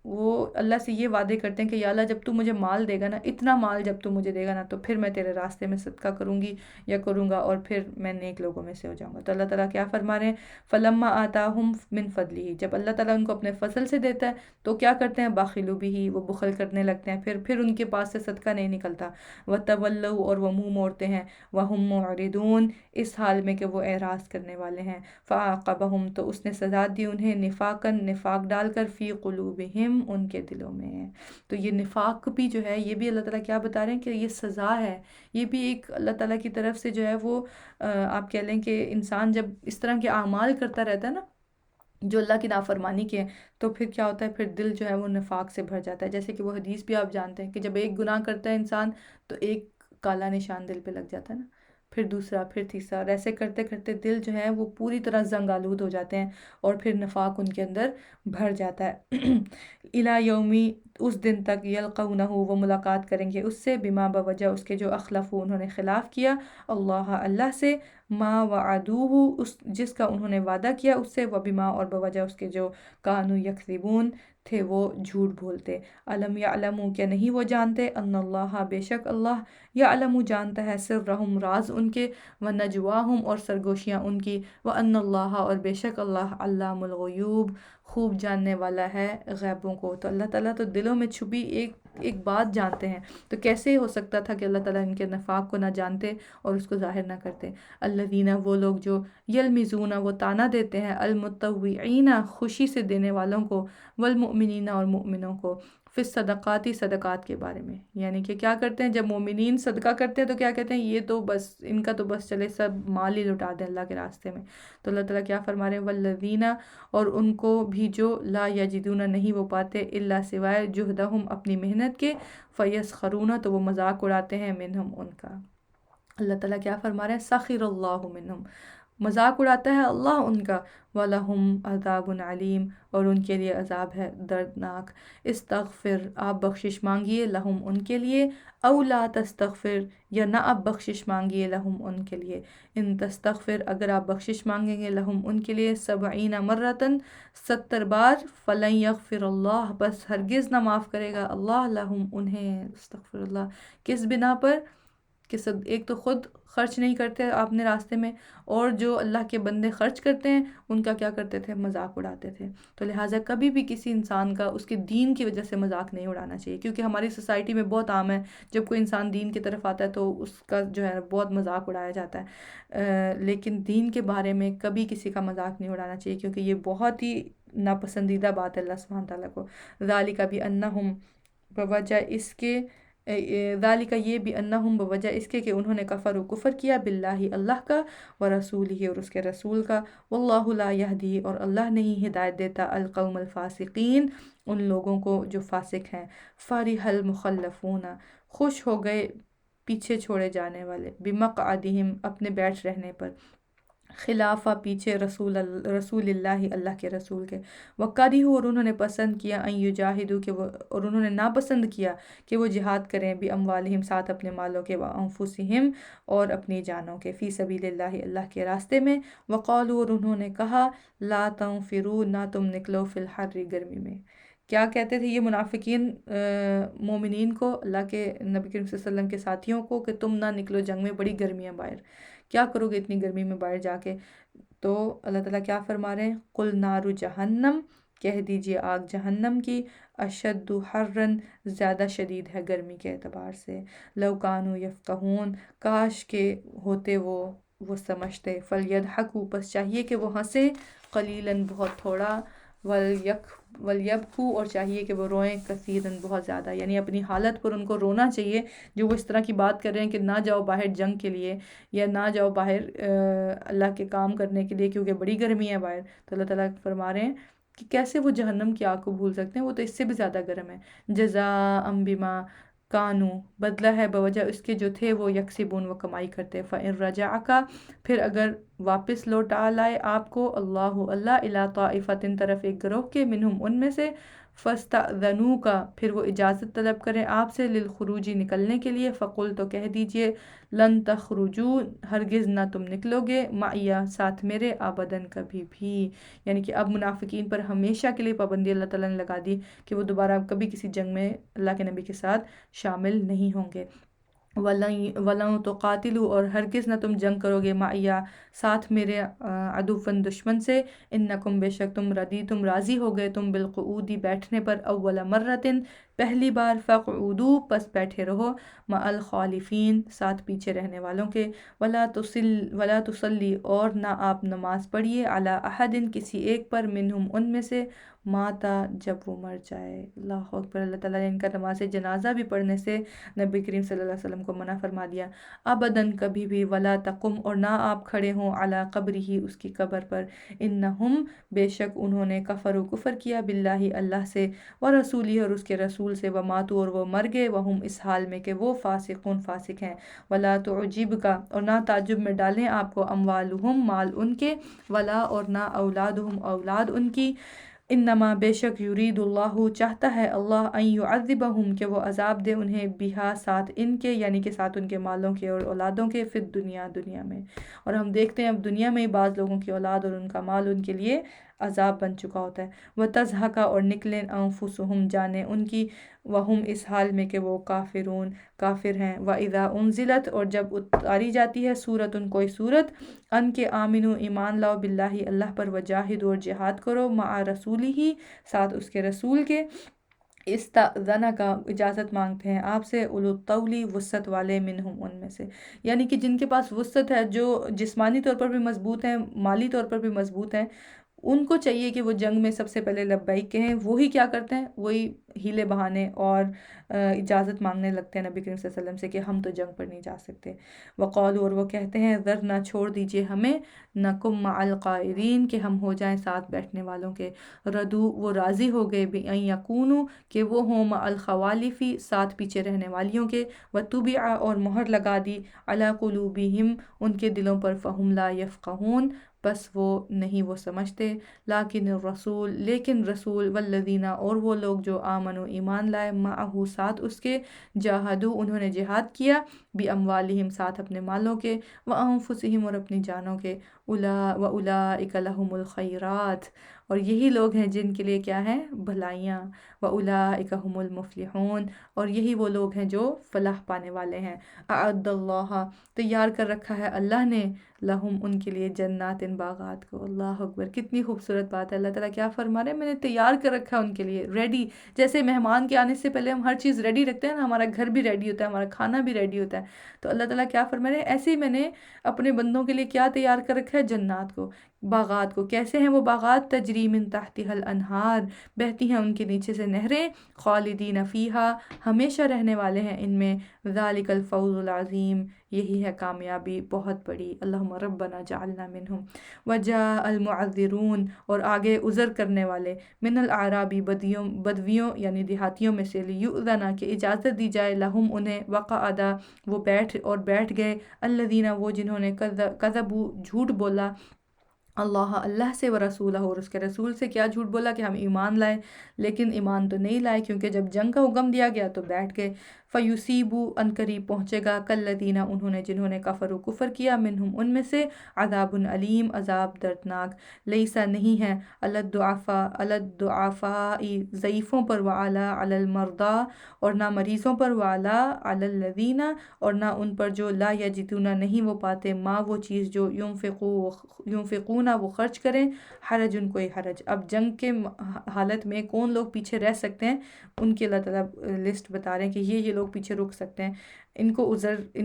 وہ اللہ سے یہ وعدے کرتے ہیں کہ یا اللہ جب تو مجھے مال دے گا نا، اتنا مال جب تو مجھے دے گا نا، تو پھر میں تیرے راستے میں صدقہ کروں گی یا کروں گا، اور پھر میں نیک لوگوں میں سے ہو جاؤں گا۔ تو اللہ تعالیٰ کیا فرما رہے ہیں، فلما آتاہم من فضلہ، جب اللہ تعالیٰ ان کو اپنے فضل سے دیتا ہے تو کیا کرتے ہیں، بخلوا بہ، وہ بخل کرنے لگتے ہیں، پھر ان کے پاس سے صدقہ نہیں نکلتا، وتولوا، اور وہ منہ موڑتے ہیں، وہم معرضون، اس حال میں کہ وہ اعراض کرنے والے ہیں، فعاقبہم، تو اس نے سزا دی انہیں، نفاقاً، نفاق ڈال کر، فی قلوبہم، ان کے دلوں میں ہے۔ تو یہ نفاق بھی جو ہے، یہ بھی اللہ تعالیٰ کیا بتا رہے ہیں کہ یہ سزا ہے، یہ بھی ایک اللہ تعالیٰ کی طرف سے جو ہے وہ آپ کہہ لیں کہ انسان جب اس طرح کے اعمال کرتا رہتا ہے نا جو اللہ کی نافرمانی کے ہیں، تو پھر کیا ہوتا ہے، پھر دل جو ہے وہ نفاق سے بھر جاتا ہے، جیسے کہ وہ حدیث بھی آپ جانتے ہیں کہ جب ایک گناہ کرتا ہے انسان تو ایک کالا نشان دل پہ لگ جاتا ہے نا، پھر دوسرا، پھر تیسرا، اور ایسے کرتے کرتے دل جو ہے وہ پوری طرح زنگ آلود ہو جاتے ہیں، اور پھر نفاق ان کے اندر بھر جاتا ہے۔ الی یومی، اس دن تک، یلقونہ، وہ ملاقات کریں گے اس سے، بما، بوجہ اس کے جو اخلفو، انہوں نے خلاف کیا، اللہ سے، ما وعدوہ، اس جس کا انہوں نے وعدہ کیا اس سے، وبما، اور بوجہ اس کے جو کانوا یکذبون تھے وہ جھوٹ بولتے۔ علم یعلموا، کیا نہیں وہ جانتے، ان اللہ، بے شک اللہ، یعلم، جانتا ہے، سرہم، راز ان کے، ونجواہم، اور سرگوشیاں ان کی، وان اللہ، اور بے شک اللہ، علام الغیوب، خوب جاننے والا ہے غیبوں کو۔ تو اللہ تعالیٰ تو دلوں میں چھپی ایک بات جانتے ہیں، تو کیسے ہو سکتا تھا کہ اللہ تعالیٰ ان کے نفاق کو نہ جانتے اور اس کو ظاہر نہ کرتے۔ الذین، وہ لوگ جو، یلمزون، وہ تانا دیتے ہیں، المتطوعین، خوشی سے دینے والوں کو، والمؤمنین، اور مؤمنوں کو، فی الصدقات، صدقات کے بارے میں، یعنی کہ کیا کرتے ہیں جب مومنین صدقہ کرتے ہیں تو کیا کہتے ہیں، یہ تو بس ان کا تو بس چلے سب مال ہی لٹا دیں اللہ کے راستے میں۔ تو اللہ تعالیٰ کیا فرما رہے ہیں، والذین، اور ان کو بھی جو، لا یجدون، نہیں وہ پاتے، الا، سوائے، جہدہم، اپنی محنت کے، فیسخرون، تو وہ مذاق اڑاتے ہیں، منہم، ان کا۔ اللہ تعالیٰ کیا فرما رہے ہیں، سخر اللہ منہم، مذاق اڑاتا ہے اللہ ان کا، وَلَهُمْ عَذَابٌ عَلِيمٌ، اور ان کے لیے عذاب ہے دردناک۔ استغفر، آپ بخشش مانگیے، لہم، ان کے لیے، او لا تستغفر، یا نہ آپ بخشش مانگیے، لہم، ان کے لیے، ان تستغفر، اگر آپ بخشش مانگیں گے، لہم، ان کے لیے، 70 مرتن، 70 بار، فلن یغفر اللہ، بس ہرگز نہ معاف کرے گا اللہ، لہم، انہیں، استغفر اللہ، کس بنا پر، کہ ایک تو خود خرچ نہیں کرتے آپ نے راستے میں، اور جو اللہ کے بندے خرچ کرتے ہیں ان کا کیا کرتے تھے، مذاق اڑاتے تھے۔ تو لہٰذا کبھی بھی کسی انسان کا اس کے دین کی وجہ سے مذاق نہیں اڑانا چاہیے، کیونکہ ہماری سوسائٹی میں بہت عام ہے جب کوئی انسان دین کی طرف آتا ہے تو اس کا جو ہے بہت مذاق اڑایا جاتا ہے، لیکن دین کے بارے میں کبھی کسی کا مذاق نہیں اڑانا چاہیے، کیونکہ یہ بہت ہی ناپسندیدہ بات ہے اللہ سبحانہ تعالیٰ کو۔ ذالک بانہم، بوجہ اس کے، ذالک، یہ، بانہم، بوجہ اس کے کہ انہوں نے کفر و کفر کیا، باللہ، اللہ کا، ورسولہ، اور اس کے رسول کا، واللہ لا یہدی، اور اللہ نہیں ہدایت دیتا، القوم الفاسقین، ان لوگوں کو جو فاسق ہیں۔ فرح المخلفون، خوش ہو گئے پیچھے چھوڑے جانے والے، بمقعدہم، اپنے بیٹھ رہنے پر، خلافہ، پیچھے، رسول اللہ، اللہ کے رسول کے، وَكَرِهُ، اور انہوں نے پسند کیا، ان یجاہدوا، کہ وہ، اور انہوں نے ناپسند کیا کہ وہ جہاد کریں، باموالہم، ساتھ اپنے مالوں کے، وانفسہم، اور اپنی جانوں کے، فی سبیل اللہ، اللہ کے راستے میں، وقالوا، اور انہوں نے کہا، لا تنفروا، نہ تم نکلو، فی الحر، گرمی میں۔ کیا کہتے تھے یہ منافقین مومنین کو، اللہ کے نبی کریم صلی اللہ علیہ وسلم کے ساتھیوں کو، کہ تم نہ نکلو جنگ میں، بڑی گرمی ہے باہر، کیا کرو گے اتنی گرمی میں باہر جا کے؟ تو اللہ تعالیٰ کیا فرما رہے ہیں، قل نار جہنم، کہہ دیجئے آگ جہنم کی، اشد حرن، زیادہ شدید ہے گرمی کے اعتبار سے، لو کانوا یفقہون، کاش کے ہوتے وہ سمجھتے، فلیضحکوا، پس چاہیے کہ وہ ہنسیں، قلیلاً، بہت تھوڑا، ولیبکوا، اور چاہیے کہ وہ روئیں، کثیراً، بہت زیادہ، یعنی اپنی حالت پر ان کو رونا چاہیے جو وہ اس طرح کی بات کر رہے ہیں کہ نہ جاؤ باہر جنگ کے لیے، یا نہ جاؤ باہر اللہ کے کام کرنے کے لیے، کیونکہ بڑی گرمی ہے باہر۔ تو اللہ تعالیٰ فرما رہے ہیں کہ کیسے وہ جہنم کی آگ کو بھول سکتے ہیں، وہ تو اس سے بھی زیادہ گرم ہے۔ جزاء بما کانو، بدلہ ہے بوجہ اس کے جو تھے وہ، یکسبون، وہ کمائی کرتے، فإن رجعک، پھر اگر واپس لوٹا لائے آپ کو، اللہ، الی طائفۃ، طرف ایک گروہ کے، منہم، ان میں سے، فاستأذنوک پھر وہ اجازت طلب کریں آپ سے للخروجی نکلنے کے لیے، فقل تو کہہ دیجئے لن تخرجوا ہرگز نہ تم نکلو گے، معیا ساتھ میرے، ابداً کبھی بھی، یعنی کہ اب منافقین پر ہمیشہ کے لیے پابندی اللہ تعالیٰ نے لگا دی کہ وہ دوبارہ کبھی کسی جنگ میں اللہ کے نبی کے ساتھ شامل نہیں ہوں گے۔ وَلَن تُقَاتِلُوا اور ہرگز نہ تم جنگ کرو گے، معیا ساتھ میرے، عدوًا دشمن سے، انکم بے شک تم ردیتم راضی ہو گئے تم بالقعود بیٹھنے پر، اول مرتن پہلی بار، فقعودوا پس بیٹھے رہو، مع الخالفین ساتھ پیچھے رہنے والوں کے، ولا تصلی اور نہ آپ نماز پڑھیے، علی احد کسی ایک پر، منہم ان میں سے، ماتا جب وہ مر جائے۔ اللہ اکبر، اللہ تعالیٰ نے ان کا نماز جنازہ بھی پڑھنے سے نبی کریم صلی اللہ علیہ وسلم کو منع فرما دیا۔ ابداً کبھی بھی، ولا تقم اور نہ آپ کھڑے ہوں، علی قبرہ اس کی قبر پر، انہم بے شک انہوں نے کفروا کفر کیا، باللہ اللہ سے، ورسولہ اور اس کے رسول سے، وماتوا اور وہ مر گئے، وہم اس حال میں کہ وہ فاسقون فاسق ہیں، ولا تعجبک اور نہ تعجب میں ڈالیں آپ کو، اموالہم مال ان کے، ولا اور نہ اولادہم اولاد ان کی، انما بے شک یرید اللہ چاہتا ہے اللہ، ان یعذبہم کہ وہ عذاب دے انہیں، بہا ساتھ ان کے، یعنی کہ ساتھ ان کے مالوں کے اور اولادوں کے، فی الدنیا دنیا میں، اور ہم دیکھتے ہیں اب دنیا میں ہی بعض لوگوں کی اولاد اور ان کا مال ان کے لیے عذاب بن چکا ہوتا ہے، وتضحک اور نکلیں، انفسہم جانیں ان کی، وہم اس حال میں کہ وہ کافرون کافر ہیں، وَإِذَا أُنزِلَتْ اور جب اتاری جاتی ہے سورتن کوئی سورت، ان کے آمنو ایمان لاؤ، باللہ اللہ پر، وجاہدوا اور جہاد کرو، مع رسولہ ساتھ اس کے رسول کے، استأذنک اجازت مانگتے ہیں آپ سے، اولو الطول وسعت والے، منہم ان میں سے، یعنی کہ جن کے پاس وسعت ہے، جو جسمانی طور پر بھی مضبوط ہیں، مالی طور پر بھی مضبوط ہیں، ان کو چاہیے کہ وہ جنگ میں سب سے پہلے لبیک کہیں، وہی کیا کرتے ہیں، وہی ہیلے بہانے اور اجازت مانگنے لگتے ہیں نبی کریم صلی اللہ علیہ وسلم سے کہ ہم تو جنگ پر نہیں جا سکتے، وقالوا اور وہ کہتے ہیں، ذرنا چھوڑ دیجئے ہمیں، نکم مع القائدین کہ ہم ہو جائیں ساتھ بیٹھنے والوں کے، ردو وہ راضی ہو گئے، بِأَن یکونوا کہ وہ ہوں، مع الخوالف ساتھ پیچھے رہنے والیوں کے، وطبع اور مہر لگا دی، علی قلوبہم ان کے دلوں پر، فہم لا یفقہون بس وہ نہیں وہ سمجھتے، لیکن الرسول لیکن رسول، والذین اور وہ لوگ جو آمنوا ایمان لائے، معہ ساتھ اس کے، جاہدوا انہوں نے جہاد کیا، باموالہم ساتھ اپنے مالوں کے، وانفسہم اور اپنی جانوں کے، واولئک لہم الخیرات اور یہی لوگ ہیں جن کے لیے کیا ہیں بھلائیاں، واولئک هم المفلحون اور یہی وہ لوگ ہیں جو فلاح پانے والے ہیں، اعد اللہ تیار کر رکھا ہے اللہ نے، لہم ان کے لیے، جنات باغات کو، اللہ اکبر کتنی خوبصورت بات ہے، اللہ تعالیٰ کیا فرما رہے ہیں، میں نے تیار کر رکھا ہے ان کے لیے، ریڈی، جیسے مہمان کے آنے سے پہلے ہم ہر چیز ریڈی رکھتے ہیں نا، ہمارا گھر بھی ریڈی ہوتا ہے، ہمارا کھانا بھی ریڈی ہوتا ہے، تو اللہ تعالیٰ کیا فرما رہے ہیں، ایسے ہی میں نے اپنے بندوں کے لیے کیا تیار کر رکھا ہے، جنات کو، باغات کو، کیسے ہیں وہ باغات، تجری من تحتها الانہار بہتی ہیں ان کے نیچے سے نہریں، خالدین فیہا ہمیشہ رہنے والے ہیں ان میں، ذالک الفوز العظیم یہی ہے کامیابی بہت بڑی، اللہم ربنا جعلنا منہم، وجاء المعذرون اور آگے عذر کرنے والے، من الاعرابی بدویوں یعنی دیہاتیوں میں سے، لیؤذنا کہ اجازت دی جائے، لہم انہیں، وقعدا وہ بیٹھ گئے، الذین وہ جنہوں نے کذبوا جھوٹ بولا، اللہ سے، ورسولہ اور اس کے رسول سے، کیا جھوٹ بولا کہ ہم ایمان لائے، لیکن ایمان تو نہیں لائے، کیونکہ جب جنگ کا حکم دیا گیا تو بیٹھ گئے، فیصیبوا ان قریب پہنچے گا، کالذین جنہوں نے کفروا کفر کیا، منہم ان میں سے، عذاب علیم عذاب دردناک، لیسا نہیں ہے، الضعفاء ضعیفوں پر، وعلی علی المرضی اور نہ مریضوں پر، وعلی علی الذین اور نہ ان پر جو، لا یجدون نہیں وہ پاتے، ما وہ چیز جو، ينفقون وہ خرچ کریں، حرج کوئی حرج، اب جنگ کے حالت میں کون لوگ پیچھے رہ سکتے ہیں، ان کی اللہ تعالیٰ لسٹ بتا رہے ہیں کہ یہ لوگ پیچھے رک سکتے ہیں، ان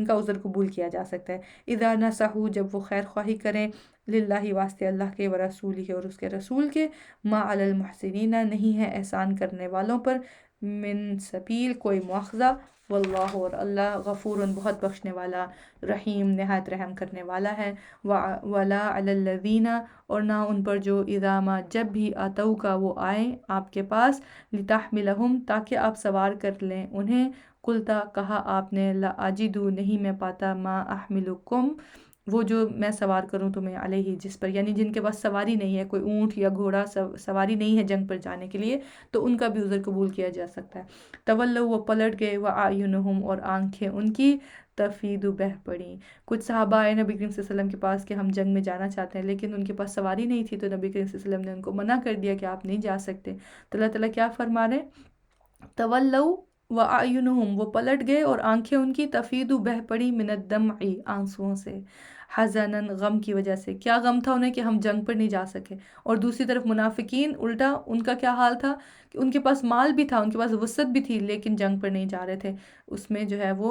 کا عذر قبول کیا جا سکتا ہے، اذا نصحوا جب وہ خیر خواہی کریں، للہ واسطے اللہ کے، ورسولہ اور اس کے رسول کے، ما علی المحسنین نہیں ہے احسان کرنے والوں پر، من سبیل کوئی مواخذہ، واللہ اور اللہ، غفور بہت بخشنے والا، رحیم نہایت رحم کرنے والا ہے، ولا علی الذین اور نہ ان پر جو، اذا ما جب بھی، آتوکا وہ آئیں آپ کے پاس، لتحملہم تاکہ آپ سوار کر لیں انہیں، قلتا کہا آپ نے، لا اجدو نہیں میں پاتا، ما احملکم وہ جو میں سوار کروں تمہیں علیہ جس پر، یعنی جن کے پاس سواری نہیں ہے، کوئی اونٹ یا گھوڑا سواری نہیں ہے جنگ پر جانے کے لیے، تو ان کا بھی عذر قبول کیا جا سکتا ہے۔ تولوا وہ پلٹ گئے، وَأَعْيُنُهُمْ اور آنکھیں ان کی تفید بہہ پڑیں۔ کچھ صحابہ آئے نبی کریم صلی اللہ علیہ وسلم کے پاس کہ ہم جنگ میں جانا چاہتے ہیں، لیکن ان کے پاس سواری نہیں تھی، تو نبی کریم صلی اللہ علیہ وسلم نے ان کو منع کر دیا کہ آپ نہیں جا سکتے۔ تو اللہ تعالیٰ کیا فرما رہے ہیں؟ تولوا وَأَعْيُنُهُمْ وہ پلٹ گئے اور آنکھیں ان کی تفید بہہ پڑی، من الدمع آنسوؤں سے، حزناً غم کی وجہ سے۔ کیا غم تھا انہیں کہ ہم جنگ پر نہیں جا سکے، اور دوسری طرف منافقین الٹا ان کا کیا حال تھا کہ ان کے پاس مال بھی تھا، ان کے پاس وسعت بھی تھی، لیکن جنگ پر نہیں جا رہے تھے، اس میں جو ہے وہ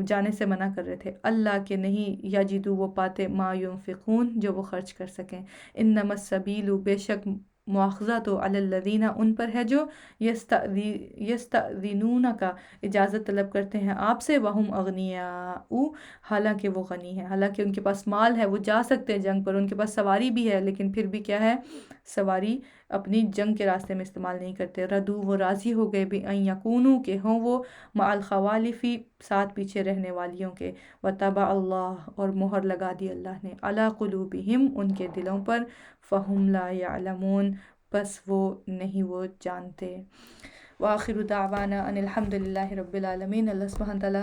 جانے سے منع کر رہے تھے۔ اللہ کے نہیں یجدو وہ پاتے ما ينفقون جو وہ خرچ کر سکیں۔ انما السبیل بے شک مواخذہ تو علی الذین ان پر ہے جو یستأذنونک اجازت طلب کرتے ہیں آپ سے، وہم اغنیاء حالانکہ وہ غنی ہیں، حالانکہ ان کے پاس مال ہے، وہ جا سکتے ہیں جنگ پر، ان کے پاس سواری بھی ہے، لیکن پھر بھی کیا ہے، سواری اپنی جنگ کے راستے میں استعمال نہیں کرتے۔ ردو وہ راضی ہو گئے بھی ان یکونو کہ ہوں وہ مع الخوالفی ساتھ پیچھے رہنے والیوں کے، وطبع اللہ اور مہر لگا دی اللہ نے، علی قلوبہم ان کے دلوں پر، فہم لا یعلمون بس وہ نہیں وہ جانتے۔ وآخر دعوانا ان الحمد للہ رب العالمین۔ اللہ سبحانہ تعالیٰ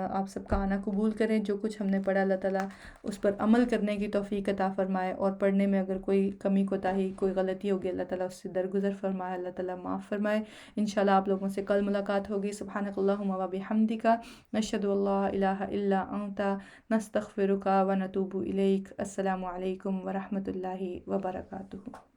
آپ سب کا آنا قبول کریں، جو کچھ ہم نے پڑھا اللہ تعالیٰ اس پر عمل کرنے کی توفیق عطا فرمائے، اور پڑھنے میں اگر کوئی کمی کوتاہی کوئی غلطی ہوگی اللہ تعالیٰ اس سے درگزر فرمائے، اللہ تعالیٰ معاف فرمائے۔ انشاءاللہ آپ لوگوں سے کل ملاقات ہوگی۔ سبحانک اللہم و بحمدک، نشہد ان لا الہ الا انت، نستغفرک و نتوب الیک۔ السلام علیکم ورحمۃ اللہ وبرکاتہ۔